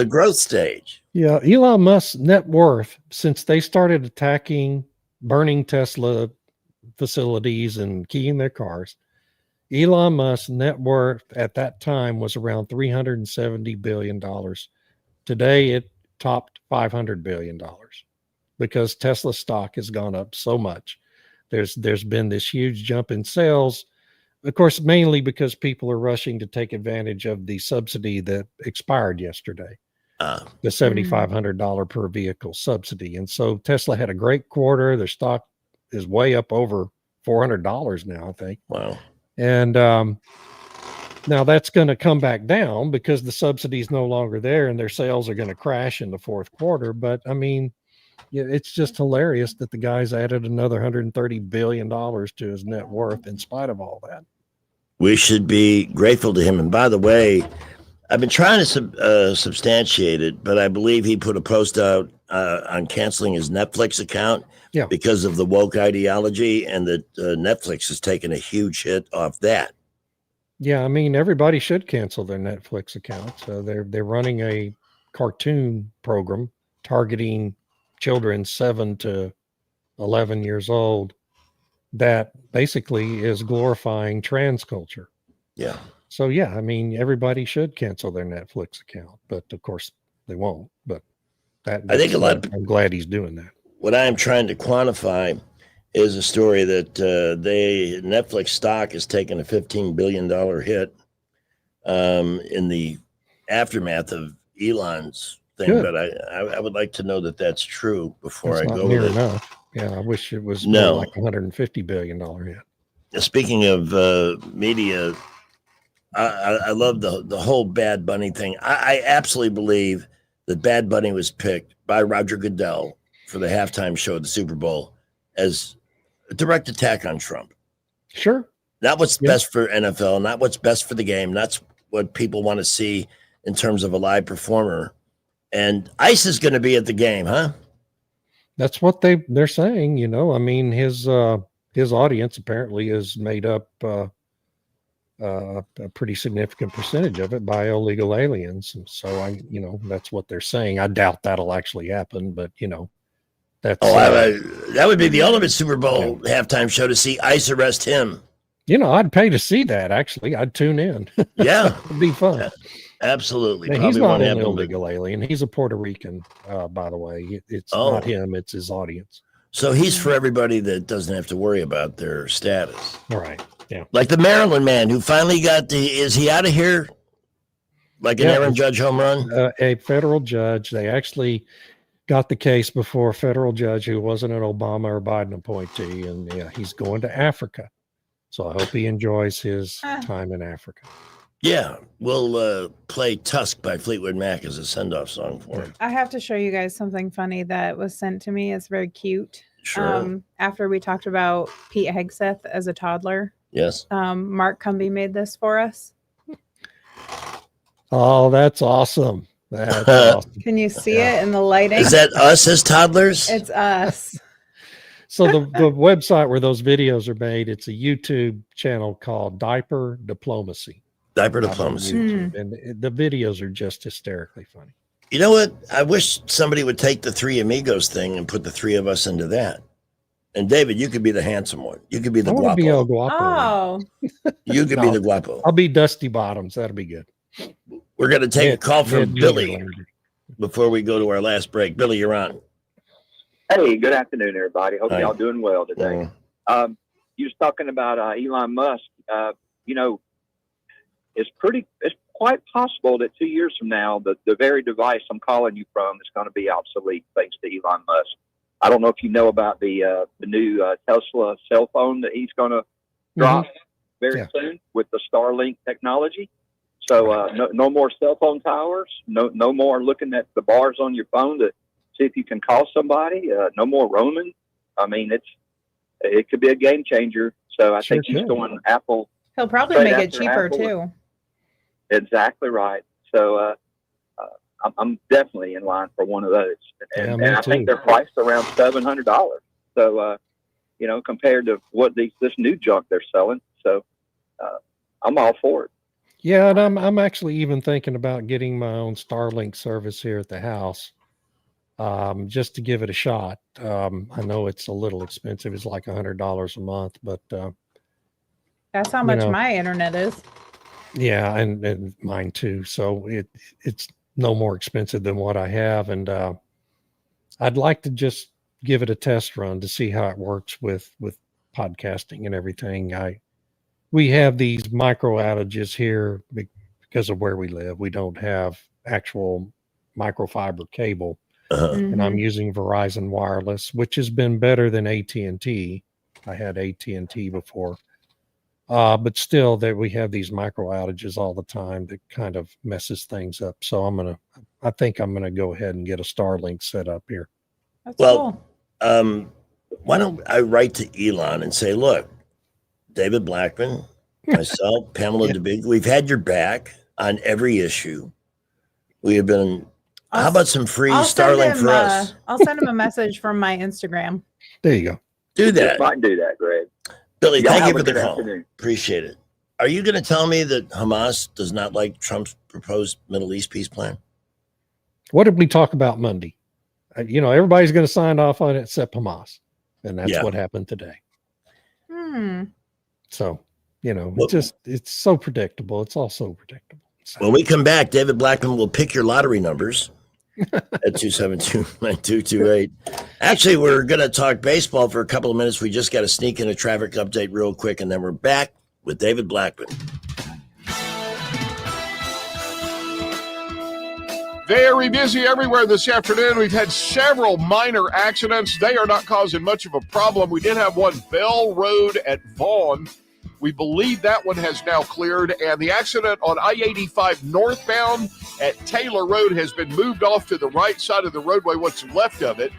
Speaker 7: growth stage?
Speaker 1: Yeah, Elon Musk's net worth, since they started burning Tesla facilities and keying their cars, Elon Musk's net worth at that time was around $370 billion. Today, it topped $500 billion because Tesla stock has gone up so much. There's been this huge jump in sales, of course, mainly because people are rushing to take advantage of the subsidy that expired yesterday. the $7,500 per vehicle subsidy. And so Tesla had a great quarter. Their stock is way up over $400 now, I think.
Speaker 7: Wow.
Speaker 1: And now that's going to come back down because the subsidy is no longer there and their sales are going to crash in the fourth quarter. But I mean, it's just hilarious that the guy's added another $130 billion to his net worth in spite of all that.
Speaker 7: We should be grateful to him. And by the way, I've been trying to substantiate it, but I believe he put a post out on canceling his Netflix account because of the woke ideology, and that Netflix has taken a huge hit off that.
Speaker 1: Yeah, I mean, everybody should cancel their Netflix accounts. They're running a cartoon program targeting children 7 to 11 years old that basically is glorifying trans culture.
Speaker 7: Yeah.
Speaker 1: So, yeah, I mean, everybody should cancel their Netflix account, but of course they won't. But
Speaker 7: I think
Speaker 1: I'm glad he's doing that.
Speaker 7: What I am trying to quantify is a story that Netflix stock has taken a $15 billion hit in the aftermath of Elon's thing.
Speaker 1: Good.
Speaker 7: But I would like to know that that's true before
Speaker 1: That's
Speaker 7: I
Speaker 1: not
Speaker 7: go
Speaker 1: near
Speaker 7: with it.
Speaker 1: enough. Yeah, I wish it was
Speaker 7: No.
Speaker 1: more like $150 billion hit.
Speaker 7: Speaking of media, I love the whole Bad Bunny thing. I absolutely believe that Bad Bunny was picked by Roger Goodell for the halftime show at the Super Bowl as a direct attack on Trump.
Speaker 1: Sure.
Speaker 7: Not what's best for NFL, not what's best for the game, not what people want to see in terms of a live performer. And ICE is going to be at the game, huh?
Speaker 1: That's what they're saying, you know. I mean, his audience apparently is made up a pretty significant percentage of it by illegal aliens. And so that's what they're saying. I doubt that'll actually happen, but that's
Speaker 7: that would be the ultimate Super Bowl halftime show to see ICE arrest him.
Speaker 1: I'd pay to see that. Actually, I'd tune in.
Speaker 7: Yeah,
Speaker 1: it'd be fun.
Speaker 7: Yeah, absolutely.
Speaker 1: Now, he's not an illegal alien. He's a Puerto Rican, by the way. It's not him. It's his audience.
Speaker 7: So he's for everybody that doesn't have to worry about their status.
Speaker 1: All right. Yeah.
Speaker 7: Like the Maryland man who finally is he out of here? Like an Aaron Judge home run?
Speaker 1: A federal judge. They actually got the case before a federal judge who wasn't an Obama or Biden appointee. And he's going to Africa. So I hope he enjoys his time in Africa.
Speaker 7: Yeah, we'll play Tusk by Fleetwood Mac as a send-off song for him.
Speaker 4: I have to show you guys something funny that was sent to me. It's very cute.
Speaker 7: Sure.
Speaker 4: After we talked about Pete Hegseth as a toddler.
Speaker 7: Yes.
Speaker 4: Mark Cumby made this for us.
Speaker 1: Oh, that's awesome. That's awesome.
Speaker 4: Can you see it in the lighting?
Speaker 7: Is that us as toddlers?
Speaker 4: It's us.
Speaker 1: So the website where those videos are made, it's a YouTube channel called Diaper Diplomacy.
Speaker 7: Diaper Diplomacy.
Speaker 1: And the videos are just hysterically funny.
Speaker 7: You know what? I wish somebody would take the Three Amigos thing and put the three of us into that. And David, you could be the handsome one. You could be the guapo.
Speaker 1: Be El Guapo.
Speaker 4: Oh.
Speaker 7: You could be the guapo.
Speaker 1: I'll be Dusty Bottoms. That'll be good.
Speaker 7: We're going to take a call from Billy before we go to our last break. Billy, you're on.
Speaker 12: Hey, good afternoon, everybody. Hope y'all doing well today. You was talking about Elon Musk. It's quite possible that 2 years from now, the very device I'm calling you from is going to be obsolete thanks to Elon Musk. I don't know if you know about the new Tesla cell phone that he's going to drop very soon with the Starlink technology. So no more cell phone towers. No more looking at the bars on your phone to see if you can call somebody. No more roaming. I mean, it could be a game changer. So I think he's going Apple.
Speaker 4: He'll probably make it cheaper too.
Speaker 12: Exactly right. So I'm definitely in line for one of those, and I think they're priced around $700. So compared to what this new junk they're selling. So I'm all for it.
Speaker 1: Yeah, and I'm actually even thinking about getting my own Starlink service here at the house, just to give it a shot. I know it's a little expensive; it's like $100 a month, but
Speaker 4: that's how much my internet is.
Speaker 1: Yeah, and mine too. So it's no more expensive than what I have, and I'd like to just give it a test run to see how it works with podcasting and everything. We have these micro outages here because of where we live. We don't have actual microfiber cable,
Speaker 7: Mm-hmm.
Speaker 1: and I'm using Verizon Wireless, which has been better than AT&T. I had AT&T before. But still, that we have these micro outages all the time that kind of messes things up. So I think I'm gonna go ahead and get a Starlink set up here.
Speaker 4: That's
Speaker 7: Well,
Speaker 4: cool.
Speaker 7: why don't I write to Elon and say, look, David Blackman, myself, Pamela DeBig, we've had your back on every issue. We have been. How about some free Starlink for us?
Speaker 4: I'll send him a message from my Instagram.
Speaker 1: There you go.
Speaker 7: Do that.
Speaker 12: Just might do that, Greg.
Speaker 7: Billy,
Speaker 12: Y'all
Speaker 7: thank you
Speaker 12: have
Speaker 7: for
Speaker 12: a
Speaker 7: the
Speaker 12: good
Speaker 7: call.
Speaker 12: afternoon.
Speaker 7: Appreciate it. Are you going to tell me that Hamas does not like Trump's proposed Middle East peace plan?
Speaker 1: What did we talk about Monday? Everybody's going to sign off on it except Hamas, and that's what happened today. So, it's so predictable. It's all so predictable.
Speaker 7: When we come back, David Blackman will pick your lottery numbers at 272-9228. Actually, we're going to talk baseball for a couple of minutes. We just got to sneak in a traffic update real quick, and then we're back with David Blackman.
Speaker 5: Very busy everywhere this afternoon. We've had several minor accidents. They are not causing much of a problem. We did have one Bell Road at Vaughn. We believe that one has now cleared. And the accident on I-85 northbound at Taylor Road has been moved off to the right side of the roadway, what's left of it.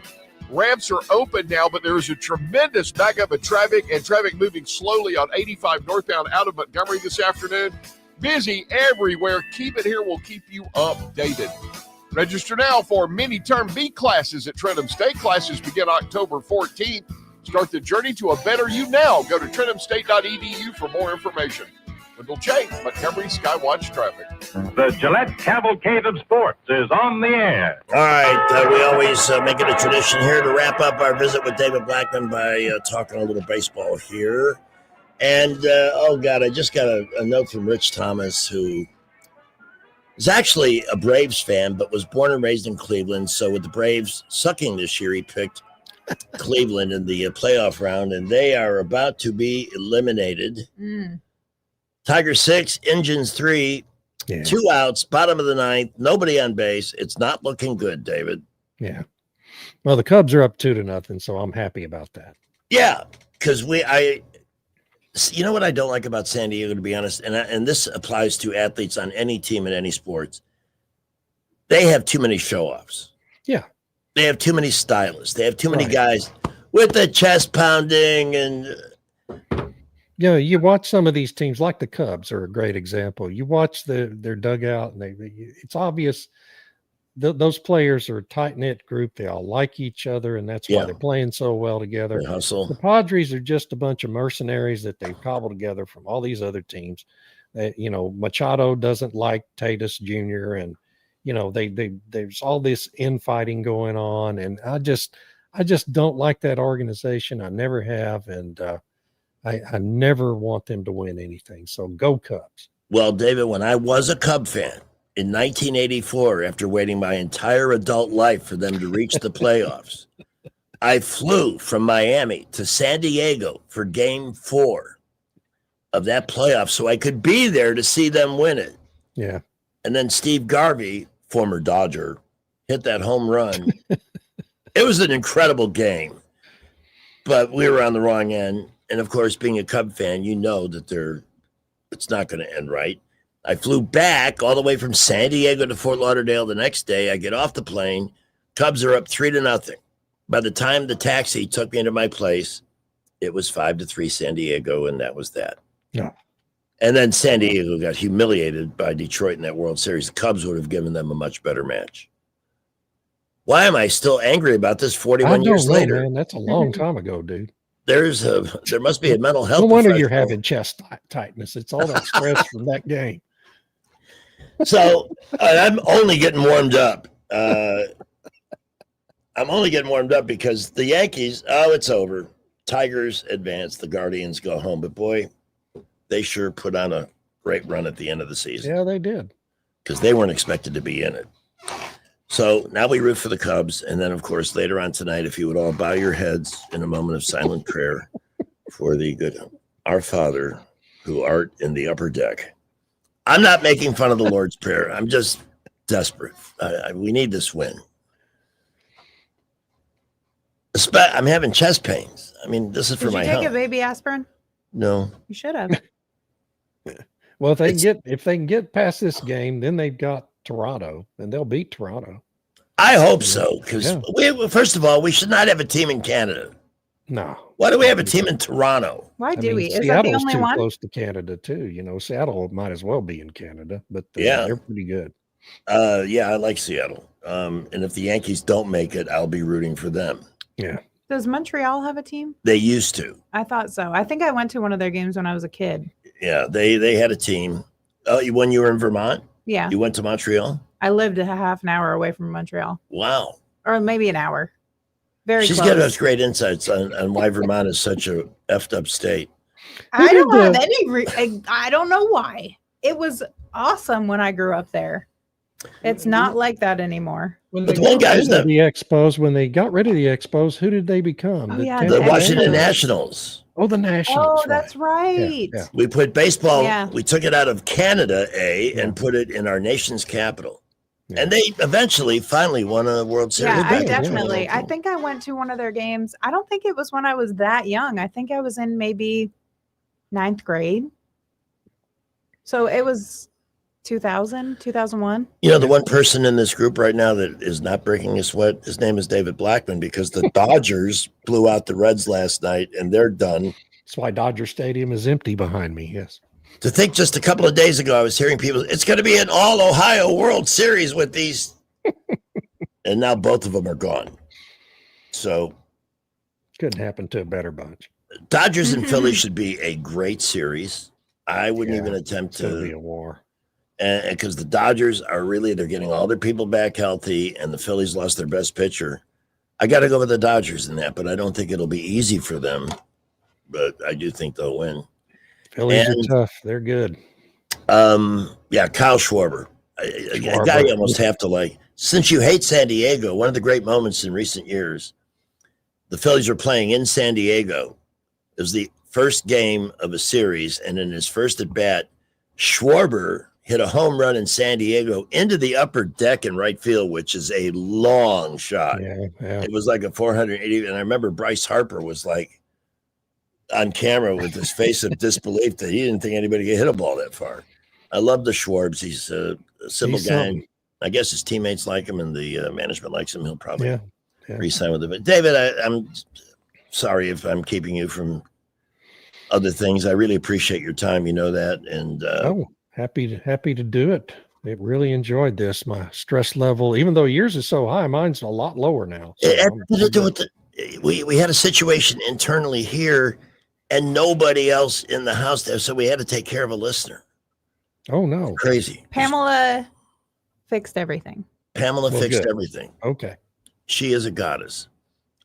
Speaker 5: Ramps are open now, but there is a tremendous backup of traffic and traffic moving slowly on 85 northbound out of Montgomery this afternoon. Busy everywhere. Keep it here. We'll keep you updated. Register now for mini-term B classes at Trentham State. Classes begin October 14th. Start the journey to a better you now. Go to trenthamstate.edu for more information. Wendell Chase, Montgomery Skywatch Traffic.
Speaker 11: The Gillette Cavalcade of Sports is on the air.
Speaker 7: All right. We always make it a tradition here to wrap up our visit with David Blackman by talking a little baseball here. And, I just got a note from Rich Thomas, who is actually a Braves fan, but was born and raised in Cleveland. So with the Braves sucking this year, he picked Cleveland in the playoff round, and they are about to be eliminated. Tigers 6, Indians 3, 2 outs, bottom of the ninth, nobody on base. It's not looking good, David.
Speaker 1: Yeah. Well, the Cubs are up 2-0, so I'm happy about that.
Speaker 7: Yeah, because you know what I don't like about San Diego, to be honest, and this applies to athletes on any team in any sports. They have too many show-offs.
Speaker 1: Yeah.
Speaker 7: They have too many stylists. They have too many guys with the chest pounding and.
Speaker 1: You watch some of these teams, like the Cubs are a great example. You watch their dugout, and it's obvious those players are a tight-knit group. They all like each other, and that's why they're playing so well together.
Speaker 7: They hustle. The
Speaker 1: Padres are just a bunch of mercenaries that they've cobbled together from all these other teams. Machado doesn't like Tatis Jr., and there's all this infighting going on, and I just don't like that organization. I never have, and I never want them to win anything. So go Cubs.
Speaker 7: Well, David, when I was a Cub fan in 1984, after waiting my entire adult life for them to reach the playoffs, I flew from Miami to San Diego for Game 4 of that playoff so I could be there to see them win it.
Speaker 1: Yeah.
Speaker 7: And then Steve Garvey, former Dodger, hit that home run. It was an incredible game, but we were on the wrong end. And, of course, being a Cub fan, you know that it's not going to end right. I flew back all the way from San Diego to Fort Lauderdale the next day. I get off the plane. Cubs are up 3-0. By the time the taxi took me into my place, it was 5-3 San Diego, and that was that.
Speaker 1: Yeah.
Speaker 7: And then San Diego got humiliated by Detroit in that World Series. The Cubs would have given them a much better match. Why am I still angry about this 41 years later?
Speaker 1: Man, that's a long time ago, dude.
Speaker 7: There must be a mental health.
Speaker 1: No wonder you're having chest tightness. It's all that stress from that game.
Speaker 7: So I'm only getting warmed up. Because the Yankees, it's over. Tigers advance. The Guardians go home. But boy, they sure put on a great run at the end of the season.
Speaker 1: Yeah, they did.
Speaker 7: Because they weren't expected to be in it. So now we root for the Cubs. And then, of course, later on tonight, if you would all bow your heads in a moment of silent prayer for the good Our Father, who art in the upper deck. I'm not making fun of the Lord's Prayer. I'm just desperate. We need this win. I'm having chest pains. I mean, this is for
Speaker 4: Did
Speaker 7: my
Speaker 4: you take
Speaker 7: health.
Speaker 4: a baby aspirin?
Speaker 7: No.
Speaker 4: You should have.
Speaker 1: Well, if they can get past this game, then they've got Toronto, and they'll beat Toronto.
Speaker 7: I hope so, because first of all, we should not have a team in Canada.
Speaker 1: No.
Speaker 7: Why do we have a team in Toronto?
Speaker 4: Why do we? Is
Speaker 1: Seattle's
Speaker 4: that the only
Speaker 1: too
Speaker 4: one?
Speaker 1: close to Canada too. You know, Seattle might as well be in Canada, but
Speaker 7: Yeah.
Speaker 1: they're pretty good.
Speaker 7: Yeah, I like Seattle. And if the Yankees don't make it, I'll be rooting for them.
Speaker 1: Yeah.
Speaker 4: Does Montreal have a team?
Speaker 7: They used to.
Speaker 4: I thought so. I think I went to one of their games when I was a kid.
Speaker 7: Yeah, they had a team. Oh, when you were in Vermont?
Speaker 4: Yeah.
Speaker 7: You went to Montreal?
Speaker 4: I lived a half an hour away from Montreal.
Speaker 7: Wow.
Speaker 4: Or maybe an hour. Very
Speaker 7: She's
Speaker 4: close.
Speaker 7: giving us great insights on why Vermont is such a effed up state.
Speaker 4: I don't have any. I don't know why. It was awesome when I grew up there. It's not like that anymore.
Speaker 1: When they got rid of the Expos, who did they become?
Speaker 7: The Washington Nationals.
Speaker 1: Oh, the Nationals.
Speaker 4: Oh, that's right.
Speaker 1: Yeah.
Speaker 7: We put baseball,
Speaker 4: Yeah.
Speaker 7: we took it out of Canada, and put it in our nation's capital. And they eventually finally won a World Series.
Speaker 4: Yeah, I definitely. I think I went to one of their games. I don't think it was when I was that young. I think I was in maybe 9th grade. So it was 2000, 2001.
Speaker 7: You know, the one person in this group right now that is not breaking a sweat, his name is David Blackman, because the Dodgers blew out the Reds last night and they're done.
Speaker 1: That's why Dodger Stadium is empty behind me. Yes.
Speaker 7: To think just a couple of days ago, I was hearing people, it's going to be an all Ohio World Series with these. And now both of them are gone. So
Speaker 1: couldn't happen to a better bunch.
Speaker 7: Dodgers and Phillies should be a great series. I wouldn't even attempt to
Speaker 1: be a war.
Speaker 7: And because the Dodgers are really, they're getting all their people back healthy, and the Phillies lost their best pitcher. I got to go with the Dodgers in that, but I don't think it'll be easy for them. But I do think they'll win.
Speaker 1: Phillies are tough. They're good.
Speaker 7: Yeah, Kyle Schwarber. A guy you almost have to like. Since you hate San Diego, one of the great moments in recent years, the Phillies were playing in San Diego. It was the first game of a series, and in his first at bat, Schwarber hit a home run in San Diego into the upper deck in right field, which is a long shot.
Speaker 1: Yeah.
Speaker 7: It was like a 480. And I remember Bryce Harper was like on camera with his face of disbelief that he didn't think anybody could hit a ball that far. I love the Schwarbs. He's a simple
Speaker 1: He's
Speaker 7: guy.
Speaker 1: something.
Speaker 7: I guess his teammates like him and the management likes him. He'll probably
Speaker 1: Yeah.
Speaker 7: re-sign with him. But David, I'm sorry if I'm keeping you from other things. I really appreciate your time. You know that. And
Speaker 1: happy to do it. I really enjoyed this. My stress level, even though yours is so high, mine's a lot lower now. So
Speaker 7: it had to do with we had a situation internally here and nobody else in the house there. So we had to take care of a listener.
Speaker 1: Oh no.
Speaker 7: Crazy.
Speaker 4: Pamela fixed everything.
Speaker 7: Pamela fixed
Speaker 1: good.
Speaker 7: everything.
Speaker 1: Okay.
Speaker 7: She is a goddess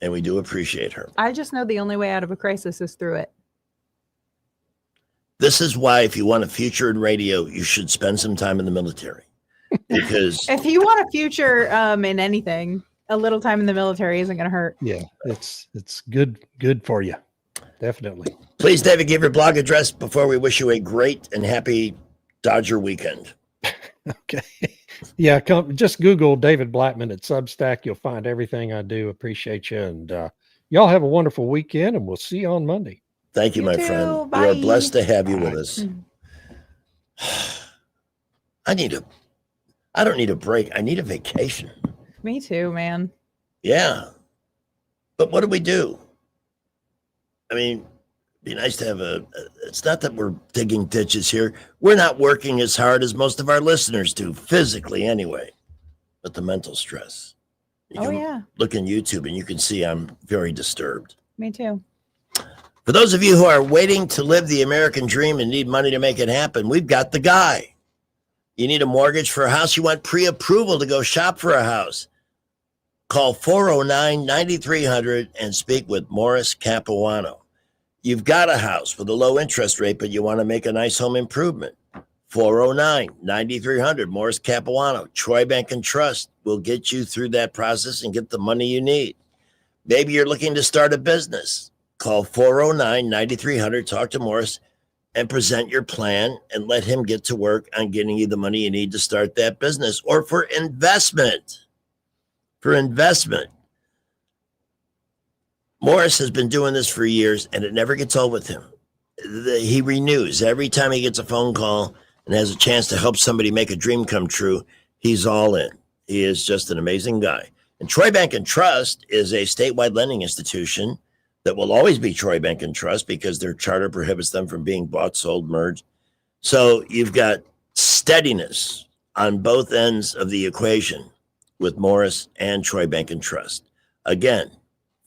Speaker 7: and we do appreciate her.
Speaker 4: I just know the only way out of a crisis is through it.
Speaker 7: This is why if you want a future in radio, you should spend some time in the military. Because
Speaker 4: If you want a future in anything, a little time in the military isn't going to hurt.
Speaker 1: Yeah, it's good for you. Definitely.
Speaker 7: please, David, give your blog address before we wish you a great and happy Dodger weekend.
Speaker 1: Okay. Yeah, just Google David Blackman at Substack. You'll find everything I do. Appreciate you. And y'all have a wonderful weekend, and we'll see you on Monday.
Speaker 7: Thank you, my friend. We are blessed to have you with us. I don't need a break. I need a vacation.
Speaker 4: Me too, man.
Speaker 7: Yeah. But what do we do? I mean, it'd be nice to have it's not that we're digging ditches here. We're not working as hard as most of our listeners do, physically anyway, but the mental stress. You can look in YouTube and you can see I'm very disturbed.
Speaker 4: Me too.
Speaker 7: For those of you who are waiting to live the American dream and need money to make it happen, we've got the guy. You need a mortgage for a house. You want pre-approval to go shop for a house. Call 409-9300 and speak with Morris Capuano. You've got a house with a low interest rate, but you want to make a nice home improvement. 409-9300, Morris Capuano. Troy Bank and Trust will get you through that process and get the money you need. Maybe you're looking to start a business. Call 409-9300. Talk to Morris. and present your plan and let him get to work on getting you the money you need to start that business or for investment. Morris has been doing this for years, and it never gets old with him. He renews every time he gets a phone call and has a chance to help somebody make a dream come true. He's all in. He is just an amazing guy. And Troy Bank and Trust is a statewide lending institution that will always be Troy Bank and Trust because their charter prohibits them from being bought, sold, merged. So you've got steadiness on both ends of the equation with Morris and Troy Bank and Trust. Again,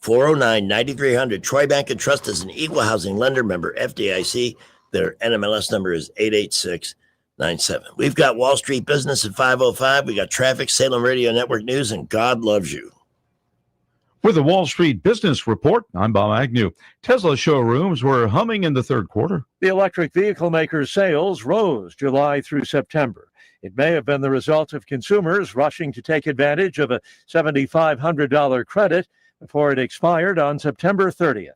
Speaker 7: 409-9300. Troy Bank and Trust is an equal housing lender, member FDIC. Their NMLS number is 88697. We've got Wall Street Business at 5:05. We got traffic, Salem Radio Network News, and God loves you.
Speaker 13: With the Wall Street Business Report, I'm Bob Agnew. Tesla showrooms were humming in the third quarter.
Speaker 15: The electric vehicle maker's sales rose July through September. It may have been the result of consumers rushing to take advantage of a $7,500 credit before it expired on September 30th.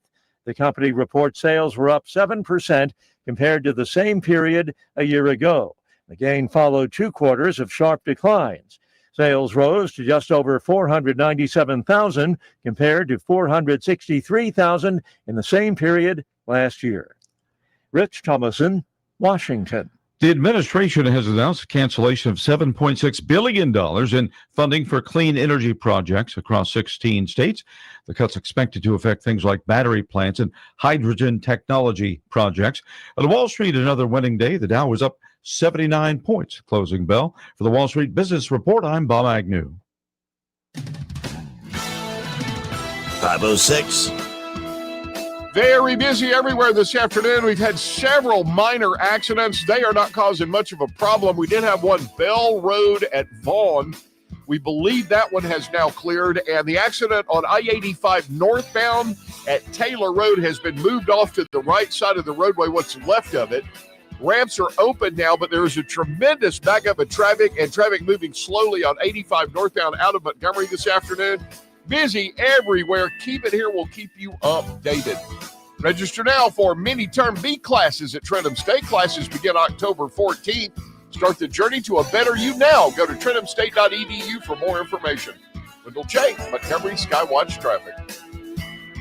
Speaker 15: The company reports sales were up 7% compared to the same period a year ago. The gain followed 2 quarters of sharp declines. Sales rose to just over 497,000 compared to 463,000 in the same period last year. Rich Thomason, Washington.
Speaker 13: The administration has announced a cancellation of $7.6 billion in funding for clean energy projects across 16 states. The cuts expected to affect things like battery plants and hydrogen technology projects. On Wall Street, another winning day. The Dow was up 79 points. Closing bell. For the Wall Street Business Report, I'm Bob Agnew.
Speaker 7: 5:06.
Speaker 5: Very busy everywhere this afternoon. We've had several minor accidents. They are not causing much of a problem. We did have one Bell Road at Vaughn. We believe that one has now cleared. And the accident on I-85 northbound at Taylor Road has been moved off to the right side of the roadway, what's left of it. Ramps are open now, but there is a tremendous backup of traffic and traffic moving slowly on 85 northbound out of Montgomery this afternoon. Busy everywhere. Keep it here. We'll keep you updated. Register now for mini-term B classes at Trentham State. Classes begin October 14th. Start the journey to a better you now. Go to trenthamstate.edu for more information. Wendell J., Montgomery Skywatch Traffic.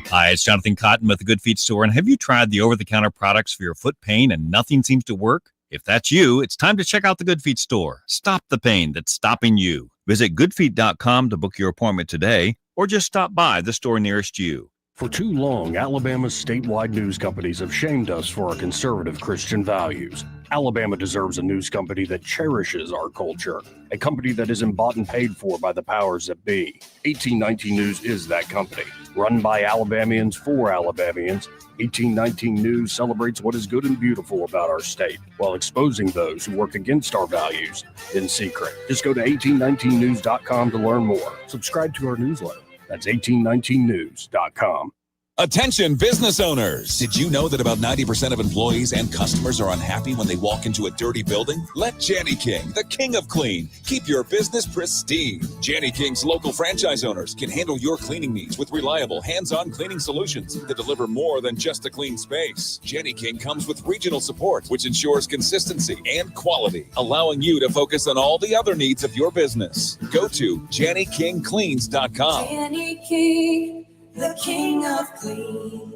Speaker 20: Hi, it's Jonathan Cotton with the Good Feet Store. And have you tried the over-the-counter products for your foot pain and nothing seems to work? If that's you, it's time to check out the Good Feet Store. Stop the pain that's stopping you. Visit goodfeet.com to book your appointment today, or just stop by the store nearest you.
Speaker 21: For too long, Alabama's statewide news companies have shamed us for our conservative Christian values. Alabama deserves a news company that cherishes our culture, a company that isn't bought and paid for by the powers that be. 1819 News is that company. Run by Alabamians for Alabamians, 1819 News celebrates what is good and beautiful about our state while exposing those who work against our values in secret. Just go to 1819news.com to learn more. Subscribe to our newsletter. That's 1819news.com.
Speaker 22: Attention business owners. Did you know that about 90% of employees and customers are unhappy when they walk into a dirty building? Let Janny King, the king of clean, keep your business pristine. Janny King's local franchise owners can handle your cleaning needs with reliable, hands-on cleaning solutions that deliver more than just a clean space. Janny King comes with regional support, which ensures consistency and quality, allowing you to focus on all the other needs of your business. Go to JannyKingCleans.com.
Speaker 17: Janny King, the king of clean.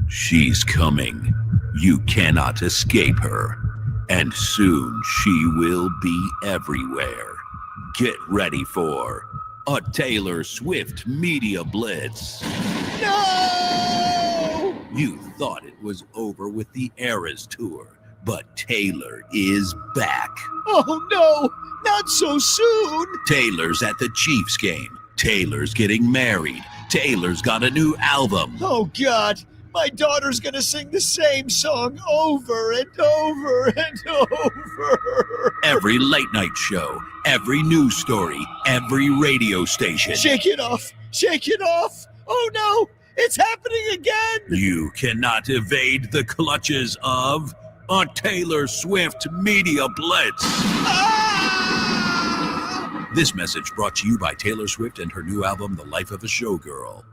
Speaker 3: She's coming. You cannot escape her. And soon she will be everywhere. Get ready for a Taylor Swift media blitz.
Speaker 17: No!
Speaker 3: You thought it was over with the Eras Tour, but Taylor is back.
Speaker 17: Oh no, not so soon.
Speaker 3: Taylor's at the Chiefs game. Taylor's getting married. Taylor's got a new album.
Speaker 17: Oh God, my daughter's gonna sing the same song over and over and over.
Speaker 3: Every late night show, every news story, every radio station.
Speaker 17: Shake it off, shake it off. Oh no, it's happening again.
Speaker 3: You cannot evade the clutches of a Taylor Swift media blitz. This message brought to you by Taylor Swift and her new album, The Life of a Showgirl.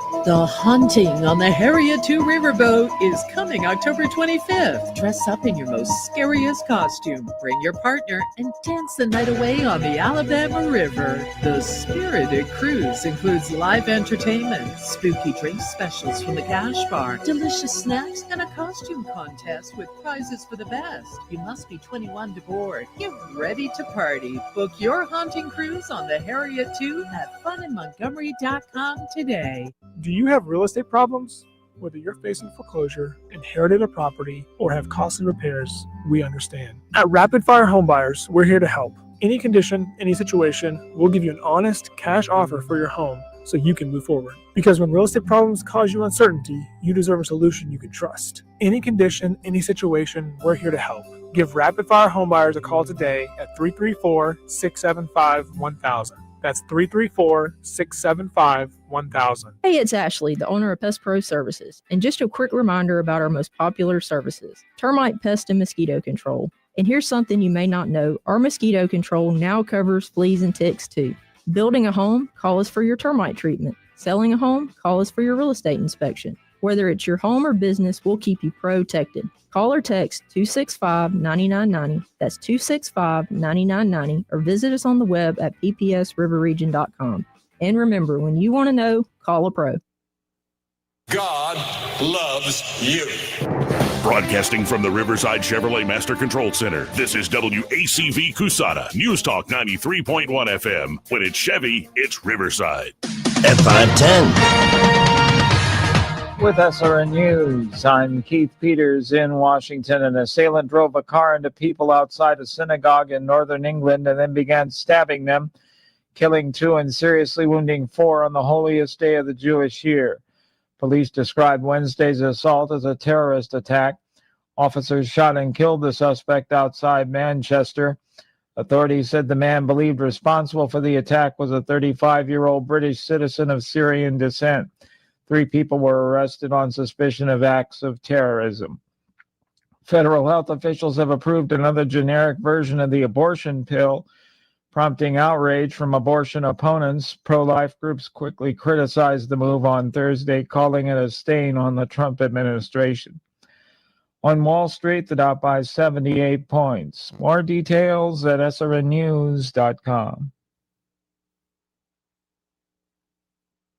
Speaker 6: The Haunting on the Harriet 2 Riverboat is coming October 25th. Dress up in your most scariest costume, bring your partner, and dance the night away on the Alabama River. The spirited cruise includes live entertainment, spooky drink specials from the Cash Bar, delicious snacks, and a costume contest with prizes for the best. You must be 21 to board. Get ready to party. Book your haunting cruise on the Harriet 2 at funinmontgomery.com today.
Speaker 8: Do you have real estate problems? Whether you're facing foreclosure, inherited a property, or have costly repairs, we understand. At Rapid Fire Homebuyers, we're here to help. Any condition, any situation, we'll give you an honest cash offer for your home so you can move forward. Because when real estate problems cause you uncertainty, you deserve a solution you can trust. Any condition, any situation, we're here to help. Give Rapid Fire Homebuyers a call today at 334-675-1000. That's 334-675-1000.
Speaker 23: Hey, it's Ashley, the owner of Pest Pro Services. And just a quick reminder about our most popular services, termite, pest, and mosquito control. And here's something you may not know. Our mosquito control now covers fleas and ticks too. Building a home, call us for your termite treatment. Selling a home, call us for your real estate inspection. Whether it's your home or business, we'll keep you protected. Call or text 265-9990. That's 265-9990. Or visit us on the web at ppsriverregion.com. And remember, when you want to know, call a pro.
Speaker 3: God loves you. Broadcasting from the Riverside Chevrolet Master Control Center, this is WACV Cusana, News Talk 93.1 FM. When it's Chevy, it's Riverside.
Speaker 7: At 510.
Speaker 24: With SRN News, I'm Keith Peters in Washington. An assailant drove a car into people outside a synagogue in northern England and then began stabbing them, killing 2 and seriously wounding 4 on the holiest day of the Jewish year. Police described Wednesday's assault as a terrorist attack. Officers shot and killed the suspect outside Manchester. Authorities said the man believed responsible for the attack was a 35-year-old British citizen of Syrian descent. 3 people were arrested on suspicion of acts of terrorism. Federal health officials have approved another generic version of the abortion pill, prompting outrage from abortion opponents. Pro-life groups quickly criticized the move on Thursday, calling it a stain on the Trump administration. On Wall Street, the Dow by 78 points. More details at srnnews.com.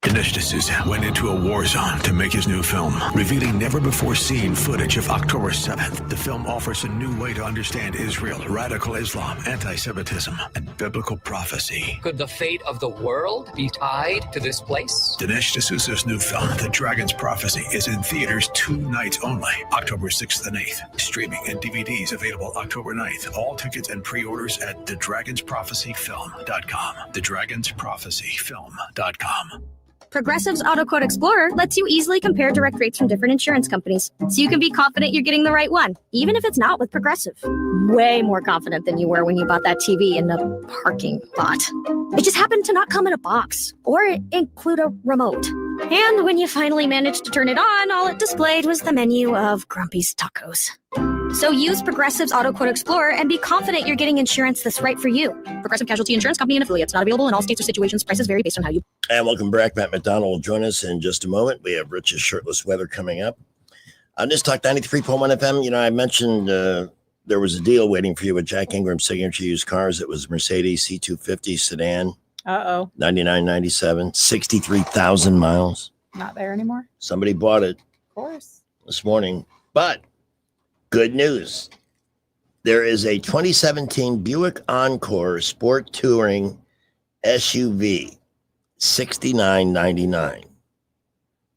Speaker 25: Dinesh D'Souza went into a war zone to make his new film, revealing never-before-seen footage of October 7th. The film offers a new way to understand Israel, radical Islam, anti-Semitism, and biblical prophecy.
Speaker 26: Could the fate of the world be tied to this place?
Speaker 25: Dinesh D'Souza's new film, The Dragon's Prophecy, is in theaters 2 nights only, October 6th and 8th. Streaming and DVDs available October 9th. All tickets and pre-orders at thedragonsprophecyfilm.com. Thedragonsprophecyfilm.com.
Speaker 27: Progressive's Auto Quote Explorer lets you easily compare direct rates from different insurance companies, so you can be confident you're getting the right one, even if it's not with Progressive. Way more confident than you were when you bought that TV in the parking lot. It just happened to not come in a box or include a remote. And when you finally managed to turn it on, all it displayed was the menu of Grumpy's Tacos. So use Progressive's Auto Quote Explorer and be confident you're getting insurance that's right for you. Progressive Casualty Insurance Company and affiliates. Not available in all states or situations. Prices vary based on how you...
Speaker 7: And welcome back. Matt McDonald will join us in just a moment. We have Rich's shirtless weather coming up. On News Talk 93.1 FM, you know, I mentioned there was a deal waiting for you with Jack Ingram Signature Used Cars. It was Mercedes C250 sedan.
Speaker 4: Uh-oh.
Speaker 7: 99.97, 63,000 miles.
Speaker 4: Not there anymore?
Speaker 7: Somebody bought it.
Speaker 4: Of course.
Speaker 7: This morning. But good news. There is a 2017 Buick Encore Sport Touring SUV, $69.99.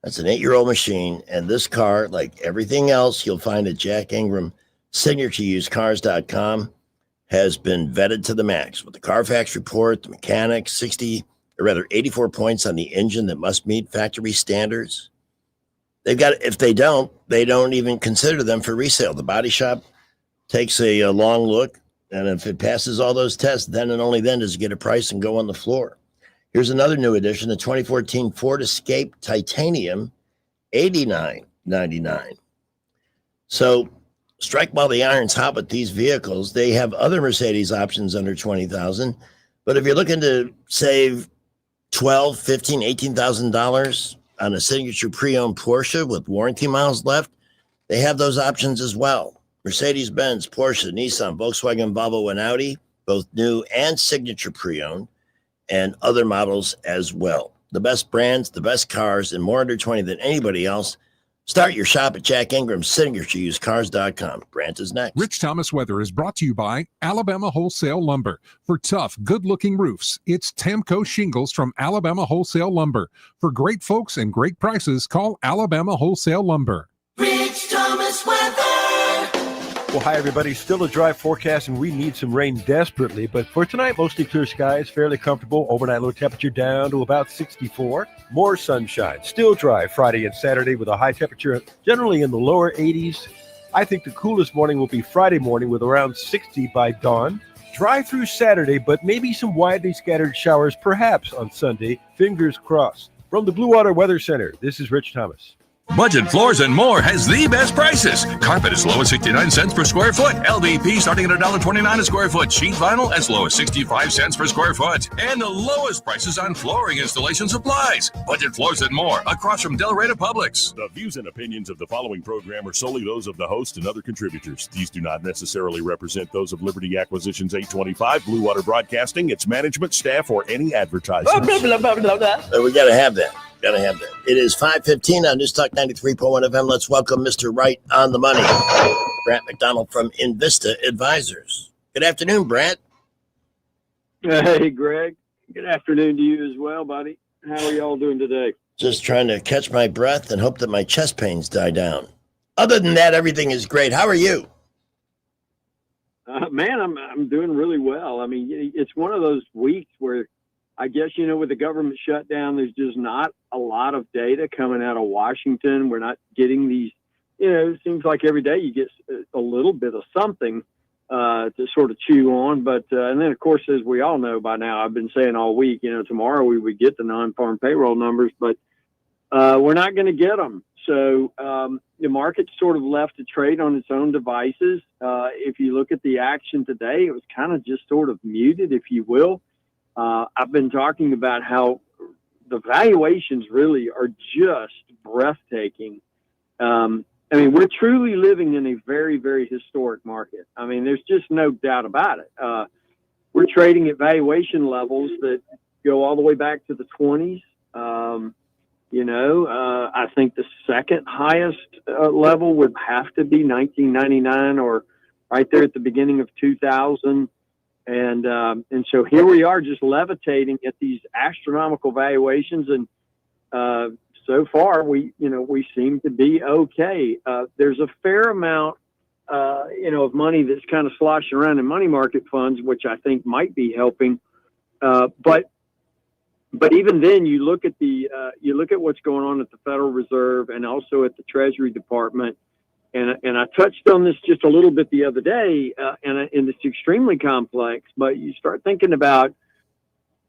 Speaker 7: That's an 8-year-old machine. And this car, like everything else you'll find at Jack Ingram, SignatureUsedCars.com, has been vetted to the max with the Carfax report, the mechanics, 84 points on the engine that must meet factory standards. They've got, if they don't even consider them for resale. The body shop takes a long look, and if it passes all those tests, then and only then does it get a price and go on the floor. Here's another new addition, the 2014 Ford Escape Titanium, $89.99. So strike while the iron's hot with these vehicles. They have other Mercedes options under $20,000, but if you're looking to save $12,000, $15,000, $18,000, on a signature pre-owned Porsche with warranty miles left, they have those options as well. Mercedes-Benz, Porsche, Nissan, Volkswagen, Volvo, and Audi, both new and signature pre-owned, and other models as well. The best brands, the best cars, and more under 20 than anybody else. Start your shop at Jack Ingram's SignatureUsedCars.com. Brant is next.
Speaker 2: Rich Thomas Weather is brought to you by Alabama Wholesale Lumber. For tough, good-looking roofs, it's Tamco Shingles from Alabama Wholesale Lumber. For great folks and great prices, call Alabama Wholesale Lumber.
Speaker 9: Rich Thomas Weather.
Speaker 10: Well, hi, everybody. Still a dry forecast, and we need some rain desperately. But for tonight, mostly clear skies, fairly comfortable. Overnight low temperature down to about 64. More sunshine. Still dry Friday and Saturday with a high temperature generally in the lower 80s. I think the coolest morning will be Friday morning with around 60 by dawn. Dry through Saturday, but maybe some widely scattered showers perhaps on Sunday. Fingers crossed. From the Blue Water Weather Center, this is Rich Thomas.
Speaker 3: Budget Floors and More has the best prices. Carpet as low as 69 cents per square foot. LVP starting at $1.29 a square foot. Sheet vinyl as low as 65 cents per square foot. And the lowest prices on flooring installation supplies. Budget Floors and More across from Delray Publix.
Speaker 14: The views and opinions of the following program are solely those of the host and other contributors. These do not necessarily represent those of Liberty Acquisitions 825, Blue Water Broadcasting, its management, staff, or any advertisers.
Speaker 7: We got to have that. Gotta have that. It is 5:15 on News Talk 93.1 FM. Let's welcome Mr. Right on the Money, Brant McDonald from Invista Advisors. Good afternoon, Brant.
Speaker 16: Hey, Greg. Good afternoon to you as well, buddy. How are y'all doing today?
Speaker 7: Just trying to catch my breath and hope that my chest pains die down. Other than that, everything is great. How are you?
Speaker 16: Man, I'm doing really well. I mean, it's one of those weeks where I guess, with the government shutdown, there's just not a lot of data coming out of Washington. We're not getting these, it seems like every day you get a little bit of something to sort of chew on. But, and then, of course, as we all know by now, I've been saying all week, tomorrow we would get the non-farm payroll numbers, but we're not going to get them. So the market's sort of left to trade on its own devices. If you look at the action today, it was kind of just sort of muted, if you will. I've been talking about how the valuations really are just breathtaking. We're truly living in a very, very historic market. I mean, there's just no doubt about it. We're trading at valuation levels that go all the way back to the 20s. I think the second highest level would have to be 1999 or right there at the beginning of 2000. And so here we are just levitating at these astronomical valuations. And so far we seem to be okay. There's a fair amount, of money that's kind of sloshing around in money market funds, which I think might be helping. But even then you look at what's going on at the Federal Reserve and also at the Treasury Department. And I touched on this just a little bit the other day, and it's extremely complex, but you start thinking about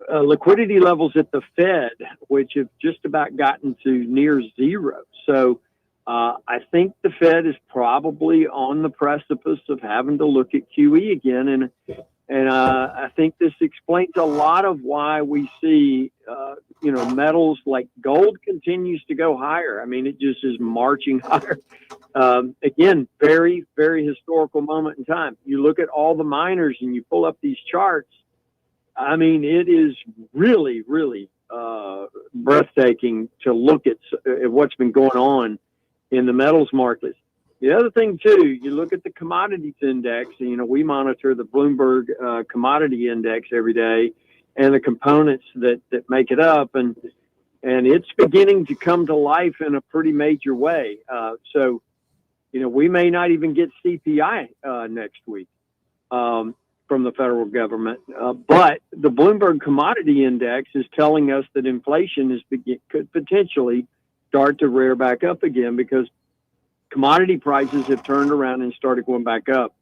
Speaker 16: liquidity levels at the Fed, which have just about gotten to near zero. So I think the Fed is probably on the precipice of having to look at QE again. And I think this explains a lot of why we see, metals like gold continues to go higher. I mean, it just is marching higher. Again, very, very historical moment in time. You look at all the miners and you pull up these charts. I mean, it is really, really breathtaking to look at what's been going on in the metals markets. The other thing, too, you look at the commodities index. We monitor the Bloomberg commodity index every day and the components that make it up. And it's beginning to come to life in a pretty major way. So, we may not even get CPI next week from the federal government. But the Bloomberg commodity index is telling us that inflation could potentially start to rear back up again because commodity prices have turned around and started going back up.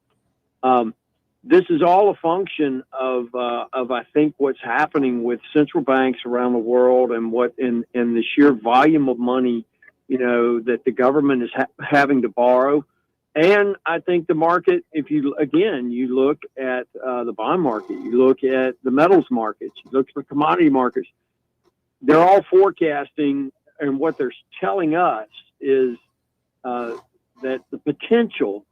Speaker 16: This is all a function of I think what's happening with central banks around the world and the sheer volume of money, that the government is having to borrow. And I think the market, if you look at the bond market, you look at the metals markets, you look at the commodity markets, they're all forecasting and what they're telling us is that the potential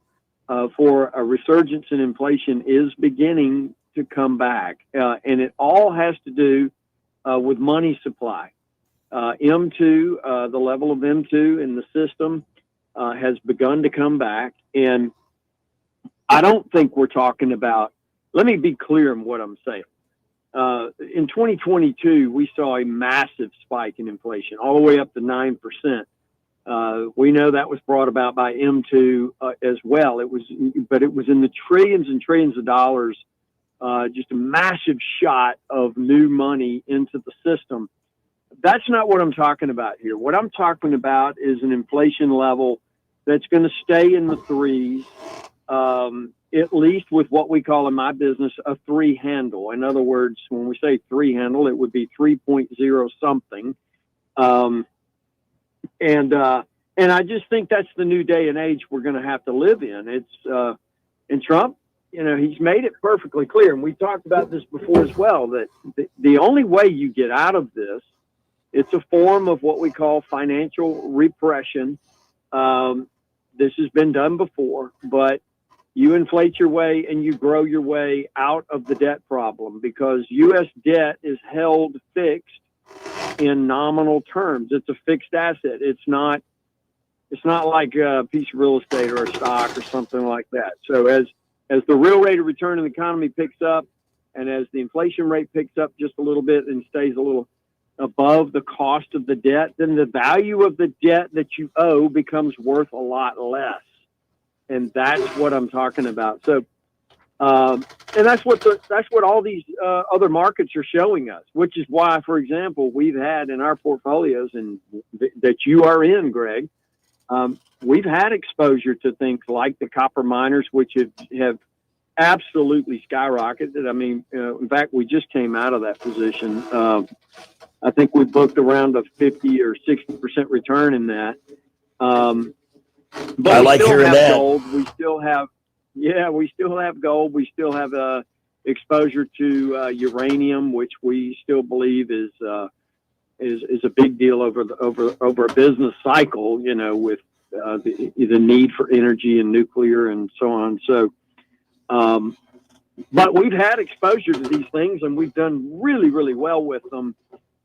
Speaker 16: for a resurgence in inflation is beginning to come back, and it all has to do with money supply. M2, the level of M2 in the system has begun to come back, and I don't think we're talking about. Let me be clear in what I'm saying. In 2022, we saw a massive spike in inflation, all the way up to 9%. We know that was brought about by M2 as well. But it was in the trillions and trillions of dollars, just a massive shot of new money into the system. That's not what I'm talking about here. What I'm talking about is an inflation level that's going to stay in the threes, at least with what we call in my business a 3 handle. In other words, when we say 3 handle, it would be 3.0 something. And I just think that's the new day and age we're going to have to live in. It's and Trump, he's made it perfectly clear, and we talked about this before as well, that the only way you get out of this, it's a form of what we call financial repression. This has been done before, but you inflate your way and you grow your way out of the debt problem, because U.S. debt is held fixed in nominal terms. It's a fixed asset. It's not like a piece of real estate or a stock or something like that. So as the real rate of return in the economy picks up, and as the inflation rate picks up just a little bit and stays a little above the cost of the debt, then the value of the debt that you owe becomes worth a lot less. And that's what I'm talking about. So, and that's what all these other markets are showing us, which is why, for example, we've had in our portfolios, and that you are in, Greg, we've had exposure to things like the copper miners, which have absolutely skyrocketed. I mean, in fact, we just came out of that position. I think we booked around a 50 or 60% return in that. But
Speaker 7: I like hearing that.
Speaker 16: Gold. We still have gold. We still have exposure to uranium, which we still believe is a big deal over a business cycle. With the need for energy and nuclear and so on. So, but we've had exposure to these things, and we've done really, really well with them.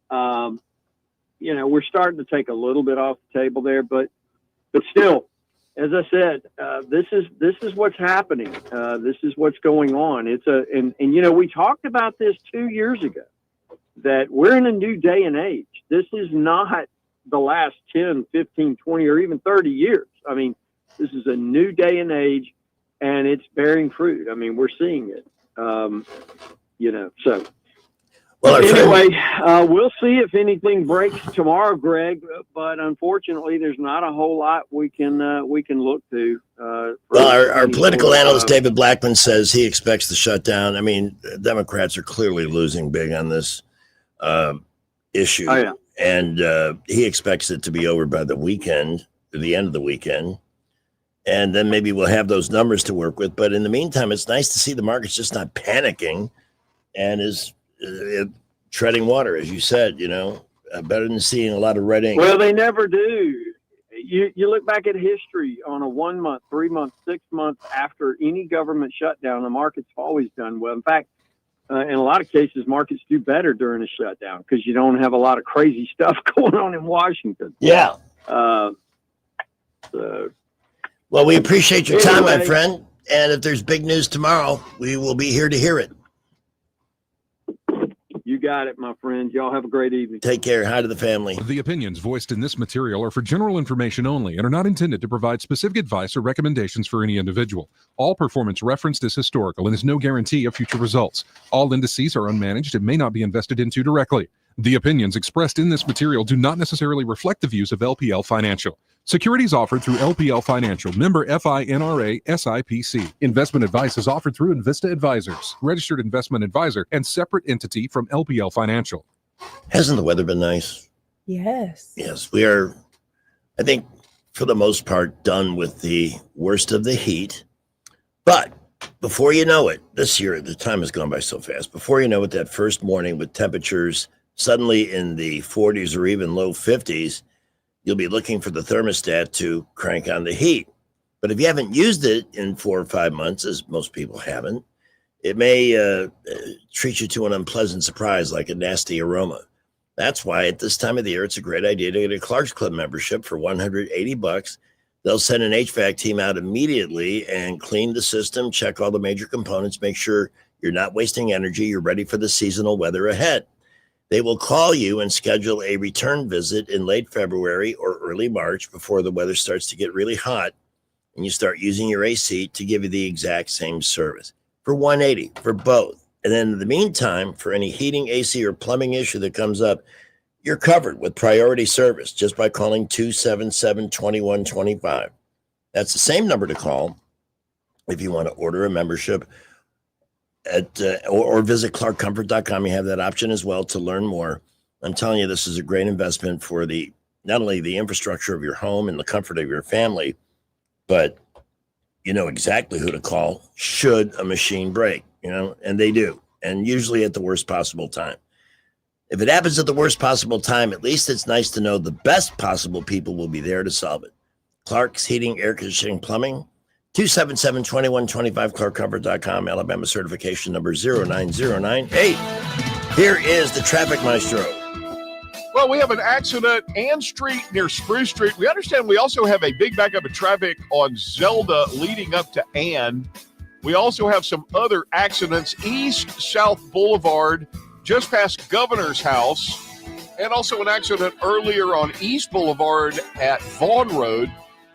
Speaker 16: We're starting to take a little bit off the table there, but still, as I said, this is what's happening. This is what's going on. We talked about this 2 years ago, that we're in a new day and age. This is not the last 10, 15, 20, or even 30 years. I mean, this is a new day and age, and it's bearing fruit. I mean, we're seeing it, so. Well, anyway, we'll see if anything breaks tomorrow, Greg. But unfortunately, there's not a whole lot we can look to.
Speaker 7: Our political analyst David Blackman says he expects the shutdown. I mean, Democrats are clearly losing big on this issue, and he expects it to be over by the weekend, or the end of the weekend, and then maybe we'll have those numbers to work with. But in the meantime, it's nice to see the market's just not panicking, and is treading water, as you said, better than seeing a lot of red ink.
Speaker 16: Well, they never do. You look back at history on a 1 month, 3 month, 6 months after any government shutdown, the market's always done well. In fact, in a lot of cases, markets do better during a shutdown because you don't have a lot of crazy stuff going on in Washington.
Speaker 7: Yeah. Well, we appreciate your time, my friend. And if there's big news tomorrow, we will be here to hear it.
Speaker 16: You got it, my friend. Y'all have a great evening.
Speaker 7: Take care. Hi to the family.
Speaker 2: The opinions voiced in this material are for general information only and are not intended to provide specific advice or recommendations for any individual. All performance referenced is historical and is no guarantee of future results. All indices are unmanaged and may not be invested into directly. The opinions expressed in this material do not necessarily reflect the views of LPL Financial. Securities offered through LPL Financial, member FINRA SIPC. Investment advice is offered through Invista Advisors, registered investment advisor and separate entity from LPL Financial.
Speaker 7: Hasn't the weather been nice?
Speaker 4: Yes.
Speaker 7: Yes, we are, I think, for the most part, done with the worst of the heat. But before you know it, this year, the time has gone by so fast. Before you know it, that first morning with temperatures suddenly in the 40s or even low 50s, you'll be looking for the thermostat to crank on the heat. But if you haven't used it in 4 or 5 months, as most people haven't, it may treat you to an unpleasant surprise like a nasty aroma. That's why at this time of the year, it's a great idea to get a Clark's Club membership for $180. They'll send an HVAC team out immediately and clean the system, check all the major components, make sure you're not wasting energy, you're ready for the seasonal weather ahead. They will call you and schedule a return visit in late February or early March before the weather starts to get really hot and you start using your AC to give you the exact same service for $180 for both. And then in the meantime, for any heating, AC, or plumbing issue that comes up, you're covered with priority service just by calling 277-2125. That's the same number to call if you want to order a membership at or visit clarkcomfort.com. You have that option as well to learn more. I'm telling you, this is a great investment for not only the infrastructure of your home and the comfort of your family, but you know exactly who to call should a machine break, and they do, and usually at the worst possible time. If it happens at the worst possible time, at least it's nice to know the best possible people will be there to solve it. Clark's Heating, Air Conditioning, Plumbing, 277-2125, clarkcomfort.com, Alabama certification number 09098. Here is the traffic maestro.
Speaker 5: Well, we have an accident Ann Street near Spruce Street. We understand we also have a big backup of traffic on Zelda leading up to Ann. We also have some other accidents east-south Boulevard just past Governor's House, and also an accident earlier on East Boulevard at Vaughn Road.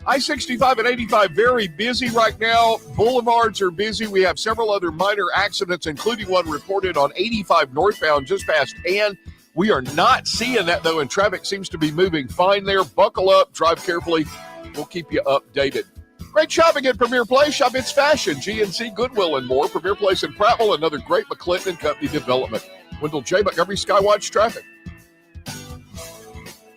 Speaker 5: I-65 and 85 very busy right now. Boulevards are busy. We have several other minor accidents, including one reported on 85 northbound just past Ann. We are not seeing that, though, and traffic seems to be moving fine there. Buckle up, drive carefully. We'll keep you updated. Great shopping at Premier Place. Shop its fashion, GNC, Goodwill, and more. Premier Place in Prattville, another great McClinton & Company development. Wendell J. Montgomery, Skywatch Traffic.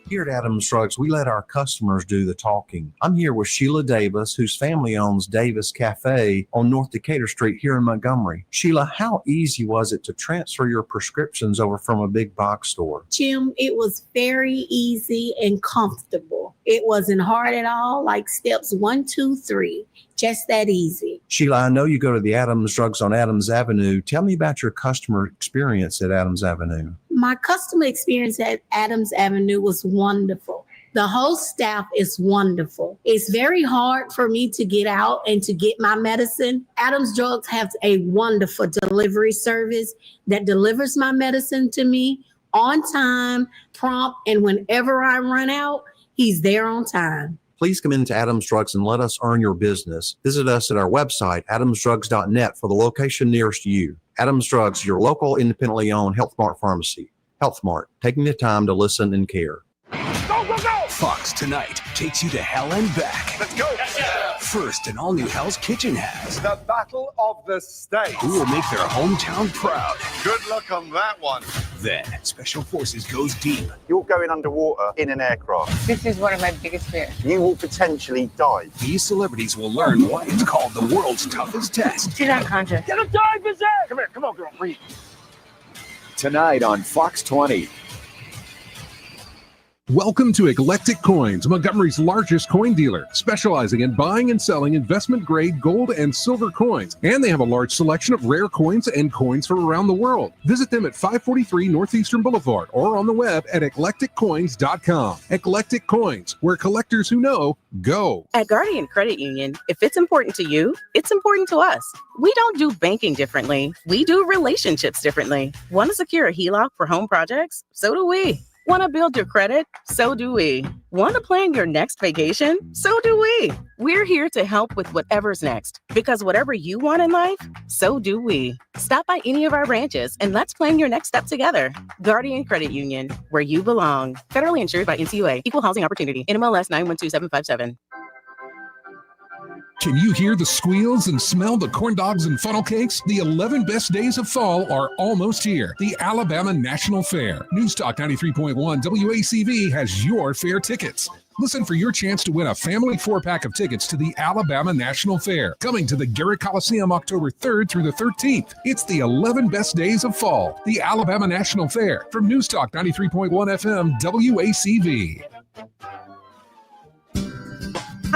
Speaker 1: Here at Adams Drugs, we let our customers do the talking. I'm here with Sheila Davis, whose family owns Davis Cafe on North Decatur Street here in Montgomery. Sheila, how easy was it to transfer your prescriptions over from a big box store?
Speaker 11: Jim, it was very easy and comfortable. It wasn't hard at all, like steps 1, 2, 3. Just that easy.
Speaker 1: Sheila, I know you go to the Adams Drugs on Adams Avenue. Tell me about your customer experience at Adams Avenue.
Speaker 11: My customer experience at Adams Avenue was wonderful. The whole staff is wonderful. It's very hard for me to get out and to get my medicine. Adams Drugs has a wonderful delivery service that delivers my medicine to me on time, prompt, and whenever I run out, he's there on time.
Speaker 1: Please come into Adams Drugs and let us earn your business. Visit us at our website, adamsdrugs.net, for the location nearest you. Adams Drugs, your local independently owned Health Mart pharmacy. Health Mart, taking the time to listen and care.
Speaker 12: Go, go, go! Fox Tonight takes you to hell and back. Let's go! First, an all-new Hell's Kitchen has
Speaker 13: the Battle of the States.
Speaker 12: Who will make their hometown proud?
Speaker 13: Good luck on that one.
Speaker 12: Then, Special Forces goes deep.
Speaker 13: You're going underwater in an aircraft.
Speaker 15: This is one of my biggest fears.
Speaker 13: You will potentially die.
Speaker 12: These celebrities will learn why it's called the world's toughest test.
Speaker 15: She's unconscious.
Speaker 13: Get him dive his ass! Come here, come on, girl, breathe.
Speaker 12: Tonight on Fox 20.
Speaker 2: Welcome to Eclectic Coins, Montgomery's largest coin dealer, specializing in buying and selling investment-grade gold and silver coins. And they have a large selection of rare coins and coins from around the world. Visit them at 543 Northeastern Boulevard or on the web at eclecticcoins.com. Eclectic Coins, where collectors who know go.
Speaker 18: At Guardian Credit Union, if it's important to you, it's important to us. We don't do banking differently. We do relationships differently. Want to secure a HELOC for home projects? So do we. Want to build your credit? So do we. Want to plan your next vacation? So do we. We're here to help with whatever's next, because whatever you want in life, so do we. Stop by any of our branches and let's plan your next step together. Guardian Credit Union, where you belong. Federally insured by NCUA. Equal Housing Opportunity. NMLS 912757.
Speaker 2: Can you hear the squeals and smell the corn dogs and funnel cakes? The 11 best days of fall are almost here. The Alabama National Fair. News Talk 93.1 WACV has your fair tickets. Listen for your chance to win a family 4-pack of tickets to the Alabama National Fair, coming to the Garrett Coliseum October 3rd through the 13th. It's the 11 best days of fall. The Alabama National Fair. From News Talk 93.1 FM WACV.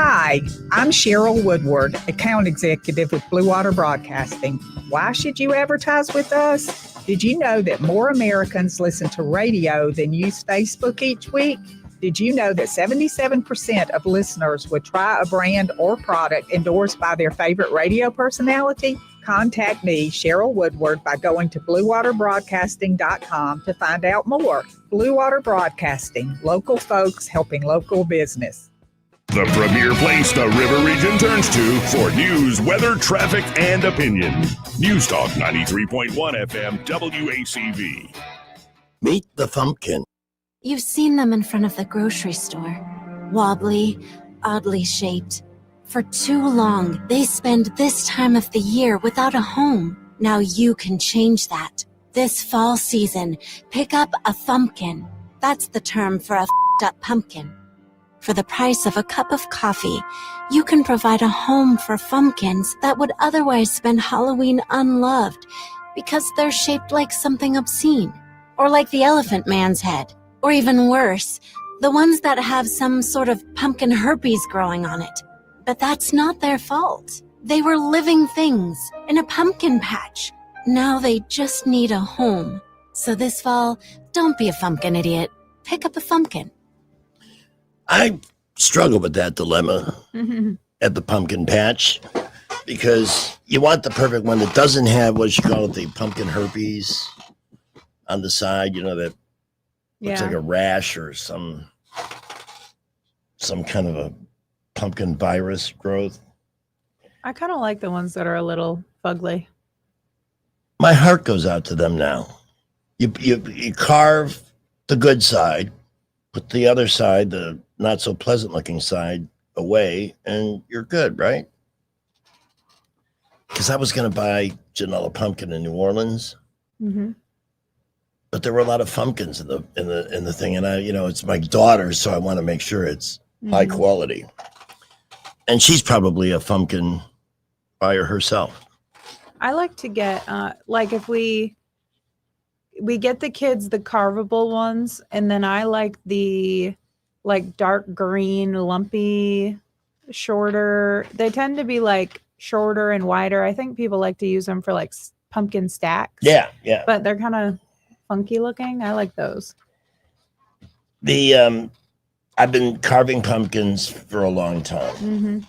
Speaker 6: Hi, I'm Cheryl Woodward, account executive with Blue Water Broadcasting. Why should you advertise with us? Did you know that more Americans listen to radio than use Facebook each week? Did you know that 77% of listeners would try a brand or product endorsed by their favorite radio personality? Contact me, Cheryl Woodward, by going to bluewaterbroadcasting.com to find out more. Blue Water Broadcasting, local folks helping local business.
Speaker 3: The premier place the River Region turns to for news, weather, traffic, and opinion. News Talk 93.1 FM WACV.
Speaker 7: Meet the Thumpkin.
Speaker 15: You've seen them in front of the grocery store. Wobbly, oddly shaped. For too long, they spend this time of the year without a home. Now you can change that. This fall season, pick up a thumpkin. That's the term for a f***ed-up pumpkin. For the price of a cup of coffee, you can provide a home for thumpkins that would otherwise spend Halloween unloved because they're shaped like something obscene, or like the Elephant Man's head, or even worse, the ones that have some sort of pumpkin herpes growing on it. But that's not their fault. They were living things in a pumpkin patch. Now they just need a home. So this fall, don't be a thumpkin idiot. Pick up a thumpkin.
Speaker 7: I struggle with that dilemma at the pumpkin patch because you want the perfect one that doesn't have what you call it, the pumpkin herpes on the side, you know, that looks like a rash or some kind of a pumpkin virus growth.
Speaker 4: I kind of like the ones that are a little fugly.
Speaker 7: My heart goes out to them now. You carve the good side, put the other side, the not so pleasant looking side, away, and you're good, right? Because I was going to buy Janelle a pumpkin in New Orleans, but there were a lot of pumpkins in the thing, and it's my daughter, so I want to make sure it's high quality. And she's probably a pumpkin buyer herself.
Speaker 4: I like to get like if we get the kids the carvable ones, and then I like the dark green, lumpy, shorter. They tend to be like shorter and wider. I think people like to use them for like pumpkin stacks.
Speaker 7: Yeah.
Speaker 4: But they're kind of funky looking. I like those.
Speaker 7: I've been carving pumpkins for a long time.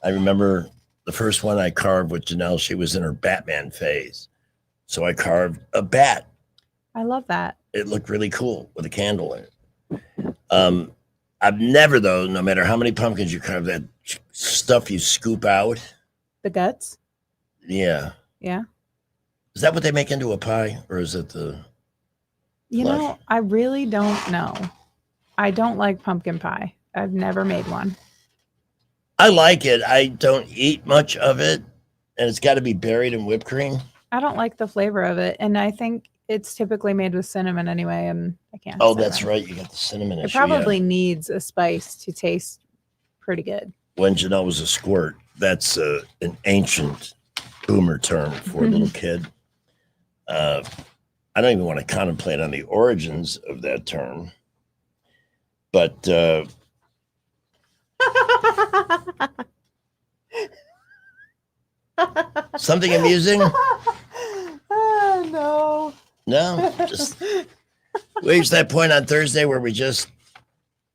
Speaker 7: I remember the first one I carved with Janelle, she was in her Batman phase. So I carved a bat.
Speaker 4: I love that.
Speaker 7: It looked really cool with a candle in it. I've never, though, no matter how many pumpkins you carve, that stuff you scoop out.
Speaker 4: The guts?
Speaker 7: Yeah.
Speaker 4: Yeah.
Speaker 7: Is that what they make into a pie, or is it the
Speaker 4: flesh? I really don't know. I don't like pumpkin pie. I've never made one.
Speaker 7: I like it. I don't eat much of it, and it's got to be buried in whipped cream.
Speaker 4: I don't like the flavor of it, and I think it's typically made with cinnamon anyway, and I can't.
Speaker 7: Oh, that's right. You got the cinnamon
Speaker 4: It
Speaker 7: issue.
Speaker 4: probably needs a spice to taste pretty good.
Speaker 7: When Janelle was a squirt, that's an ancient boomer term for a little kid. I don't even want to contemplate on the origins of that term, but something amusing? No, just we reached that point on Thursday where we just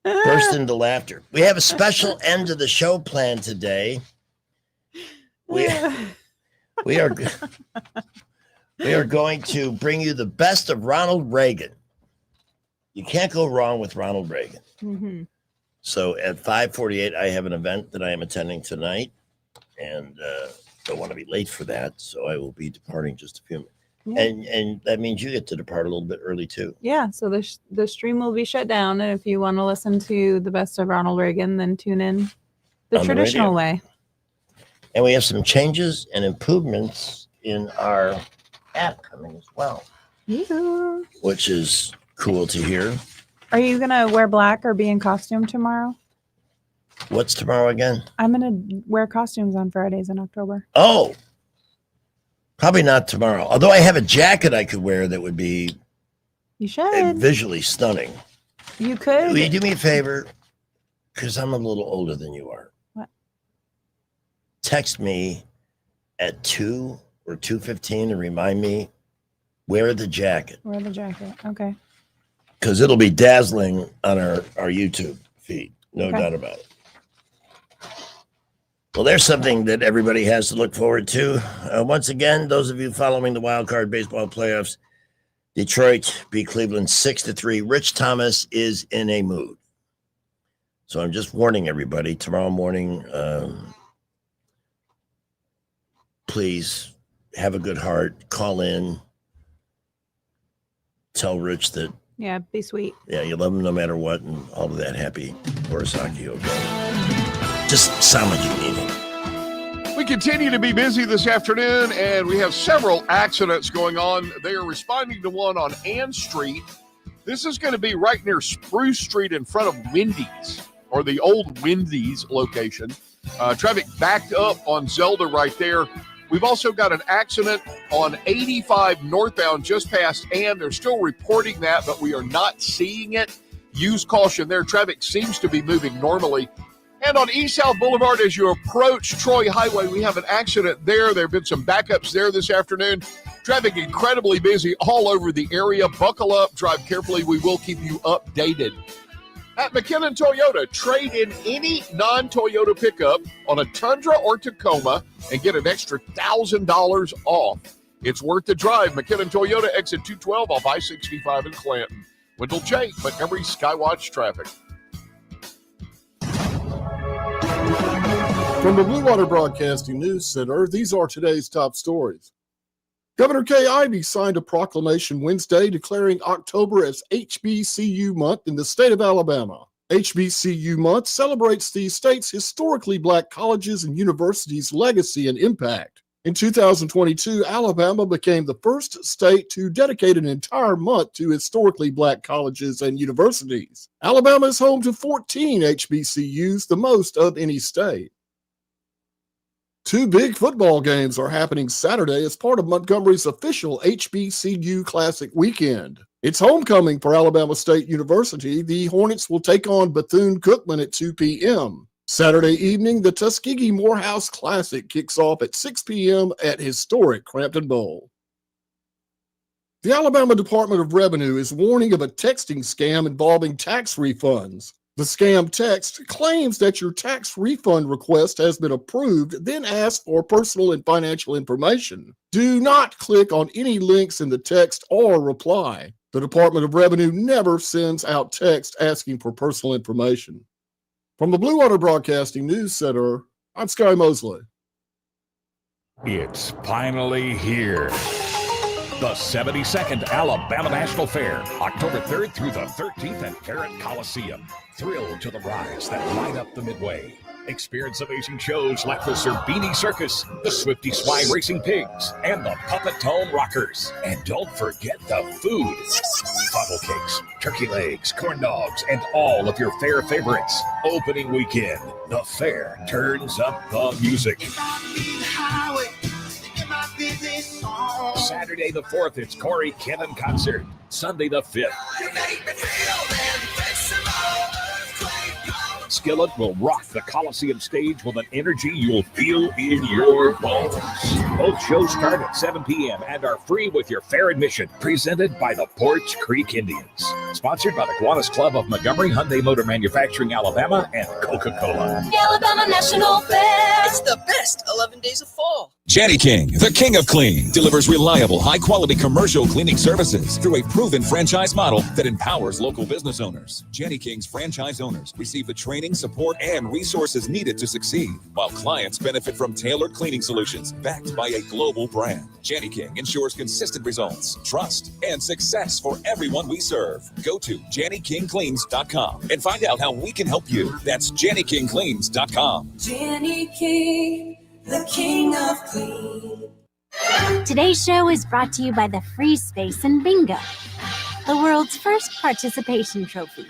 Speaker 7: burst into laughter. We have a special end to the show planned today. We are going to bring you the best of Ronald Reagan. You can't go wrong with Ronald Reagan. So at 5:48, I have an event that I am attending tonight, and don't want to be late for that, so I will be departing just a few minutes.
Speaker 4: Yeah.
Speaker 7: And that means you get to depart a little bit early too.
Speaker 4: Yeah, so the stream will be shut down, and if you want to listen to the best of Ronald Reagan, then tune in the
Speaker 7: On the
Speaker 4: traditional
Speaker 7: radio.
Speaker 4: way.
Speaker 7: And we have some changes and improvements in our app coming as well,
Speaker 4: Yeah.
Speaker 7: which is cool to hear.
Speaker 4: Are you gonna wear black or be in costume tomorrow?
Speaker 7: What's tomorrow again?
Speaker 4: I'm gonna wear costumes on Fridays in October.
Speaker 7: Oh, probably not tomorrow. Although I have a jacket I could wear that would be
Speaker 4: You should.
Speaker 7: visually stunning.
Speaker 4: You could.
Speaker 7: Will you do me a favor? Because I'm a little older than you are. text me at 2 or 2:15 and remind me, wear the jacket.
Speaker 4: Wear the jacket. Okay.
Speaker 7: Because it'll be dazzling on our YouTube feed. No doubt about it. Well, there's something that everybody has to look forward to. Once again, those of you following the wild card baseball playoffs, Detroit beat Cleveland 6-3. Rich Thomas is in a mood. So I'm just warning everybody, tomorrow morning, please have a good heart. Call in. Tell Rich that.
Speaker 4: Yeah, be sweet.
Speaker 7: Yeah, you love him no matter what, and all of that. Happy Borosaki will go. Just sound like you need him.
Speaker 5: We continue to be busy this afternoon, and we have several accidents going on. They are responding to one on Ann Street. This is going to be right near Spruce Street in front of Wendy's, or the old Wendy's location. Traffic backed up on Zelda right there. We've also got an accident on 85 northbound just past Ann. They're still reporting that, but we are not seeing it. Use caution there. Traffic seems to be moving normally. And on East South Boulevard, as you approach Troy Highway, we have an accident there. There have been some backups there this afternoon. Traffic incredibly busy all over the area. Buckle up, drive carefully. We will keep you updated. At McKinnon Toyota, trade in any non-Toyota pickup on a Tundra or Tacoma and get an extra $1,000 off. It's worth the drive. McKinnon Toyota, exit 212 off I-65 in Clanton. Wendell Chase, Montgomery Skywatch traffic.
Speaker 8: From the Blue Water Broadcasting News Center, these are today's top stories. Governor Kay Ivey signed a proclamation Wednesday declaring October as HBCU Month in the state of Alabama. HBCU Month celebrates the state's historically black colleges and universities' legacy and impact. In 2022, Alabama became the first state to dedicate an entire month to historically black colleges and universities. Alabama is home to 14 HBCUs, the most of any state. Two big football games are happening Saturday as part of Montgomery's official HBCU Classic weekend. It's homecoming for Alabama State University. The Hornets will take on Bethune-Cookman at 2 p.m. Saturday evening, the Tuskegee Morehouse Classic kicks off at 6 p.m. at historic Crampton Bowl. The Alabama Department of Revenue is warning of a texting scam involving tax refunds. The scam text claims that your tax refund request has been approved, then asks for personal and financial information. Do not click on any links in the text or reply. The Department of Revenue never sends out text asking for personal information. From the Blue Water Broadcasting News Center, I'm Sky Mosley.
Speaker 3: It's finally here. The 72nd Alabama National Fair, October 3rd through the 13th at Garrett Coliseum. Thrill to the rides that light up the Midway. Experience amazing shows like the Zerbini Circus, the Swifty Swine Racing Pigs, and the Puppet Dome Rockers. And don't forget the food. Funnel cakes, turkey legs, corn dogs, and all of your fair favorites. Opening weekend, the fair turns up the music. Saturday the 4th, it's Corey Cannon Concert. Sunday the 5th. Skillet will rock the Coliseum stage with an energy you'll feel in your bones. Both shows start at 7 p.m. and are free with your fair admission. Presented by the Porch Creek Indians. Sponsored by the Kiwanis Club of Montgomery, Hyundai Motor Manufacturing, Alabama, and Coca-Cola.
Speaker 9: The Alabama National Fair. It's the best 11 days of fall.
Speaker 17: Janny King, the king of clean, delivers reliable, high-quality commercial cleaning services through a proven franchise model that empowers local business owners. Janny King's franchise owners receive the training, support, and resources needed to succeed, while clients benefit from tailored cleaning solutions backed by a global brand. Janny King ensures consistent results, trust, and success for everyone we serve. Go to JannyKingCleans.com and find out how we can help you. That's JannyKingCleans.com.
Speaker 9: Janny King, the king of clean.
Speaker 15: Today's show is brought to you by the Free Space in Bingo, the world's first participation trophy.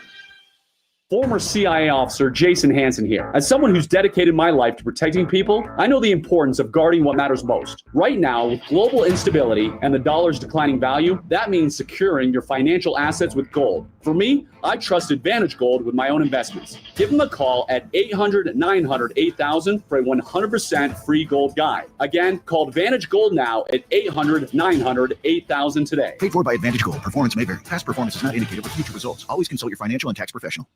Speaker 19: Former CIA officer Jason Hansen here. As someone who's dedicated my life to protecting people, I know the importance of guarding what matters most. Right now, with global instability and the dollar's declining value, that means securing your financial assets with gold. For me, I trust Advantage Gold with my own investments. Give them a call at 800-900-8000 for a 100% free gold guide. Again, call Advantage Gold now at 800-900-8000 today.
Speaker 20: Paid for by Advantage Gold. Performance may vary. Past performance is not indicative of future results. Always consult your financial and tax professional.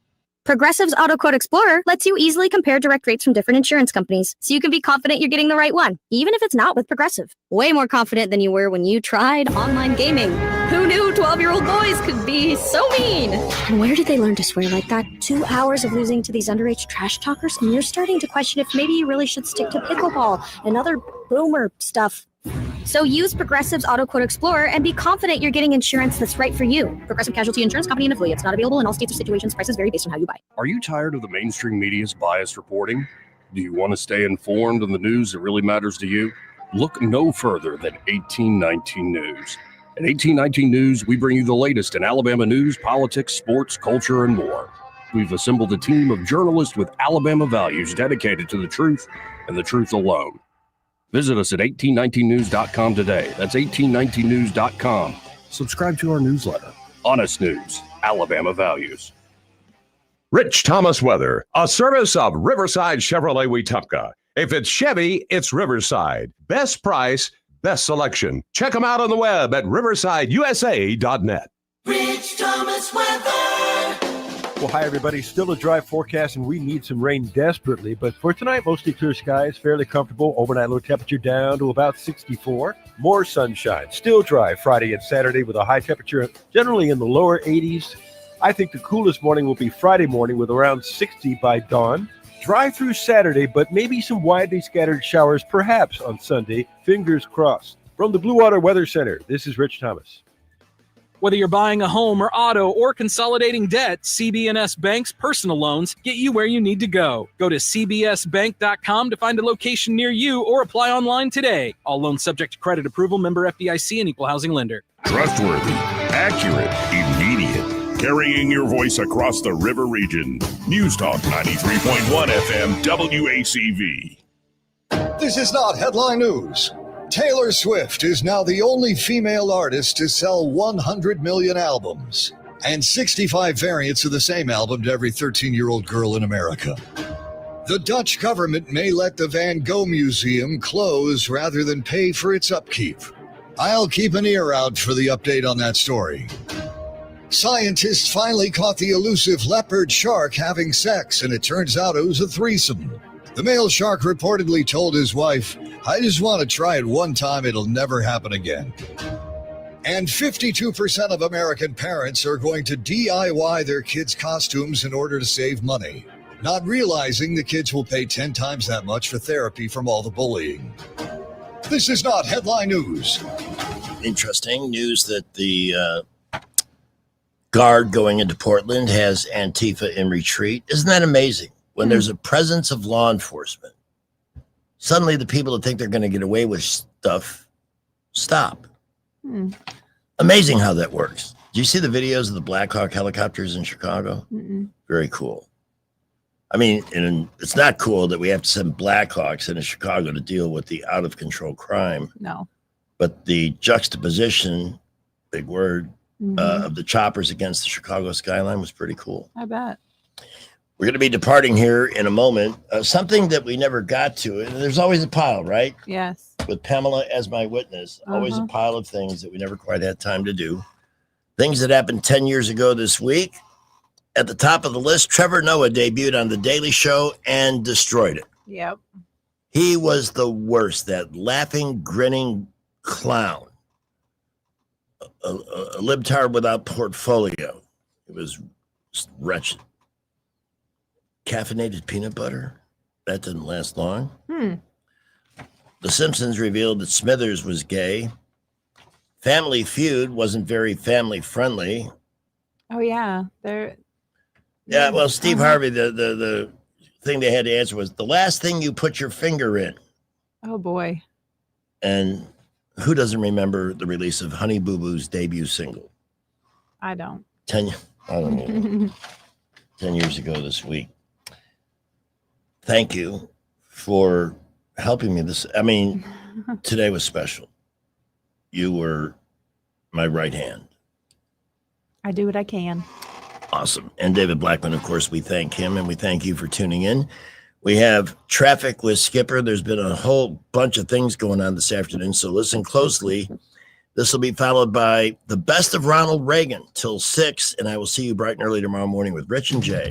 Speaker 27: Progressive's Auto Quote Explorer lets you easily compare direct rates from different insurance companies, so you can be confident you're getting the right one, even if it's not with Progressive. Way more confident than you were when you tried online gaming. Who knew 12-year-old boys could be so mean? And where did they learn to swear like that? 2 hours of losing to these underage trash talkers, and you're starting to question if maybe you really should stick to pickleball and other boomer stuff. So use Progressive's Auto Quote Explorer and be confident you're getting insurance that's right for you. Progressive Casualty Insurance Company and affiliates. Not available in all states or situations. Prices vary based on how you buy.
Speaker 21: Are you tired of the mainstream media's biased reporting? Do you want to stay informed on the news that really matters to you? Look no further than 1819 News. At 1819 News, we bring you the latest in Alabama news, politics, sports, culture, and more. We've assembled a team of journalists with Alabama values dedicated to the truth and the truth alone. Visit us at 1819news.com today. That's 1819news.com. Subscribe to our newsletter. Honest News, Alabama Values.
Speaker 22: Rich Thomas Weather, a service of Riverside Chevrolet Wetumpka. If it's Chevy, it's Riverside. Best price, best selection. Check them out on the web at riversideusa.net.
Speaker 9: Rich Thomas Weather.
Speaker 10: Well, hi, everybody. Still a dry forecast, and we need some rain desperately. But for tonight, mostly clear skies, fairly comfortable. Overnight low temperature down to about 64. More sunshine. Still dry Friday and Saturday with a high temperature generally in the lower 80s. I think the coolest morning will be Friday morning with around 60 by dawn. Dry through Saturday, but maybe some widely scattered showers perhaps on Sunday. Fingers crossed. From the Blue Water Weather Center, this is Rich Thomas.
Speaker 23: Whether you're buying a home or auto or consolidating debt, CB&S Bank's personal loans get you where you need to go. Go to cbsbank.com to find a location near you or apply online today. All loans subject to credit approval, member FDIC, and equal housing lender.
Speaker 3: Trustworthy, accurate, immediate. Carrying your voice across the river region. News Talk 93.1 FM WACV.
Speaker 24: This is not headline news. Taylor Swift is now the only female artist to sell 100 million albums and 65 variants of the same album to every 13-year-old girl in America. The Dutch government may let the Van Gogh Museum close rather than pay for its upkeep. I'll keep an ear out for the update on that story. Scientists finally caught the elusive leopard shark having sex, and it turns out it was a threesome. The male shark reportedly told his wife, "I just want to try it one time, it'll never happen again." And 52% of American parents are going to DIY their kids' costumes in order to save money, not realizing the kids will pay 10 times that much for therapy from all the bullying. This is not headline news.
Speaker 7: Interesting news that the guard going into Portland has Antifa in retreat. Isn't that amazing? When there's a presence of law enforcement, suddenly the people that think they're going to get away with stuff stop. Amazing how that works. Do you see the videos of the Black Hawk helicopters in Chicago? Very cool. I mean, and it's not cool that we have to send Black Hawks into Chicago to deal with the out-of-control crime.
Speaker 4: No.
Speaker 7: But the juxtaposition, big word, of the choppers against the Chicago skyline was pretty cool.
Speaker 4: I bet.
Speaker 7: We're going to be departing here in a moment. Something that we never got to, and there's always a pile, right?
Speaker 4: Yes.
Speaker 7: With Pamela as my witness, always a pile of things that we never quite had time to do. Things that happened 10 years ago this week. At the top of the list, Trevor Noah debuted on The Daily Show and destroyed it.
Speaker 4: Yep.
Speaker 7: He was the worst, that laughing, grinning clown. A libtard without portfolio. It was just wretched. Caffeinated peanut butter. That didn't last long. The Simpsons revealed that Smithers was gay. Family Feud wasn't very family friendly.
Speaker 4: Oh yeah. They're
Speaker 7: Yeah, well, Steve Harvey, the thing they had to answer was the last thing you put your finger in.
Speaker 4: Oh boy.
Speaker 7: And who doesn't remember the release of Honey Boo Boo's debut single?
Speaker 4: I don't.
Speaker 7: I don't know. 10 years ago this week. Thank you for helping me. Today was special. You were my right hand.
Speaker 4: I do what I can.
Speaker 7: Awesome. And David Blackman, of course, we thank him and we thank you for tuning in. We have traffic with Skipper. There's been a whole bunch of things going on this afternoon, so listen closely. This will be followed by the best of Ronald Reagan till 6, and I will see you bright and early tomorrow morning with Rich and Jay.